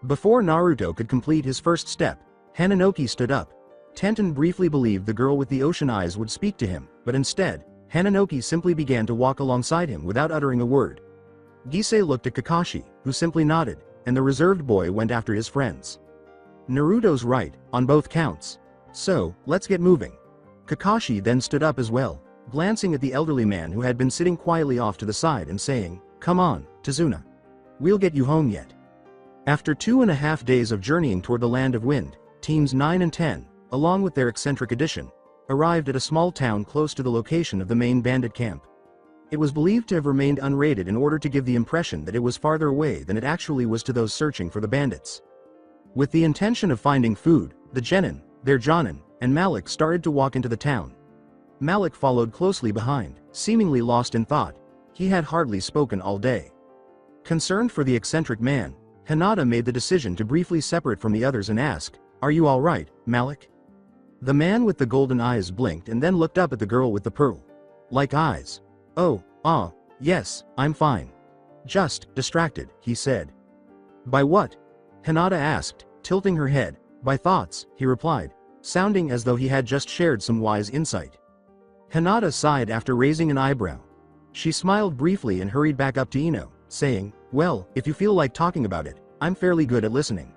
Before Naruto could complete his first step, Hananoki stood up. Tenten briefly believed the girl with the ocean eyes would speak to him, but instead, Hananoki simply began to walk alongside him without uttering a word. Gisei looked at Kakashi, who simply nodded, and the reserved boy went after his friends. Naruto's right, on both counts. So, let's get moving. Kakashi then stood up as well, glancing at the elderly man who had been sitting quietly off to the side and saying, "Come on, Tazuna. We'll get you home yet." After 2.5 days of journeying toward the Land of Wind, teams 9 and 10, along with their eccentric addition, arrived at a small town close to the location of the main bandit camp. It was believed to have remained unraided in order to give the impression that it was farther away than it actually was to those searching for the bandits. With the intention of finding food, the genin, their Jonin, and Malik started to walk into the town. Malik followed closely behind, seemingly lost in thought. He had hardly spoken all day. Concerned for the eccentric man, Hinata made the decision to briefly separate from the others and ask, "Are you all right, Malik?" The man with the golden eyes blinked and then looked up at the girl with the pearl-like eyes. "Oh, yes, I'm fine. Just distracted," he said. "By what?" Hinata asked, tilting her head. "By thoughts," he replied, sounding as though he had just shared some wise insight. Hinata sighed after raising an eyebrow. She smiled briefly and hurried back up to Ino, saying, "Well, if you feel like talking about it, I'm fairly good at listening."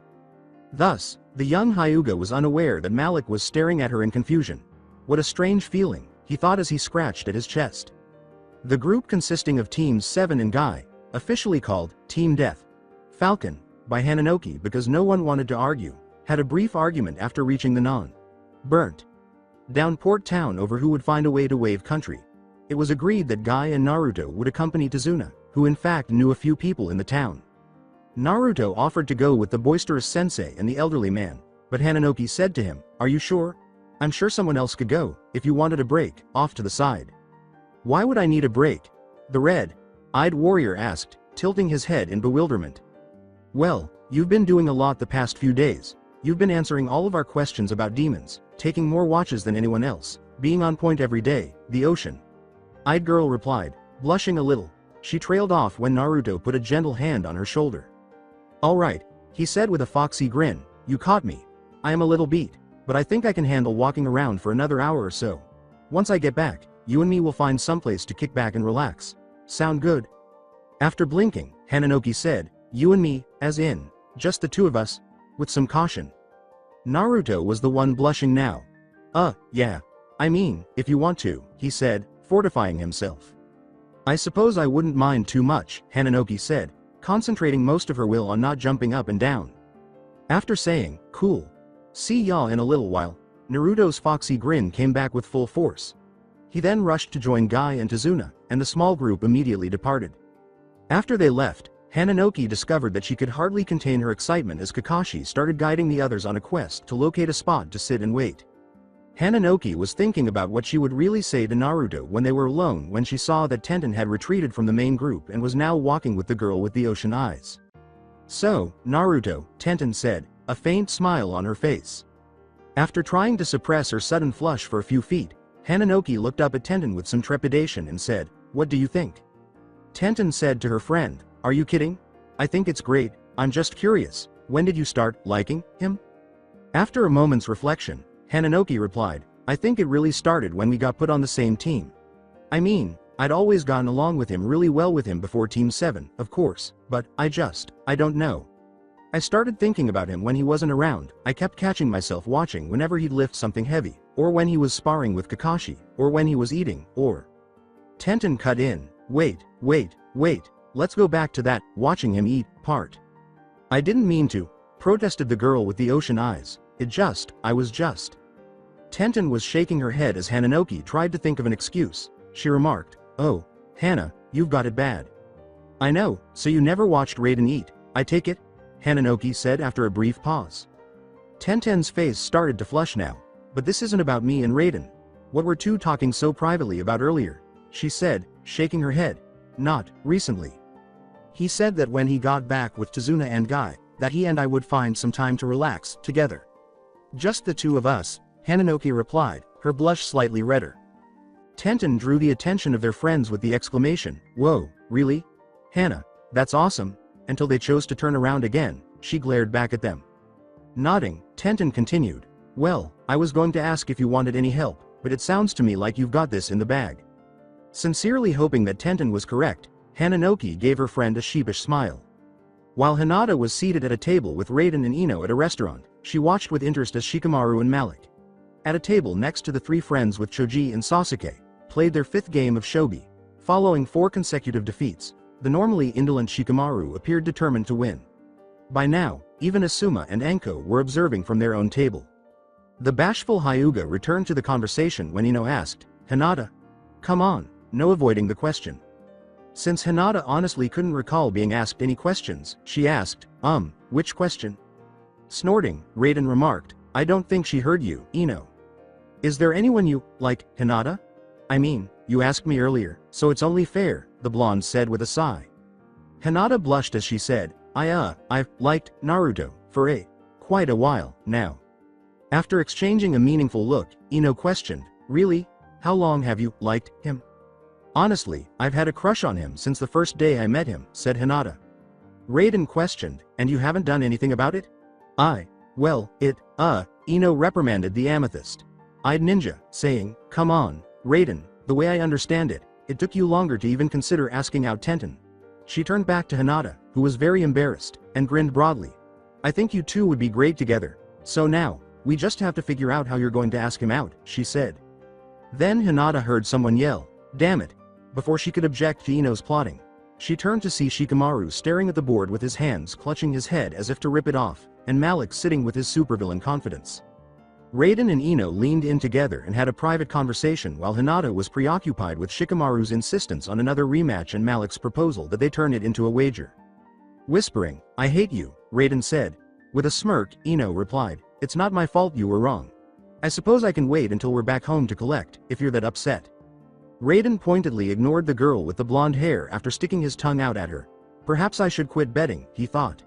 Thus, the young Hyuga was unaware that Malik was staring at her in confusion. What a strange feeling, he thought as he scratched at his chest. The group consisting of Teams 7 and Guy, officially called Team Death Falcon, by Hananoki because no one wanted to argue, had a brief argument after reaching the non-burnt down port town over who would find a way to Wave Country. It was agreed that Guy and Naruto would accompany Tazuna, who in fact knew a few people in the town. Naruto offered to go with the boisterous sensei and the elderly man, but Hananoki said to him, "Are you sure? I'm sure someone else could go, if you wanted a break, off to the side." "Why would I need a break?" the red-eyed warrior asked, tilting his head in bewilderment. "Well, you've been doing a lot the past few days. You've been answering all of our questions about demons, taking more watches than anyone else, being on point every day," the ocean-eyed girl replied, blushing a little. She trailed off when Naruto put a gentle hand on her shoulder. "All right," he said with a foxy grin, "you caught me. I am a little beat, but I think I can handle walking around for another hour or so. Once I get back, you and me will find someplace to kick back and relax. Sound good?" After blinking, Hananoki said, "You and me, as in, just the two of us?" with some caution. Naruto was the one blushing now. Yeah. I mean, if you want to," he said, fortifying himself. "I suppose I wouldn't mind too much," Hananoki said, concentrating most of her will on not jumping up and down. After saying, "Cool. See ya in a little while," Naruto's foxy grin came back with full force. He then rushed to join Guy and Tazuna, and the small group immediately departed. After they left, Hananoki discovered that she could hardly contain her excitement as Kakashi started guiding the others on a quest to locate a spot to sit and wait. Hananoki was thinking about what she would really say to Naruto when they were alone when she saw that Tenten had retreated from the main group and was now walking with the girl with the ocean eyes. "So, Naruto," Tenten said, a faint smile on her face. After trying to suppress her sudden flush for a few feet, Hananoki looked up at Tenten with some trepidation and said, "What do you think?" Tenten said to her friend, "Are you kidding? I think it's great. I'm just curious, when did you start liking him?" After a moment's reflection, Hananoki replied, "I think it really started when we got put on the same team. I mean, I'd always gotten along with him really well with him before Team 7, of course, but I don't know. I started thinking about him when he wasn't around. I kept catching myself watching whenever he'd lift something heavy, or when he was sparring with Kakashi, or when he was eating, or..." Tenten cut in, Wait, let's go back to that watching him eat part." "I didn't mean to," protested the girl with the ocean eyes. I was just..." Tenten was shaking her head as Hananoki tried to think of an excuse. She remarked, "Oh, Hana, you've got it bad." "I know, so you never watched Raiden eat, I take it?" Hananoki said after a brief pause. Tenten's face started to flush now. "But this isn't about me and Raiden. What were two talking so privately about earlier?" she said, shaking her head. "Not recently. He said that when he got back with Tazuna and Guy, that he and I would find some time to relax together. Just the two of us, Hananoki replied, her blush slightly redder. Tenten drew the attention of their friends with the exclamation, "Whoa, really? Hana, that's awesome," until they chose to turn around again. She glared back at them. Nodding, Tenten continued, "Well, I was going to ask if you wanted any help, but it sounds to me like you've got this in the bag." Sincerely hoping that Tenten was correct, Hananoki gave her friend a sheepish smile. While Hinata was seated at a table with Raiden and Ino at a restaurant, she watched with interest as Shikamaru and Malik, at a table next to the three friends with Choji and Sasuke, played their fifth game of shogi. Following 4 consecutive defeats, the normally indolent Shikamaru appeared determined to win. By now, even Asuma and Anko were observing from their own table. The bashful Hyuga returned to the conversation when Ino asked, "Hinata? Come on," no avoiding the question. Since Hinata honestly couldn't recall being asked any questions, she asked, which question?" Snorting, Raiden remarked, "I don't think she heard you, Ino. Is there anyone you like, Hinata? I mean, you asked me earlier, so it's only fair," the blonde said with a sigh. Hinata blushed as she said, I've liked Naruto for quite a while now." After exchanging a meaningful look, Ino questioned, "Really? How long have you liked him?" "Honestly, I've had a crush on him since the first day I met him," said Hinata. Raiden questioned, "And you haven't done anything about it?" Ino reprimanded the amethyst-eyed ninja, saying, "Come on, Raiden, the way I understand it, it took you longer to even consider asking out Tenten." She turned back to Hinata, who was very embarrassed, and grinned broadly. "I think you two would be great together, so now, we just have to figure out how you're going to ask him out," she said. Then Hinata heard someone yell, "Damn it," before she could object to Ino's plotting. She turned to see Shikamaru staring at the board with his hands clutching his head as if to rip it off, and Malik sitting with his supervillain confidence. Raiden and Ino leaned in together and had a private conversation while Hinata was preoccupied with Shikamaru's insistence on another rematch and Malik's proposal that they turn it into a wager. Whispering, "I hate you," Raiden said. With a smirk, Ino replied, "It's not my fault you were wrong. I suppose I can wait until we're back home to collect, if you're that upset." Raiden pointedly ignored the girl with the blonde hair after sticking his tongue out at her. Perhaps I should quit betting, he thought.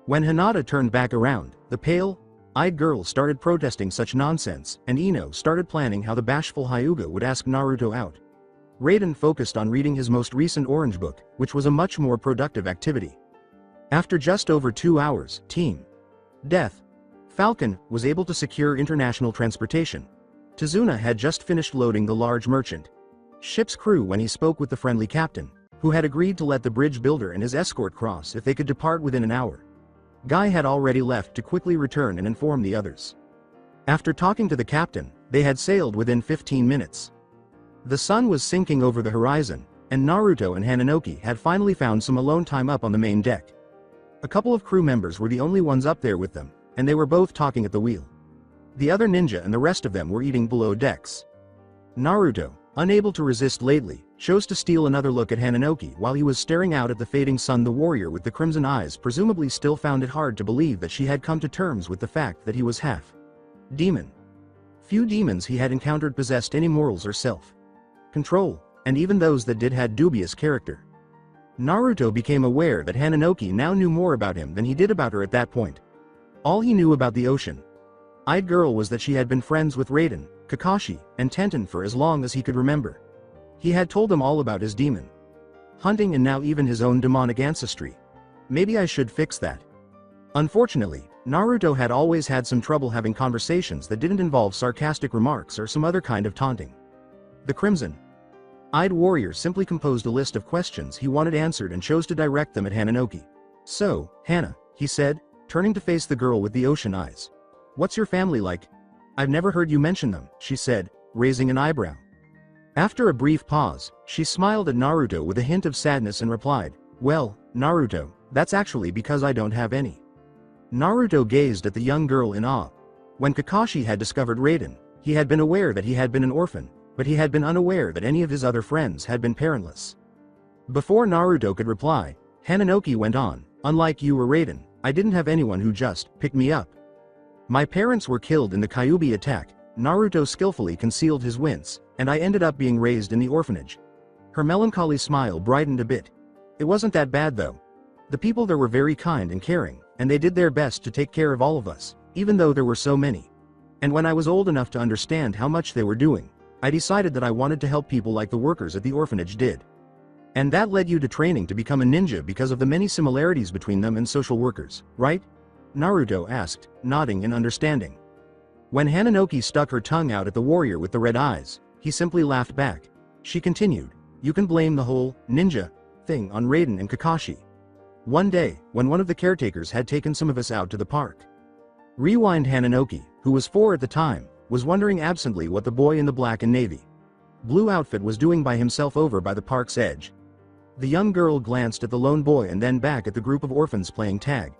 When Hinata turned back around, the pale-eyed girl started protesting such nonsense, and Ino started planning how the bashful Hyuga would ask Naruto out. Raiden focused on reading his most recent orange book, which was a much more productive activity. After just over 2 hours, Team Death Falcon was able to secure international transportation. Tazuna had just finished loading the large merchant ship's crew when he spoke with the friendly captain, who had agreed to let the bridge builder and his escort cross if they could depart within an hour. Guy had already left to quickly return and inform the others. After talking to the captain, they had sailed within 15 minutes. The sun was sinking over the horizon, and Naruto and Hananoki had finally found some alone time up on the main deck. A couple of crew members were the only ones up there with them, and they were both talking at the wheel. The other ninja and the rest of them were eating below decks. Naruto, unable to resist lately, chose to steal another look at Hananoki while he was staring out at the fading sun. The warrior with the crimson eyes presumably still found it hard to believe that she had come to terms with the fact that he was half demon. Few demons he had encountered possessed any morals or self-control, and even those that did had dubious character. Naruto became aware that Hananoki now knew more about him than he did about her at that point. All he knew about the ocean-eyed girl was that she had been friends with Raiden, Kakashi, and Tenten for as long as he could remember. He had told them all about his demon hunting and now even his own demonic ancestry. Maybe I should fix that. Unfortunately, Naruto had always had some trouble having conversations that didn't involve sarcastic remarks or some other kind of taunting. The crimson-eyed warrior simply composed a list of questions he wanted answered and chose to direct them at Hananoki. "So, Hana," he said, turning to face the girl with the ocean eyes. "What's your family like?" "I've never heard you mention them," she said, raising an eyebrow. After a brief pause, she smiled at Naruto with a hint of sadness and replied, "Well, Naruto, that's actually because I don't have any." Naruto gazed at the young girl in awe. When Kakashi had discovered Raiden, he had been aware that he had been an orphan, but he had been unaware that any of his other friends had been parentless. Before Naruto could reply, Hananoki went on, "Unlike you or Raiden, I didn't have anyone who just picked me up. My parents were killed in the Kyuubi attack." Naruto skillfully concealed his wince, "and I ended up being raised in the orphanage." Her melancholy smile brightened a bit. "It wasn't that bad though. The people there were very kind and caring, and they did their best to take care of all of us, even though there were so many And when I was old enough to understand how much they were doing, I decided that I wanted to help people like the workers at the orphanage did. And that led you to training to become a ninja because of the many similarities between them and social workers, right? Naruto asked, nodding in understanding. When Hananoki stuck her tongue out at the warrior with the red eyes, he simply laughed back. She continued, you can blame the whole ninja thing on Raiden and Kakashi. One day, when one of the caretakers had taken some of us out to the park. Rewind Hananoki, who was 4 at the time, was wondering absently what the boy in the black and navy blue outfit was doing by himself over by the park's edge. The young girl glanced at the lone boy and then back at the group of orphans playing tag.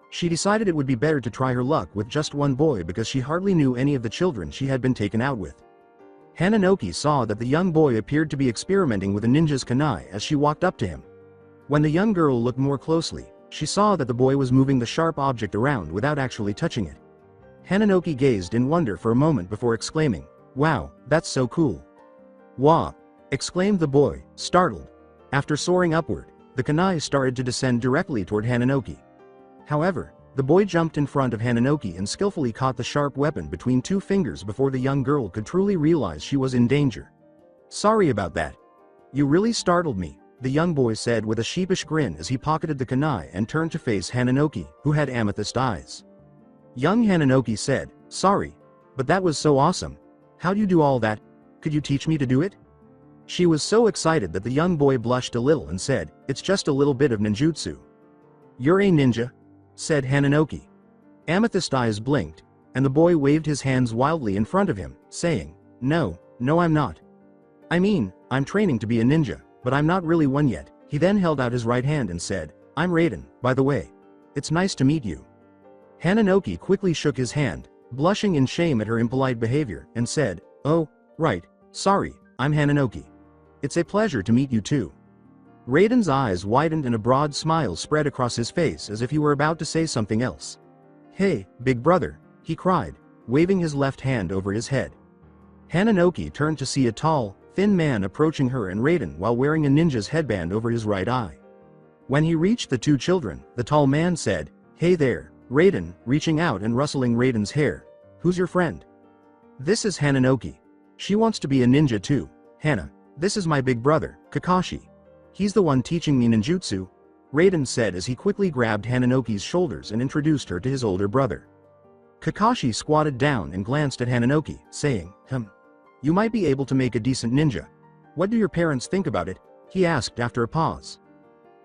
She decided it would be better to try her luck with just one boy because she hardly knew any of the children she had been taken out with. Hananoki saw that the young boy appeared to be experimenting with a ninja's kunai as she walked up to him. When the young girl looked more closely, she saw that the boy was moving the sharp object around without actually touching it. Hananoki gazed in wonder for a moment before exclaiming, "Wow, that's so cool." "Wah!" exclaimed the boy, startled. After soaring upward, the kunai started to descend directly toward Hananoki. However, the boy jumped in front of Hananoki and skillfully caught the sharp weapon between 2 fingers before the young girl could truly realize she was in danger. "Sorry about that. You really startled me," the young boy said with a sheepish grin as he pocketed the kunai and turned to face Hananoki, who had amethyst eyes. Young Hananoki said, "Sorry, but that was so awesome. How'd you do all that? Could you teach me to do it?" She was so excited that the young boy blushed a little and said, "It's just a little bit of ninjutsu." "You're a ninja?" said Hananoki. Amethyst eyes blinked, and the boy waved his hands wildly in front of him, saying, No, I'm not. I mean, I'm training to be a ninja, but I'm not really one yet." He then held out his right hand and said, "I'm Raiden, by the way. It's nice to meet you." Hananoki quickly shook his hand, blushing in shame at her impolite behavior, and said, "Oh, right, sorry, I'm Hananoki. It's a pleasure to meet you too." Raiden's eyes widened and a broad smile spread across his face as if he were about to say something else. "Hey, big brother," he cried, waving his left hand over his head. Hananoki turned to see a tall, thin man approaching her and Raiden while wearing a ninja's headband over his right eye. When he reached the 2 children, the tall man said, "Hey there, Raiden," reaching out and rustling Raiden's hair. "Who's your friend?" "This is Hananoki. She wants to be a ninja too. Hana, this is my big brother, Kakashi. He's the one teaching me ninjutsu," Raiden said as he quickly grabbed Hananoki's shoulders and introduced her to his older brother. Kakashi squatted down and glanced at Hananoki, saying, "You might be able to make a decent ninja. What do your parents think about it?" he asked after a pause.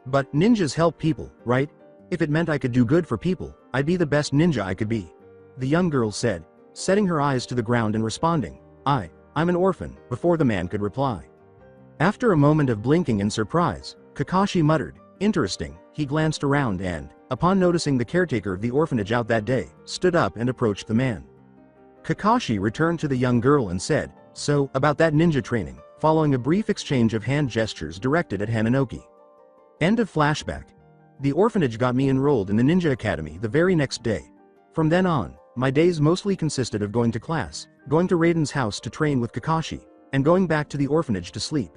"But ninjas help people, right? If it meant I could do good for people, I'd be the best ninja I could be," the young girl said, setting her eyes to the ground and responding, I'm an orphan," before the man could reply. After a moment of blinking in surprise, Kakashi muttered, "Interesting." He glanced around and, upon noticing the caretaker of the orphanage out that day, stood up and approached the man. Kakashi returned to the young girl and said, "So, about that ninja training," following a brief exchange of hand gestures directed at Hananoki. End of flashback. The orphanage got me enrolled in the ninja academy the very next day. From then on, my days mostly consisted of going to class, going to Raiden's house to train with Kakashi, and going back to the orphanage to sleep.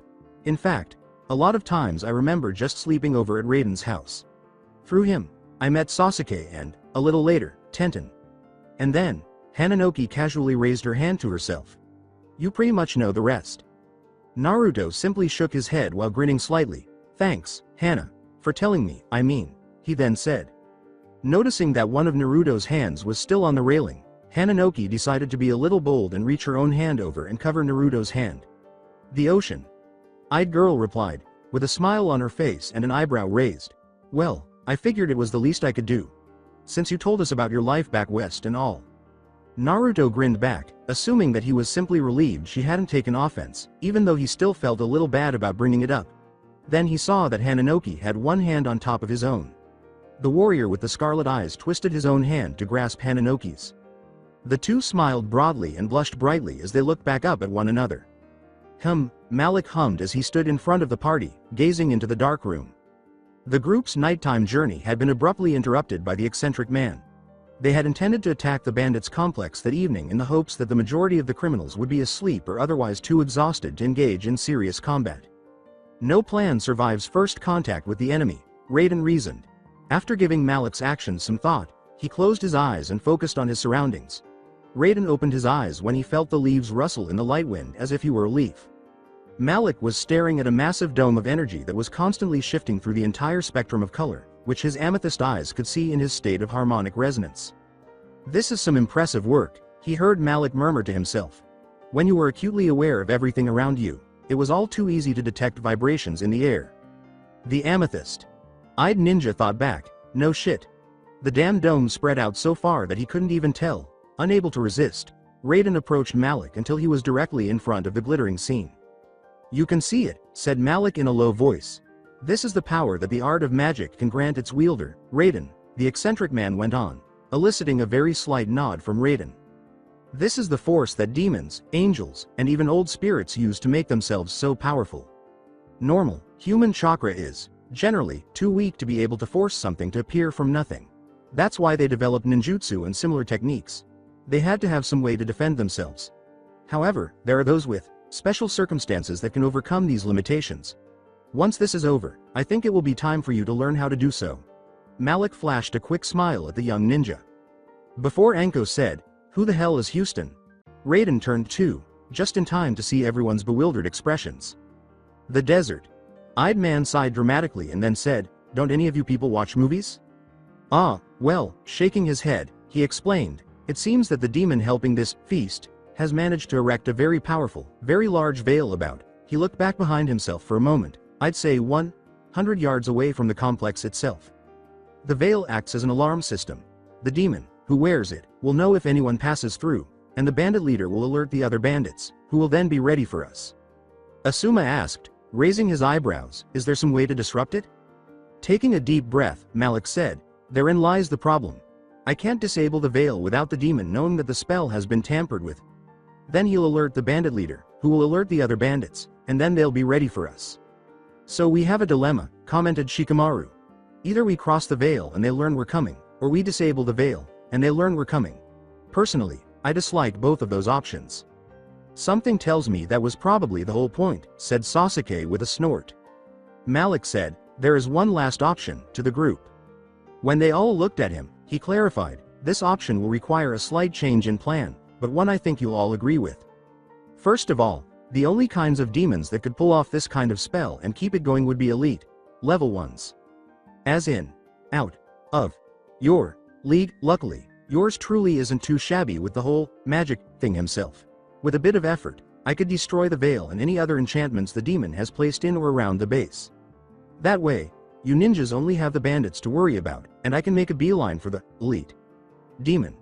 In fact, a lot of times I remember just sleeping over at Raiden's house. Through him, I met Sasuke and, a little later, Tenten. And then, Hananoki casually raised her hand to herself. You pretty much know the rest. Naruto simply shook his head while grinning slightly. "Thanks, Hana, for telling me, he then said. Noticing that one of Naruto's hands was still on the railing, Hananoki decided to be a little bold and reach her own hand over and cover Naruto's hand. "The ocean-eyed girl replied, with a smile on her face and an eyebrow raised. "Well, I figured it was the least I could do. Since you told us about your life back west and all." Naruto grinned back, assuming that he was simply relieved she hadn't taken offense, even though he still felt a little bad about bringing it up. Then he saw that Hananoki had one hand on top of his own. The warrior with the scarlet eyes twisted his own hand to grasp Hananoki's. The two smiled broadly and blushed brightly as they looked back up at one another. Malik hummed as he stood in front of the party, gazing into the dark room. The group's nighttime journey had been abruptly interrupted by the eccentric man. They had intended to attack the bandits' complex that evening in the hopes that the majority of the criminals would be asleep or otherwise too exhausted to engage in serious combat. No plan survives first contact with the enemy, Raiden reasoned. After giving Malik's actions some thought, he closed his eyes and focused on his surroundings. Raiden opened his eyes when he felt the leaves rustle in the light wind as if he were a leaf. Malik was staring at a massive dome of energy that was constantly shifting through the entire spectrum of color, which his amethyst eyes could see in his state of harmonic resonance. "This is some impressive work," he heard Malik murmur to himself. When you were acutely aware of everything around you, it was all too easy to detect vibrations in the air. The amethyst-eyed ninja thought back, no shit. The damn dome spread out so far that he couldn't even tell. Unable to resist, Raiden approached Malik until he was directly in front of the glittering scene. "You can see it," said Malik in a low voice. "This is the power that the art of magic can grant its wielder, Raiden," the eccentric man went on, eliciting a very slight nod from Raiden. "This is the force that demons, angels, and even old spirits use to make themselves so powerful. Normal, human chakra is, generally, too weak to be able to force something to appear from nothing. That's why they developed ninjutsu and similar techniques. They had to have some way to defend themselves. However, there are those with special circumstances that can overcome these limitations. Once this is over, I think it will be time for you to learn how to do so." Malik flashed a quick smile at the young ninja. Before Anko said, "Who the hell is Houston?" Raiden turned too, just in time to see everyone's bewildered expressions. "The desert-eyed man sighed dramatically and then said, "Don't any of you people watch movies?" "Ah, well," shaking his head, he explained, "it seems that the demon helping this feast has managed to erect a very powerful, very large veil about." He looked back behind himself for a moment, I'd say 100 yards away from the complex itself. The veil acts as an alarm system. The demon, who wears it, will know if anyone passes through, and the bandit leader will alert the other bandits, who will then be ready for us. Asuma asked, raising his eyebrows, "Is there some way to disrupt it?" Taking a deep breath, Malik said, "Therein lies the problem. I can't disable the veil without the demon knowing that the spell has been tampered with. Then he'll alert the bandit leader, who will alert the other bandits, and then they'll be ready for us. So we have a dilemma," commented Shikamaru. "Either we cross the veil and they learn we're coming, or we disable the veil, and they learn we're coming. Personally, I dislike both of those options." "Something tells me that was probably the whole point," said Sasuke with a snort. Malik said, "There is one last option," to the group. When they all looked at him, he clarified, "This option will require a slight change in plan, but one I think you'll all agree with. First of all, the only kinds of demons that could pull off this kind of spell and keep it going would be elite, level ones. As in, out of your league. Luckily, yours truly isn't too shabby with the whole magic thing himself. With a bit of effort, I could destroy the veil and any other enchantments the demon has placed in or around the base. That way, you ninjas only have the bandits to worry about, and I can make a beeline for the elite demon.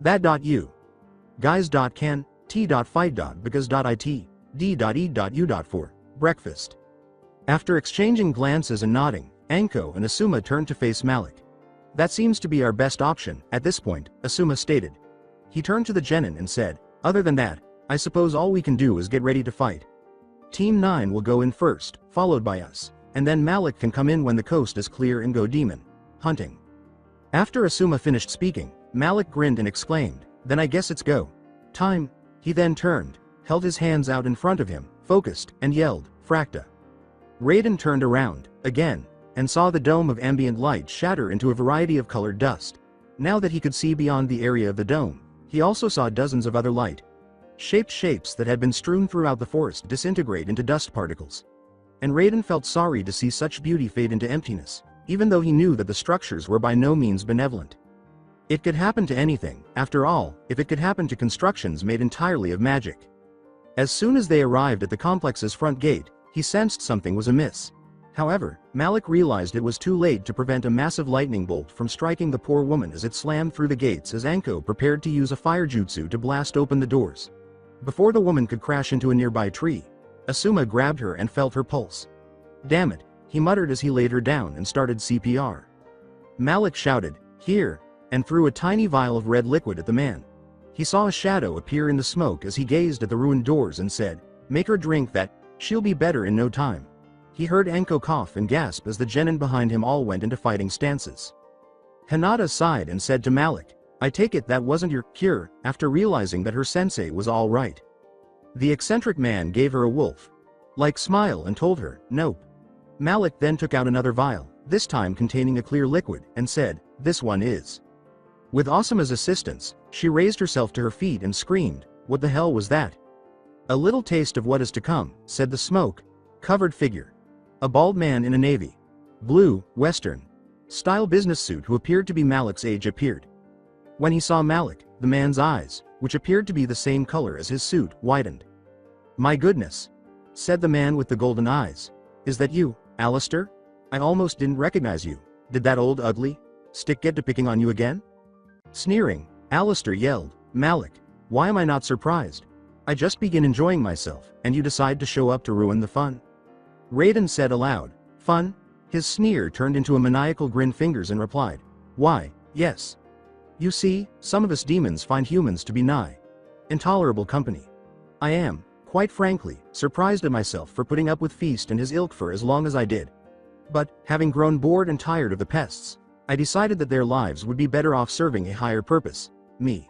That you guys can t.fight because it d.e.u. for breakfast." After exchanging glances and nodding, Anko and Asuma turned to face Malik. "That seems to be our best option at this point," Asuma stated. He turned to the genin and said, "Other than that, I suppose all we can do is get ready to fight. Team 9 will go in first, followed by us, and then Malik can come in when the coast is clear and go demon hunting." After Asuma finished speaking, Malik grinned and exclaimed, "Then I guess it's go time." He then turned, held his hands out in front of him, focused, and yelled, "Fracta." Raiden turned around, again, and saw the dome of ambient light shatter into a variety of colored dust. Now that he could see beyond the area of the dome, he also saw dozens of other light-shaped shapes that had been strewn throughout the forest disintegrate into dust particles. And Raiden felt sorry to see such beauty fade into emptiness, even though he knew that the structures were by no means benevolent. It could happen to anything, after all, if it could happen to constructions made entirely of magic. As soon as they arrived at the complex's front gate, he sensed something was amiss. However, Malik realized it was too late to prevent a massive lightning bolt from striking the poor woman as it slammed through the gates as Anko prepared to use a fire jutsu to blast open the doors. Before the woman could crash into a nearby tree, Asuma grabbed her and felt her pulse. "Damn it," he muttered as he laid her down and started CPR. Malik shouted, "Here," and threw a tiny vial of red liquid at the man. He saw a shadow appear in the smoke as he gazed at the ruined doors and said, "Make her drink that, she'll be better in no time." He heard Anko cough and gasp as the genin behind him all went into fighting stances. Hinata sighed and said to Malik, "I take it that wasn't your cure," after realizing that her sensei was all right. The eccentric man gave her a wolf-like smile and told her, "Nope." Malik then took out another vial, this time containing a clear liquid, and said, "This one is With Asuma's assistance, she raised herself to her feet and screamed, "What the hell was that?" "A little taste of what is to come," said the smoke-covered figure. A bald man in a navy blue, Western-style business suit who appeared to be Malik's age appeared. When he saw Malik, the man's eyes, which appeared to be the same color as his suit, widened. "My goodness," said the man with the golden eyes. "Is that you, Alistair? I almost didn't recognize you. Did that old ugly stick get to picking on you again?" Sneering, Alistair yelled, "Malik, why am I not surprised? I just begin enjoying myself, and you decide to show up to ruin the fun." Raiden said aloud, "Fun?" His sneer turned into a maniacal grin fingers and replied, "Why, yes. You see, some of us demons find humans to be nigh intolerable company. I am, quite frankly, surprised at myself for putting up with Feast and his ilk for as long as I did. But, having grown bored and tired of the pests, I decided that their lives would be better off serving a higher purpose, me."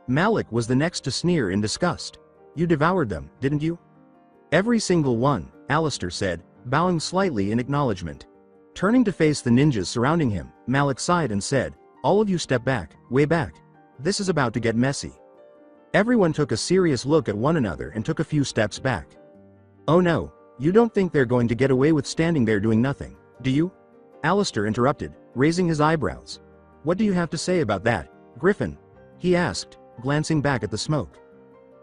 Malik was the next to sneer in disgust. "You devoured them, didn't you?" "Every single one," Alistair said, bowing slightly in acknowledgement. Turning to face the ninjas surrounding him, Malik sighed and said, "All of you step back, way back. This is about to get messy." Everyone took a serious look at one another and took a few steps back. "Oh no, you don't think they're going to get away with standing there doing nothing, do you?" Alistair interrupted, raising his eyebrows. "What do you have to say about that, Griffin?" he asked, glancing back at the smoke.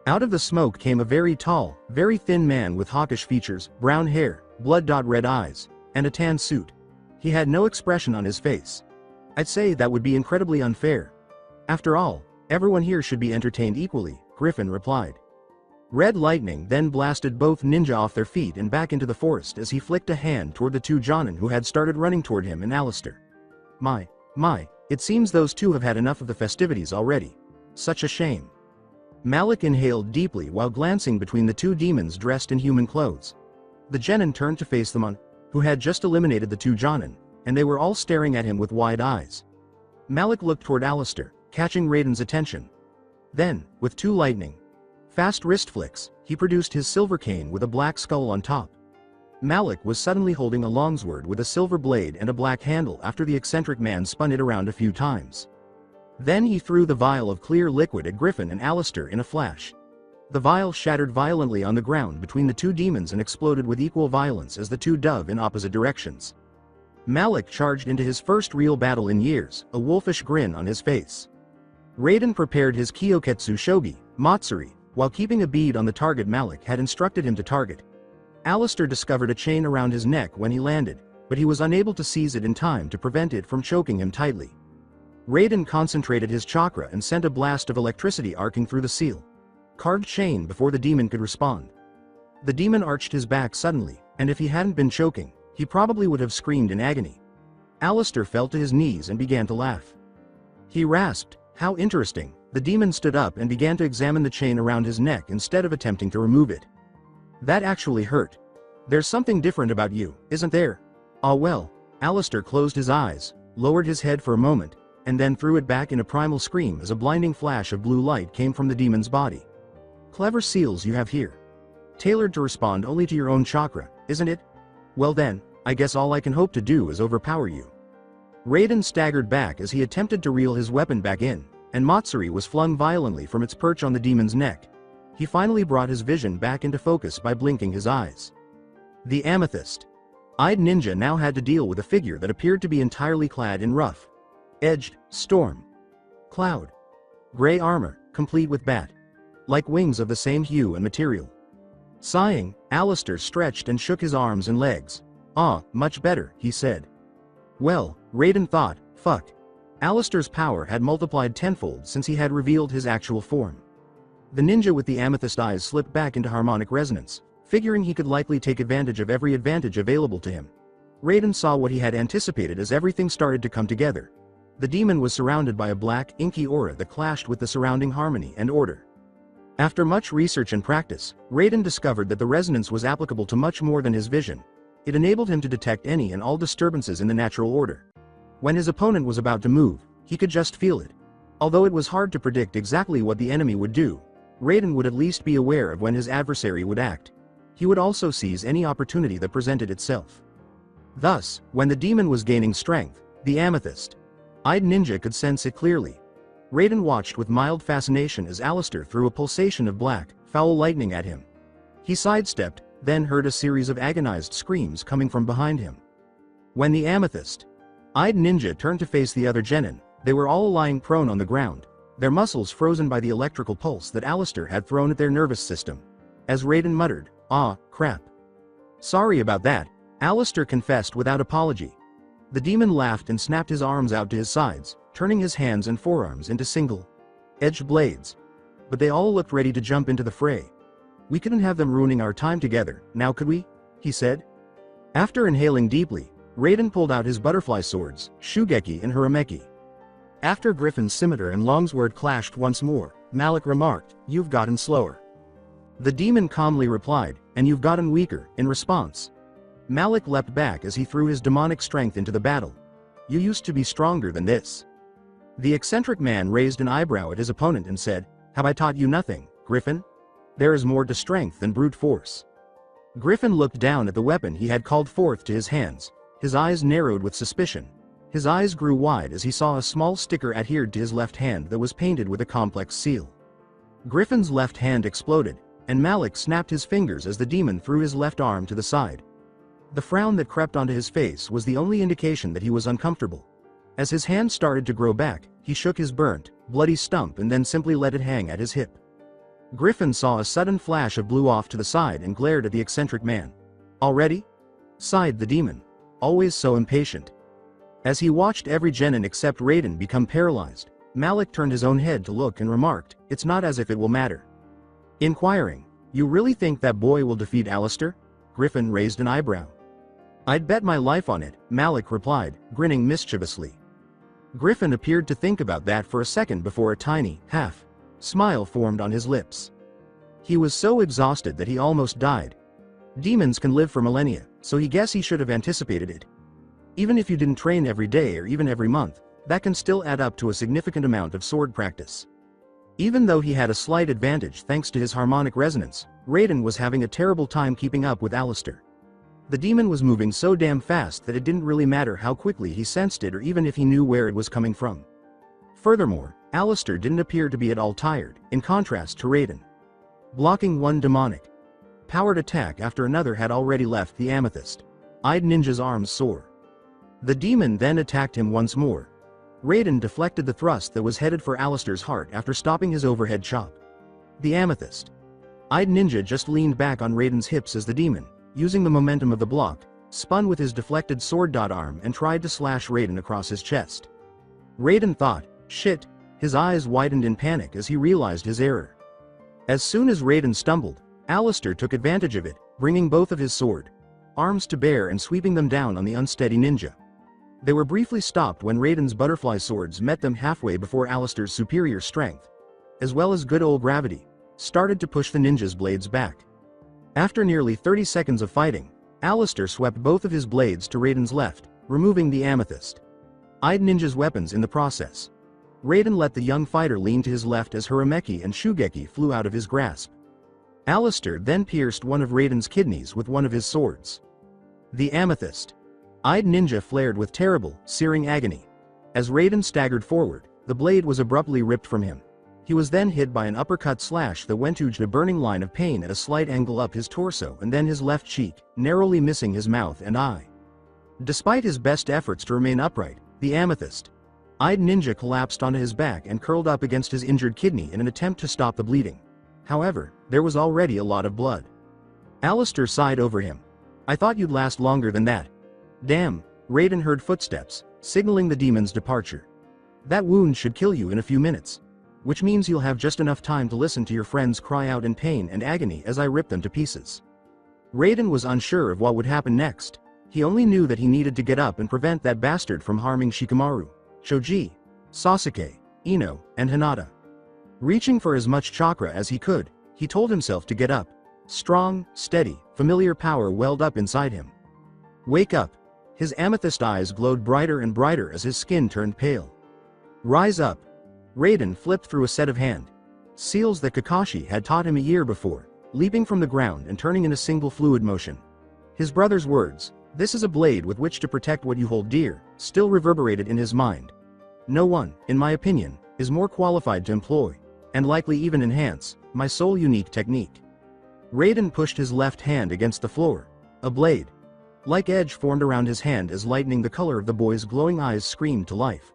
Out of the smoke came a very tall, very thin man with hawkish features, brown hair, blood-red eyes, and a tan suit. He had no expression on his face. "I'd say that would be incredibly unfair. After all, everyone here should be entertained equally," Griffin replied. Red lightning then blasted both ninja off their feet and back into the forest as he flicked a hand toward the two Jonin who had started running toward him and Alistair. My, it seems those two have had enough of the festivities already. Such a shame." Malik inhaled deeply while glancing between the two demons dressed in human clothes. The Genin turned to face the Mon, who had just eliminated the two Jonin, and they were all staring at him with wide eyes. Malik looked toward Alistair, catching Raiden's attention. Then, with two lightning fast wrist flicks, he produced his silver cane with a black skull on top. Malik was suddenly holding a longsword with a silver blade and a black handle after the eccentric man spun it around a few times. Then he threw the vial of clear liquid at Griffin and Alistair in a flash. The vial shattered violently on the ground between the two demons and exploded with equal violence as the two dove in opposite directions. Malik charged into his first real battle in years, a wolfish grin on his face. Raiden prepared his Kyoketsu Shogi, Matsuri, while keeping a bead on the target Malik had instructed him to target. Alistair discovered a chain around his neck when he landed, but he was unable to seize it in time to prevent it from choking him tightly. Raiden concentrated his chakra and sent a blast of electricity arcing through the seal carved chain before the demon could respond. The demon arched his back suddenly, and if he hadn't been choking, he probably would have screamed in agony. Alistair fell to his knees and began to laugh. He rasped, "How interesting." The demon stood up and began to examine the chain around his neck instead of attempting to remove it. "That actually hurt. There's something different about you, isn't there?" "Ah well." Alistair closed his eyes, lowered his head for a moment, and then threw it back in a primal scream as a blinding flash of blue light came from the demon's body. "Clever seals you have here. Tailored to respond only to your own chakra, isn't it? Well then, I guess all I can hope to do is overpower you." Raiden staggered back as he attempted to reel his weapon back in, and Matsuri was flung violently from its perch on the demon's neck. He finally brought his vision back into focus by blinking his eyes. The amethyst-eyed ninja now had to deal with a figure that appeared to be entirely clad in rough, edged, storm cloud gray armor, complete with bat-like wings of the same hue and material. Sighing, Alistair stretched and shook his arms and legs. "Ah, much better," he said. Well, Raiden thought, fuck. Alistair's power had multiplied tenfold since he had revealed his actual form. The ninja with the amethyst eyes slipped back into harmonic resonance, figuring he could likely take advantage of every advantage available to him. Raiden saw what he had anticipated as everything started to come together. The demon was surrounded by a black, inky aura that clashed with the surrounding harmony and order. After much research and practice, Raiden discovered that the resonance was applicable to much more than his vision. It enabled him to detect any and all disturbances in the natural order. When his opponent was about to move, he could just feel it. Although it was hard to predict exactly what the enemy would do, Raiden would at least be aware of when his adversary would act. He would also seize any opportunity that presented itself. Thus, when the demon was gaining strength, the amethyst-eyed ninja could sense it clearly, Raiden watched with mild fascination as Alistair threw a pulsation of black, foul lightning at him. He sidestepped, then heard a series of agonized screams coming from behind him. When the amethyst-eyed ninja turned to face the other genin, they were all lying prone on the ground, their muscles frozen by the electrical pulse that Alistair had thrown at their nervous system. As Raiden muttered, "Ah, crap. Sorry about that," Alistair confessed without apology. The demon laughed and snapped his arms out to his sides, turning his hands and forearms into single-edged blades. But they all looked ready to jump into the fray. "We couldn't have them ruining our time together, now could we?" he said. After inhaling deeply, Raiden pulled out his butterfly swords, Shugeki and Harameki. After Griffin's scimitar and longsword clashed once more, Malik remarked, "You've gotten slower." The demon calmly replied, "And you've gotten weaker," in response. Malik leapt back as he threw his demonic strength into the battle. "You used to be stronger than this." The eccentric man raised an eyebrow at his opponent and said, "Have I taught you nothing, Griffin? There is more to strength than brute force." Griffin looked down at the weapon he had called forth to his hands, his eyes narrowed with suspicion. His eyes grew wide as he saw a small sticker adhered to his left hand that was painted with a complex seal. Griffin's left hand exploded, and Malik snapped his fingers as the demon threw his left arm to the side. The frown that crept onto his face was the only indication that he was uncomfortable. As his hand started to grow back, he shook his burnt, bloody stump and then simply let it hang at his hip. Griffin saw a sudden flash of blue off to the side and glared at the eccentric man. "Already?" sighed the demon, always so impatient. As he watched every genin except Raiden become paralyzed, Malik turned his own head to look and remarked, "It's not as if it will matter." Inquiring, "You really think that boy will defeat Alistair?" Griffin raised an eyebrow. "I'd bet my life on it," Malik replied, grinning mischievously. Griffin appeared to think about that for a second before a tiny, half-smile formed on his lips. He was so exhausted that he almost died. Demons can live for millennia, so he guessed he should have anticipated it. Even if you didn't train every day or even every month, that can still add up to a significant amount of sword practice. Even though he had a slight advantage thanks to his harmonic resonance, Raiden was having a terrible time keeping up with Alistair. The demon was moving so damn fast that it didn't really matter how quickly he sensed it or even if he knew where it was coming from. Furthermore, Alistair didn't appear to be at all tired, in contrast to Raiden. Blocking one demonic powered attack after another had already left the amethyst-eyed ninja's arms sore. The demon then attacked him once more. Raiden deflected the thrust that was headed for Alistair's heart after stopping his overhead chop. The amethyst-eyed ninja just leaned back on Raiden's hips as the demon, using the momentum of the block, spun with his deflected sword arm and tried to slash Raiden across his chest. Raiden thought, "Shit," his eyes widened in panic as he realized his error. As soon as Raiden stumbled, Alistair took advantage of it, bringing both of his sword arms to bear and sweeping them down on the unsteady ninja. They were briefly stopped when Raiden's butterfly swords met them halfway before Alistair's superior strength, as well as good old gravity, started to push the ninja's blades back. After nearly 30 seconds of fighting, Alistair swept both of his blades to Raiden's left, removing the amethyst-eyed ninja's weapons in the process. Raiden let the young fighter lean to his left as Harameki and Shugeki flew out of his grasp. Alistair then pierced one of Raiden's kidneys with one of his swords. The amethyst-eyed ninja flared with terrible, searing agony. As Raiden staggered forward, the blade was abruptly ripped from him. He was then hit by an uppercut slash that went to a burning line of pain at a slight angle up his torso and then his left cheek, narrowly missing his mouth and eye. Despite his best efforts to remain upright, the amethyst-eyed ninja collapsed onto his back and curled up against his injured kidney in an attempt to stop the bleeding. However, there was already a lot of blood. Alistair sighed over him. "I thought you'd last longer than that." "Damn," Raiden heard footsteps, signaling the demon's departure. "That wound should kill you in a few minutes. Which means you'll have just enough time to listen to your friends cry out in pain and agony as I rip them to pieces." Raiden was unsure of what would happen next. He only knew that he needed to get up and prevent that bastard from harming Shikamaru, Choji, Sasuke, Ino, and Hinata. Reaching for as much chakra as he could, he told himself to get up. Strong, steady, familiar power welled up inside him. "Wake up." His amethyst eyes glowed brighter and brighter as his skin turned pale. "Rise up." Raiden flipped through a set of hand seals that Kakashi had taught him a year before, leaping from the ground and turning in a single fluid motion. His brother's words, "This is a blade with which to protect what you hold dear," still reverberated in his mind. "No one, in my opinion, is more qualified to employ, and likely even enhance, my sole unique technique. Raiden pushed his left hand against the floor. A blade like edge formed around his hand as lightning the color of the boy's glowing eyes screamed to life.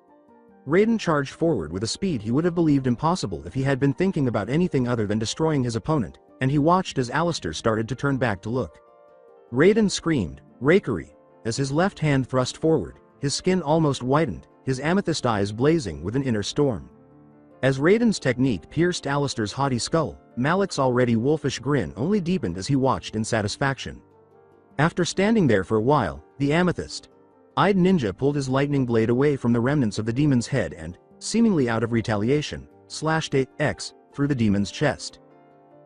Raiden charged forward with a speed he would have believed impossible if he had been thinking about anything other than destroying his opponent, and he watched as Alistair started to turn back to look. Raiden screamed, "Rakery!" as his left hand thrust forward, his skin almost whitened, his amethyst eyes blazing with an inner storm. As Raiden's technique pierced Alistair's haughty skull, Malik's already wolfish grin only deepened as he watched in satisfaction. After standing there for a while, the amethyst-eyed ninja pulled his lightning blade away from the remnants of the demon's head and, seemingly out of retaliation, slashed a X through the demon's chest.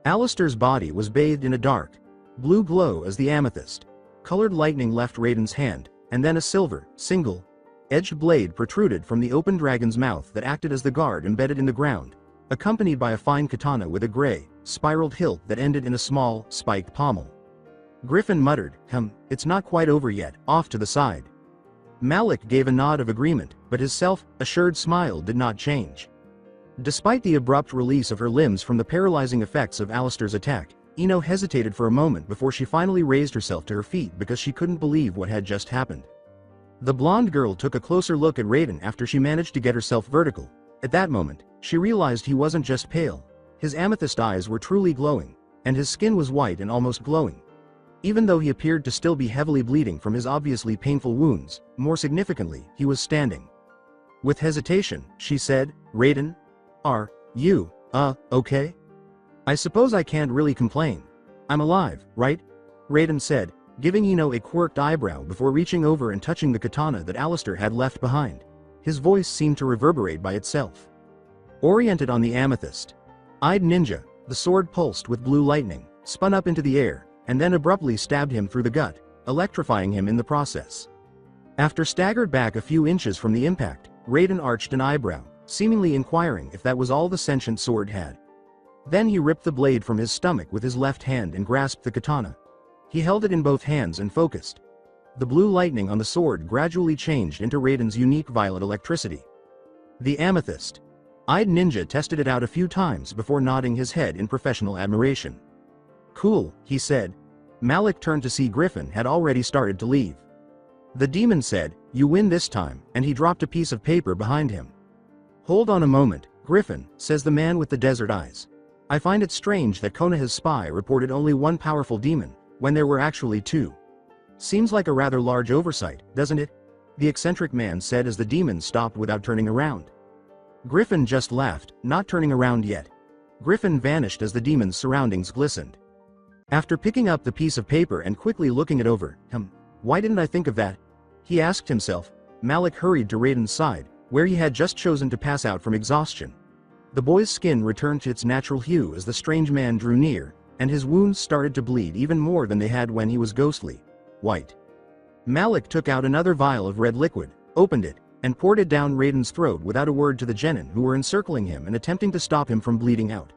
Alistair's body was bathed in a dark blue glow as the amethyst-colored lightning left Raiden's hand, and then a silver, single-edged blade protruded from the open dragon's mouth that acted as the guard embedded in the ground, accompanied by a fine katana with a gray, spiraled hilt that ended in a small, spiked pommel. Griffin muttered, "It's not quite over yet," off to the side. Malik gave a nod of agreement, but his self-assured smile did not change. Despite the abrupt release of her limbs from the paralyzing effects of Alistair's attack, Ino hesitated for a moment before she finally raised herself to her feet because she couldn't believe what had just happened. The blonde girl took a closer look at Raiden after she managed to get herself vertical. At that moment, she realized he wasn't just pale. His amethyst eyes were truly glowing, and his skin was white and almost glowing. Even though he appeared to still be heavily bleeding from his obviously painful wounds, more significantly, he was standing. With hesitation, she said, "Raiden? Are you, okay? I suppose I can't really complain. I'm alive, right?" Raiden said, giving Ino a quirked eyebrow before reaching over and touching the katana that Alistair had left behind. His voice seemed to reverberate by itself. Oriented on the amethyst-eyed ninja, the sword pulsed with blue lightning, spun up into the air, and then abruptly stabbed him through the gut, electrifying him in the process. After staggered back a few inches from the impact, Raiden arched an eyebrow, seemingly inquiring if that was all the sentient sword had. Then he ripped the blade from his stomach with his left hand and grasped the katana. He held it in both hands and focused. The blue lightning on the sword gradually changed into Raiden's unique violet electricity. The amethyst-eyed ninja tested it out a few times before nodding his head in professional admiration. "Cool," he said. Malik turned to see Griffin had already started to leave. The demon said, "You win this time," and he dropped a piece of paper behind him. "Hold on a moment, Griffin," says the man with the desert eyes. "I find it strange that Konoha's spy reported only one powerful demon, when there were actually two. Seems like a rather large oversight, doesn't it?" the eccentric man said as the demon stopped without turning around. Griffin just laughed, not turning around yet. Griffin vanished as the demon's surroundings glistened. After picking up the piece of paper and quickly looking it over, why didn't I think of that? He asked himself. Malik hurried to Raiden's side, where he had just chosen to pass out from exhaustion. The boy's skin returned to its natural hue as the strange man drew near, and his wounds started to bleed even more than they had when he was ghostly white. Malik took out another vial of red liquid, opened it, and poured it down Raiden's throat without a word to the genin who were encircling him and attempting to stop him from bleeding out.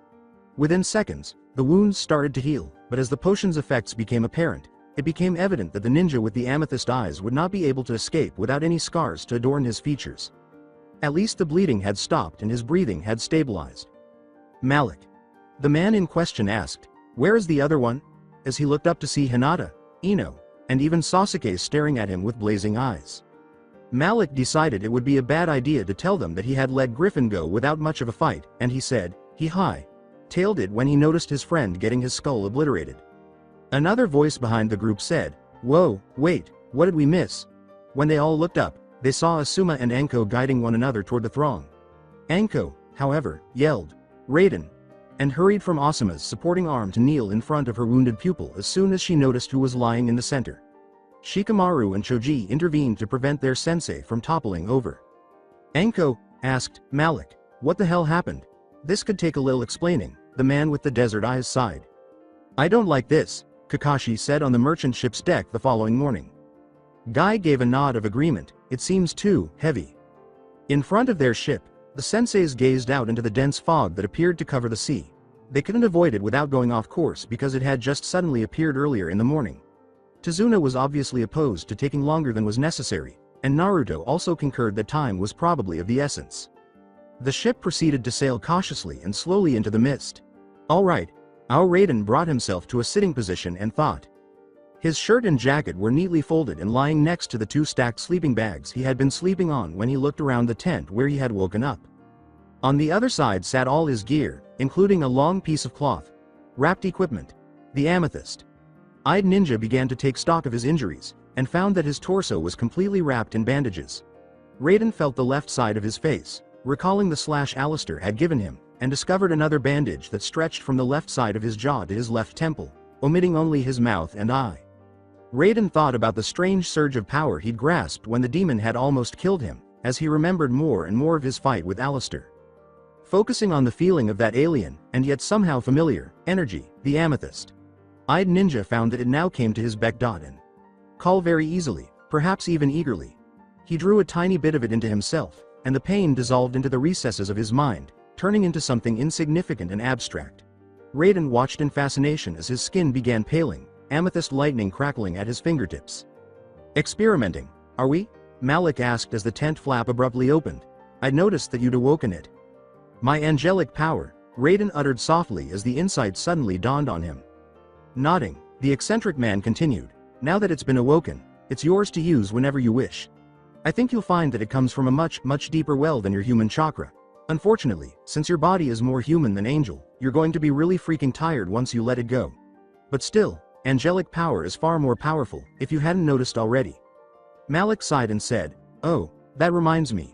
Within seconds, the wounds started to heal, but as the potion's effects became apparent, it became evident that the ninja with the amethyst eyes would not be able to escape without any scars to adorn his features. At least the bleeding had stopped and his breathing had stabilized. "Malik?" the man in question asked. "Where is the other one?" as he looked up to see Hinata, Ino, and even Sasuke staring at him with blazing eyes. Malik decided it would be a bad idea to tell them that he had let Griffin go without much of a fight, and he said, he tailed it when he noticed his friend getting his skull obliterated. Another voice behind the group said, "Whoa, wait, what did we miss?" When they all looked up, they saw Asuma and Anko guiding one another toward the throng. Anko, however, yelled, "Raiden!" and hurried from Asuma's supporting arm to kneel in front of her wounded pupil as soon as she noticed who was lying in the center. Shikamaru and Choji intervened to prevent their sensei from toppling over. Anko asked, "Malik, what the hell happened?" "This could take a little explaining," the man with the desert eyes sighed. "I don't like this," Kakashi said on the merchant ship's deck the following morning. Guy gave a nod of agreement. "It seems too heavy." In front of their ship, the senseis gazed out into the dense fog that appeared to cover the sea. They couldn't avoid it without going off course because it had just suddenly appeared earlier in the morning. Tazuna was obviously opposed to taking longer than was necessary, and Naruto also concurred that time was probably of the essence. The ship proceeded to sail cautiously and slowly into the mist. Alright. Our Raiden brought himself to a sitting position and thought. His shirt and jacket were neatly folded and lying next to the 2 stacked sleeping bags he had been sleeping on when he looked around the tent where he had woken up. On the other side sat all his gear, including a long piece of cloth, wrapped equipment, the amethyst. Eyed Ninja began to take stock of his injuries, and found that his torso was completely wrapped in bandages. Raiden felt the left side of his face, recalling the slash Alistair had given him, and discovered another bandage that stretched from the left side of his jaw to his left temple, omitting only his mouth and eye. Raiden thought about the strange surge of power he'd grasped when the demon had almost killed him, as he remembered more and more of his fight with Alistair. Focusing on the feeling of that alien, and yet somehow familiar, energy, the amethyst. Eyed Ninja found that it now came to his beck and call very easily, perhaps even eagerly. He drew a tiny bit of it into himself, and the pain dissolved into the recesses of his mind, turning into something insignificant and abstract. Raiden watched in fascination as his skin began paling, amethyst lightning crackling at his fingertips. Experimenting, are we? Malik asked as the tent flap abruptly opened. I'd noticed that you'd awoken it. My angelic power, Raiden uttered softly as the insight suddenly dawned on him. Nodding, the eccentric man continued, now that it's been awoken, it's yours to use whenever you wish. I think you'll find that it comes from a much deeper well than your human chakra. Unfortunately, since your body is more human than angel, you're going to be really freaking tired once you let it go. But still, angelic power is far more powerful, if you hadn't noticed already. Malik sighed and said, oh, that reminds me.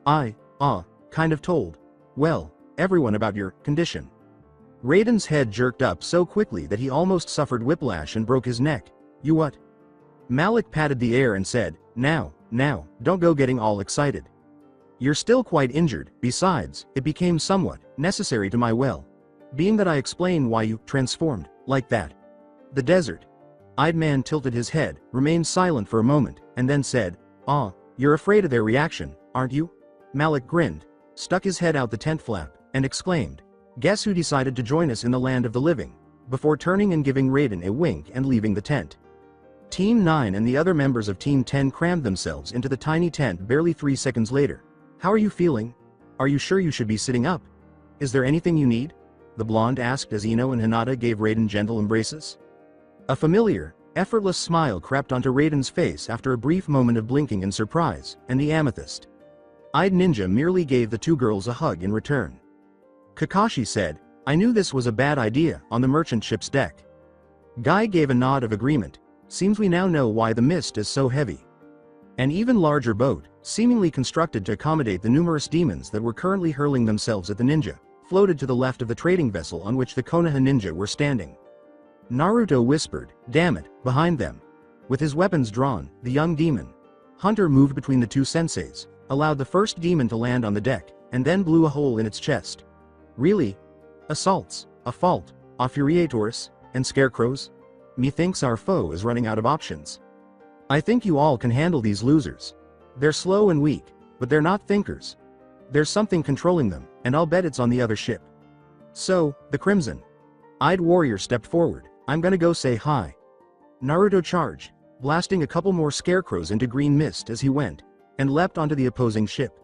Kind of told. Well, everyone about your condition. Raiden's head jerked up so quickly that he almost suffered whiplash and broke his neck. You what? Malik patted the air and said, now, don't go getting all excited. You're still quite injured, besides, it became somewhat necessary to my being that I explain why you transformed like that. The desert. Eyed Man tilted his head, remained silent for a moment, and then said, you're afraid of their reaction, aren't you? Malik grinned, stuck his head out the tent flap, and exclaimed, guess who decided to join us in the land of the living, before turning and giving Raiden a wink and leaving the tent. Team 9 and the other members of Team 10 crammed themselves into the tiny tent barely 3 seconds later. How are you feeling? Are you sure you should be sitting up? Is there anything you need? The blonde asked as Ino and Hinata gave Raiden gentle embraces. A familiar, effortless smile crept onto Raiden's face after a brief moment of blinking in surprise, and the amethyst. Eyed Ninja merely gave the 2 girls a hug in return. Kakashi said, I knew this was a bad idea on the merchant ship's deck. Guy gave a nod of agreement. Seems we now know why the mist is so heavy. An even larger boat, seemingly constructed to accommodate the numerous demons that were currently hurling themselves at the ninja, floated to the left of the trading vessel on which the Konoha ninja were standing. Naruto whispered, damn it, behind them. With his weapons drawn, the young demon hunter moved between the 2 senseis, allowed the first demon to land on the deck, and then blew a hole in its chest. Really? Assaults, a fault, Aufuriators, and scarecrows? Methinks our foe is running out of options. I think you all can handle these losers. They're slow and weak, but they're not thinkers. There's something controlling them, and I'll bet it's on the other ship. So, the Crimson Eyed Warrior stepped forward. I'm gonna go say hi. Naruto charged, blasting a couple more scarecrows into green mist as he went, and leapt onto the opposing ship.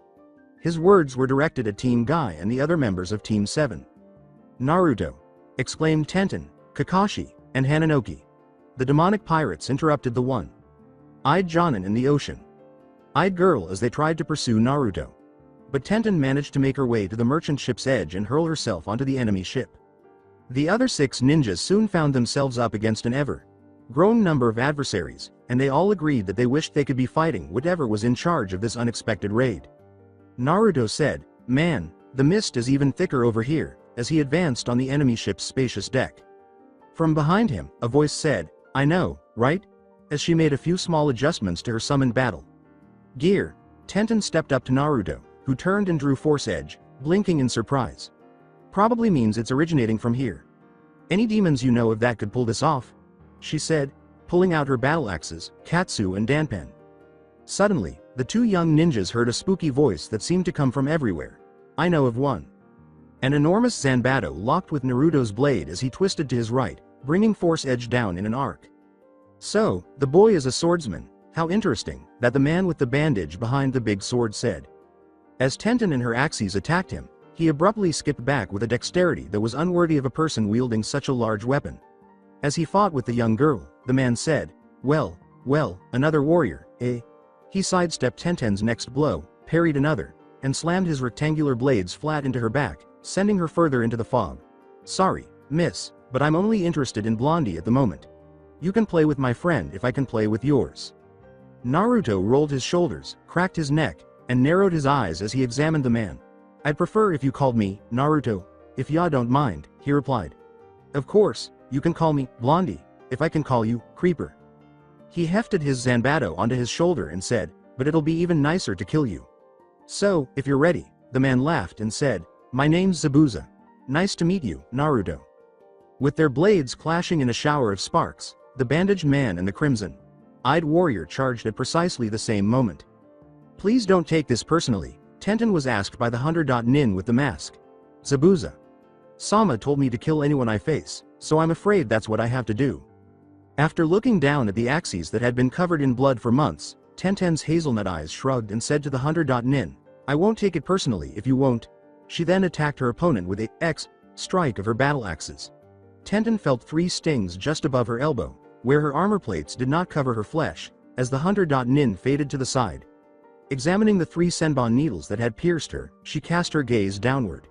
His words were directed at Team Guy and the other members of Team 7. Naruto! Exclaimed Tenten, Kakashi, and Hananoki. The demonic pirates interrupted the one-eyed Jonin in the ocean. Eyed Girl as they tried to pursue Naruto. But Tenten managed to make her way to the merchant ship's edge and hurl herself onto the enemy ship. The other 6 ninjas soon found themselves up against an ever-growing number of adversaries, and they all agreed that they wished they could be fighting whatever was in charge of this unexpected raid. Naruto said, man, the mist is even thicker over here, as he advanced on the enemy ship's spacious deck. From behind him, a voice said, I know, right? As she made a few small adjustments to her summoned battle gear, Tenten stepped up to Naruto, who turned and drew Force Edge, blinking in surprise. Probably means it's originating from here. Any demons you know of that could pull this off? She said, pulling out her battle axes, Katsu and Danpen. Suddenly, the 2 young ninjas heard a spooky voice that seemed to come from everywhere. I know of one. An enormous Zanbato locked with Naruto's blade as he twisted to his right, bringing Force Edge down in an arc. So, the boy is a swordsman. How interesting, that the man with the bandage behind the big sword said. As Tenten and her axes attacked him, he abruptly skipped back with a dexterity that was unworthy of a person wielding such a large weapon. As he fought with the young girl, the man said, well, another warrior, eh? He sidestepped Tenten's next blow, parried another, and slammed his rectangular blades flat into her back, sending her further into the fog. Sorry, miss, but I'm only interested in Blondie at the moment. You can play with my friend if I can play with yours. Naruto rolled his shoulders, cracked his neck, and narrowed his eyes as he examined the man. I'd prefer if you called me Naruto, if ya don't mind, he replied. Of course, you can call me Blondie, if I can call you Creeper. He hefted his Zanbato onto his shoulder and said, but it'll be even nicer to kill you. So, if you're ready, the man laughed and said, my name's Zabuza. Nice to meet you, Naruto. With their blades clashing in a shower of sparks, the bandaged man and the crimson-eyed warrior charged at precisely the same moment. Please don't take this personally, Tenten was asked by the hunter.nin with the mask. Zabuza. Sama told me to kill anyone I face, so I'm afraid that's what I have to do. After looking down at the axes that had been covered in blood for months, Tenten's hazelnut eyes shrugged and said to the hunter.nin, I won't take it personally if you won't. She then attacked her opponent with a X strike of her battle axes. Tenten felt 3 stings just above her elbow, where her armor plates did not cover her flesh, as the hunter.nin faded to the side. Examining the 3 senbon needles that had pierced her, she cast her gaze downward.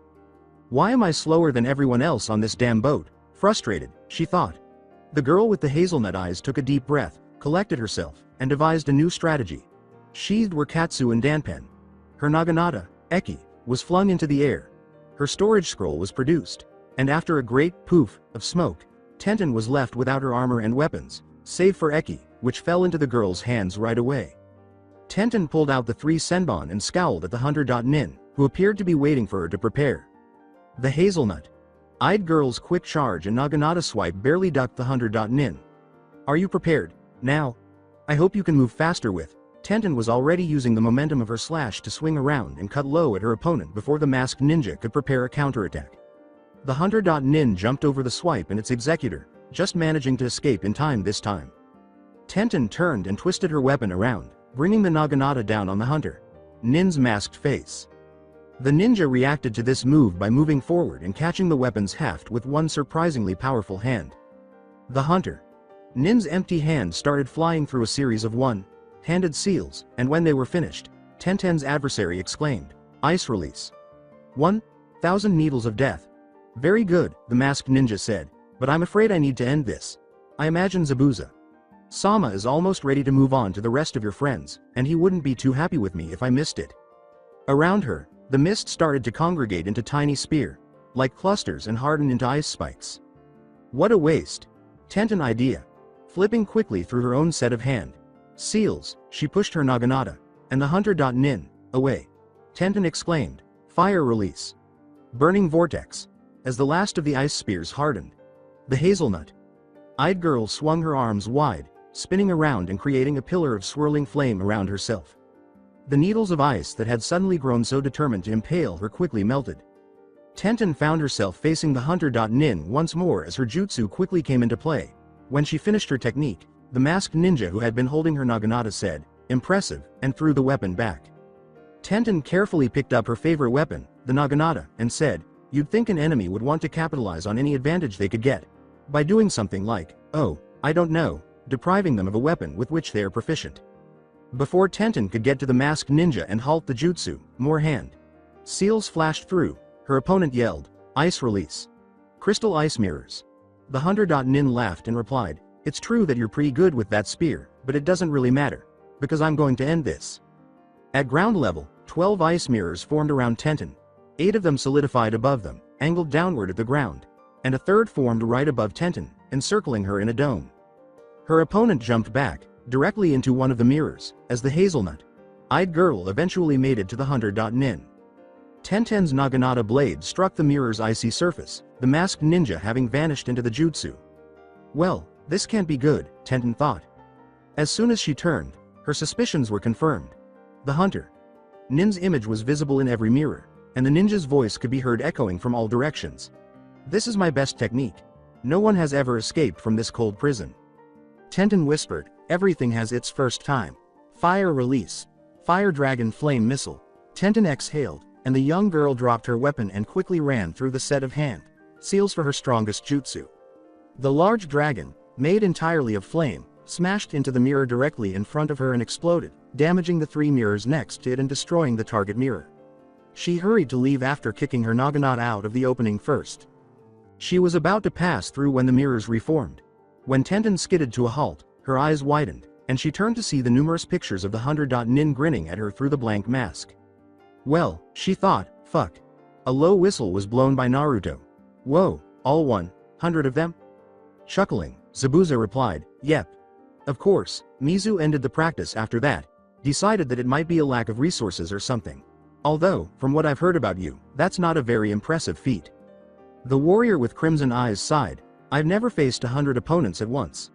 Why am I slower than everyone else on this damn boat? Frustrated, she thought. The girl with the hazelnut eyes took a deep breath, collected herself, and devised a new strategy. Sheathed were Katsu and Danpen. Her naginata, Eki, was flung into the air. Her storage scroll was produced, and after a great poof of smoke, Tenten was left without her armor and weapons, save for Eki, which fell into the girl's hands right away. Tenten pulled out the 3 senbon and scowled at the hunter.nin, who appeared to be waiting for her to prepare. The hazelnut-eyed girl's quick charge and naginata swipe barely ducked the hunter.nin. Are you prepared, now? I hope you can move faster with. Tenten was already using the momentum of her slash to swing around and cut low at her opponent before the masked ninja could prepare a counterattack. The hunter.nin jumped over the swipe and its executor, just managing to escape in time this time. Tenten turned and twisted her weapon around, bringing the naginata down on the hunter.nin's masked face. The ninja reacted to this move by moving forward and catching the weapon's haft with one surprisingly powerful hand. The hunter.nin's empty hand started flying through a series of one-handed seals, and when they were finished, Tenten's adversary exclaimed, Ice release. 1,000 needles of death. Very good, the masked ninja said, but I'm afraid I need to end this. I imagine Zabuza Sama is almost ready to move on to the rest of your friends, and he wouldn't be too happy with me if I missed it. Around her, the mist started to congregate into tiny spear-like clusters and harden into ice spikes. What a waste. Tenten idea. Flipping quickly through her own set of hand-seals, she pushed her naginata, and the hunter.nin, away. Tenten exclaimed, Fire release. Burning vortex. As the last of the ice spears hardened, the hazelnut-eyed girl swung her arms wide, spinning around and creating a pillar of swirling flame around herself. The needles of ice that had suddenly grown so determined to impale her quickly melted. Tenten found herself facing the hunter.nin once more as her jutsu quickly came into play. When she finished her technique, the masked ninja who had been holding her naginata said, Impressive, and threw the weapon back. Tenten carefully picked up her favorite weapon, the naginata, and said, You'd think an enemy would want to capitalize on any advantage they could get by doing something like, oh, I don't know, depriving them of a weapon with which they are proficient. Before Tenten could get to the masked ninja and halt the jutsu, more hand-seals flashed through. Her opponent yelled, Ice release. Crystal ice mirrors. The hunter.nin laughed and replied, It's true that you're pretty good with that spear, but it doesn't really matter, because I'm going to end this. At ground level, 12 ice mirrors formed around Tenten. 8 of them solidified above them, angled downward at the ground, and a third formed right above Tenten, encircling her in a dome. Her opponent jumped back, directly into one of the mirrors, as the hazelnut-eyed girl eventually made it to the hunter.nin. Tenten's naginata blade struck the mirror's icy surface, the masked ninja having vanished into the jutsu. Well, this can't be good, Tenten thought. As soon as she turned, her suspicions were confirmed. The hunter.nin's image was visible in every mirror, and the ninja's voice could be heard echoing from all directions. This is my best technique. No one has ever escaped from this cold prison. Tenten whispered, Everything has its first time. Fire release. Fire dragon flame missile. Tenten exhaled, and the young girl dropped her weapon and quickly ran through the set of hand seals for her strongest jutsu. The large dragon, made entirely of flame, smashed into the mirror directly in front of her and exploded, damaging the 3 mirrors next to it and destroying the target mirror. She hurried to leave after kicking her Naginata out of the opening first. She was about to pass through when the mirrors reformed. When Tenten skidded to a halt, her eyes widened, and she turned to see the numerous pictures of the 100 Nin grinning at her through the blank mask. Well, she thought, fuck. A low whistle was blown by Naruto. Whoa, all 100 of them? Chuckling, Zabuza replied, yep. Of course, Mizu ended the practice after that, decided that it might be a lack of resources or something. Although, from what I've heard about you, that's not a very impressive feat. The warrior with crimson eyes sighed, I've never faced 100 opponents at once.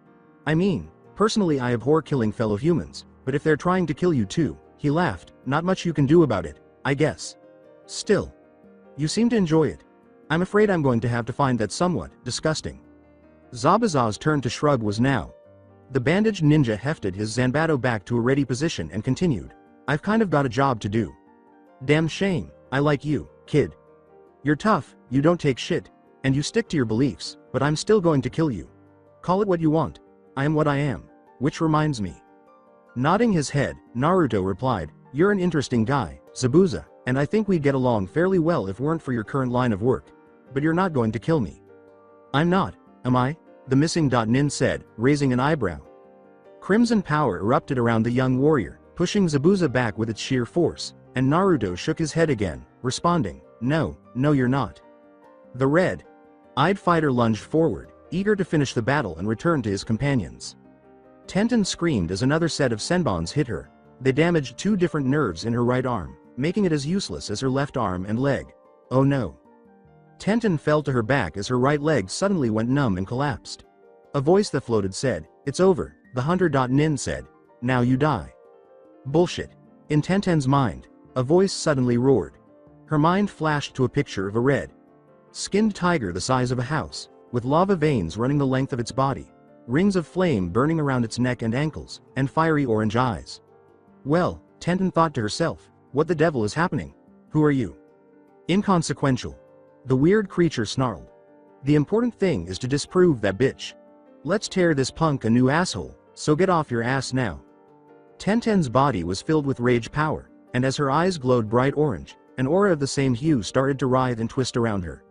I mean, personally I abhor killing fellow humans, but if they're trying to kill you too, he laughed, not much you can do about it, I guess. Still. You seem to enjoy it. I'm afraid I'm going to have to find that somewhat disgusting. Zabuza's turn to shrug was now. The bandaged ninja hefted his Zanbato back to a ready position and continued, I've kind of got a job to do. Damn shame, I like you, kid. You're tough, you don't take shit, and you stick to your beliefs, but I'm still going to kill you. Call it what you want. I am what I am, which reminds me. Nodding his head, Naruto replied, you're an interesting guy, Zabuza, and I think we'd get along fairly well if weren't for your current line of work. But you're not going to kill me. I'm not, am I? The missing Nin said, raising an eyebrow. Crimson power erupted around the young warrior, pushing Zabuza back with its sheer force, and Naruto shook his head again, responding, no, you're not. The red-eyed fighter lunged forward, eager to finish the battle and return to his companions. Tenten screamed as another set of senbons hit her. They damaged 2 different nerves in her right arm, making it as useless as her left arm and leg. Oh no. Tenten fell to her back as her right leg suddenly went numb and collapsed. A voice that floated said, it's over, the 100 Nin said. Now you die. Bullshit. In Tenten's mind, a voice suddenly roared. Her mind flashed to a picture of a red-skinned tiger the size of a house, with lava veins running the length of its body, rings of flame burning around its neck and ankles, and fiery orange eyes. Well, Tenten thought to herself, what the devil is happening? Who are you? Inconsequential. The weird creature snarled. The important thing is to disprove that bitch. Let's tear this punk a new asshole, so get off your ass now. Tenten's body was filled with rage power, and as her eyes glowed bright orange, an aura of the same hue started to writhe and twist around her.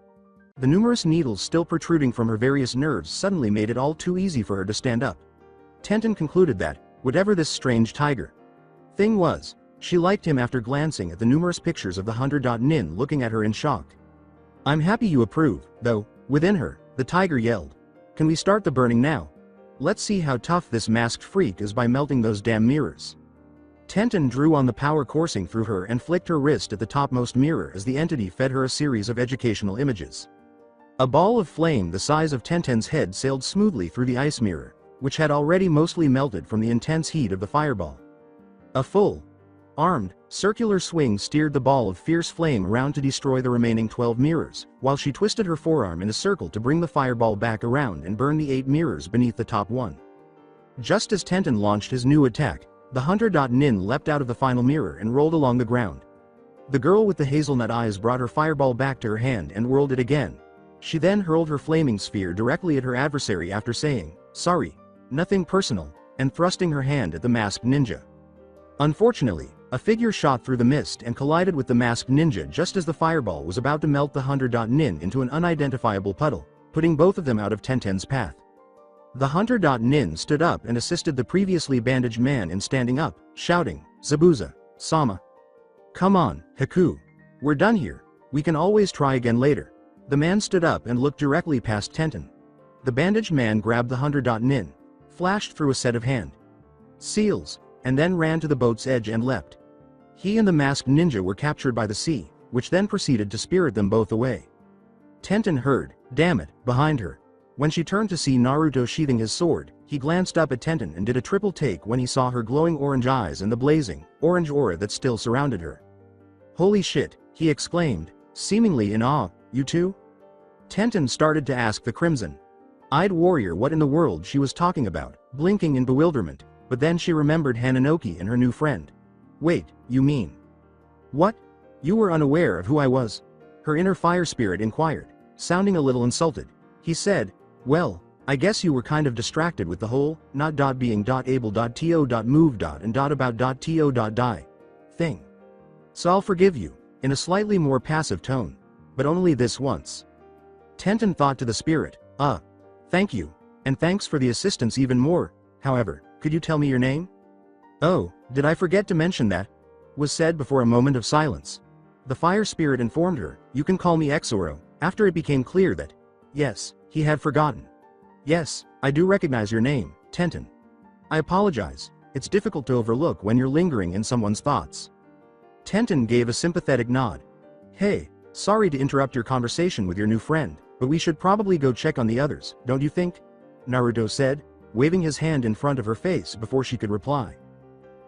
The numerous needles still protruding from her various nerves suddenly made it all too easy for her to stand up. Tenten concluded that, whatever this strange tiger thing was, she liked him after glancing at the numerous pictures of the 100 Nin looking at her in shock. I'm happy you approve, though. Within her, the tiger yelled. Can we start the burning now? Let's see how tough this masked freak is by melting those damn mirrors. Tenten drew on the power coursing through her and flicked her wrist at the topmost mirror as the entity fed her a series of educational images. A ball of flame the size of Tenten's head sailed smoothly through the ice mirror, which had already mostly melted from the intense heat of the fireball. A full-armed, circular swing steered the ball of fierce flame around to destroy the remaining 12 mirrors, while she twisted her forearm in a circle to bring the fireball back around and burn the 8 mirrors beneath the top one. Just as Tenten launched his new attack, the 100 Nin leapt out of the final mirror and rolled along the ground. The girl with the hazelnut eyes brought her fireball back to her hand and whirled it again. She then hurled her flaming sphere directly at her adversary after saying, sorry, nothing personal, and thrusting her hand at the masked ninja. Unfortunately, a figure shot through the mist and collided with the masked ninja just as the fireball was about to melt the 100 Nin into an unidentifiable puddle, putting both of them out of Tenten's path. The 100 Nin stood up and assisted the previously bandaged man in standing up, shouting, Zabuza, Sama. Come on, Haku. We're done here. We can always try again later. The man stood up and looked directly past Tenten. The bandaged man grabbed the 100 Nin, flashed through a set of hand seals, and then ran to the boat's edge and leapt. He and the masked ninja were captured by the sea, which then proceeded to spirit them both away. Tenten heard, damn it, behind her. When she turned to see Naruto sheathing his sword, he glanced up at Tenten and did a triple take when he saw her glowing orange eyes and the blazing, orange aura that still surrounded her. Holy shit, he exclaimed, seemingly in awe, you too? Tenten started to ask the crimson-eyed warrior what in the world she was talking about, blinking in bewilderment, but then she remembered Hananoki and her new friend. Wait, you mean? What? You were unaware of who I was? Her inner fire spirit inquired, sounding a little insulted. He said, well, I guess you were kind of distracted with the whole, not being able to move and about to die thing. So I'll forgive you, in a slightly more passive tone. But only this once. Tenten thought to the spirit, thank you, and thanks for the assistance even more. However, could you tell me your name? Oh, did I forget to mention that? Was said before a moment of silence. The fire spirit informed her, you can call me Exoro, after it became clear that, yes, he had forgotten. Yes, I do recognize your name, Tenten. I apologize, it's difficult to overlook when you're lingering in someone's thoughts. Tenten gave a sympathetic nod. Hey, sorry to interrupt your conversation with your new friend, but we should probably go check on the others, don't you think? Naruto said, waving his hand in front of her face before she could reply.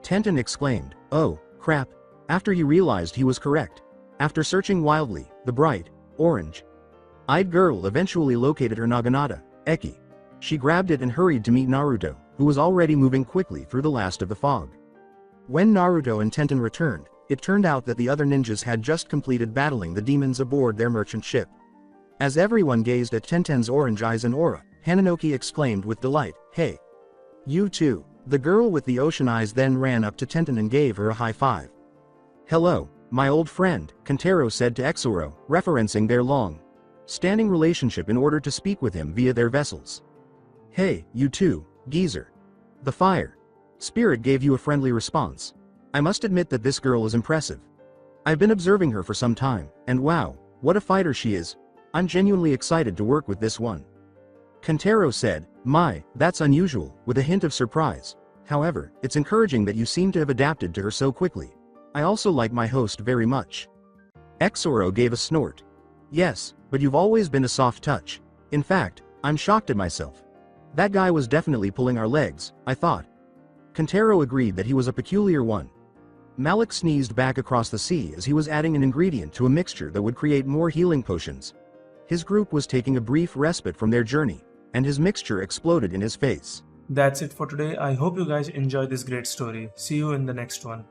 Tenten exclaimed, oh, crap, after he realized he was correct. After searching wildly, the bright, orange-eyed girl eventually located her naginata, Eki. She grabbed it and hurried to meet Naruto, who was already moving quickly through the last of the fog. When Naruto and Tenten returned, it turned out that the other ninjas had just completed battling the demons aboard their merchant ship. As everyone gazed at Tenten's orange eyes and aura, Hananoki exclaimed with delight, hey! You too! The girl with the ocean eyes then ran up to Tenten and gave her a high five. Hello, my old friend, Kentaro said to Exoro, referencing their long-standing relationship in order to speak with him via their vessels. Hey, you too, geezer. The fire spirit gave you a friendly response. I must admit that this girl is impressive. I've been observing her for some time, and wow, what a fighter she is. I'm genuinely excited to work with this one. Kentaro said, my, that's unusual, with a hint of surprise. However, it's encouraging that you seem to have adapted to her so quickly. I also like my host very much. Exoro gave a snort. Yes, but you've always been a soft touch. In fact, I'm shocked at myself. That guy was definitely pulling our legs, I thought. Kentaro agreed that he was a peculiar one. Malik sneezed back across the sea as he was adding an ingredient to a mixture that would create more healing potions. His group was taking a brief respite from their journey, and his mixture exploded in his face.
That's it for today. I hope you guys enjoyed this great story. See you in the next one.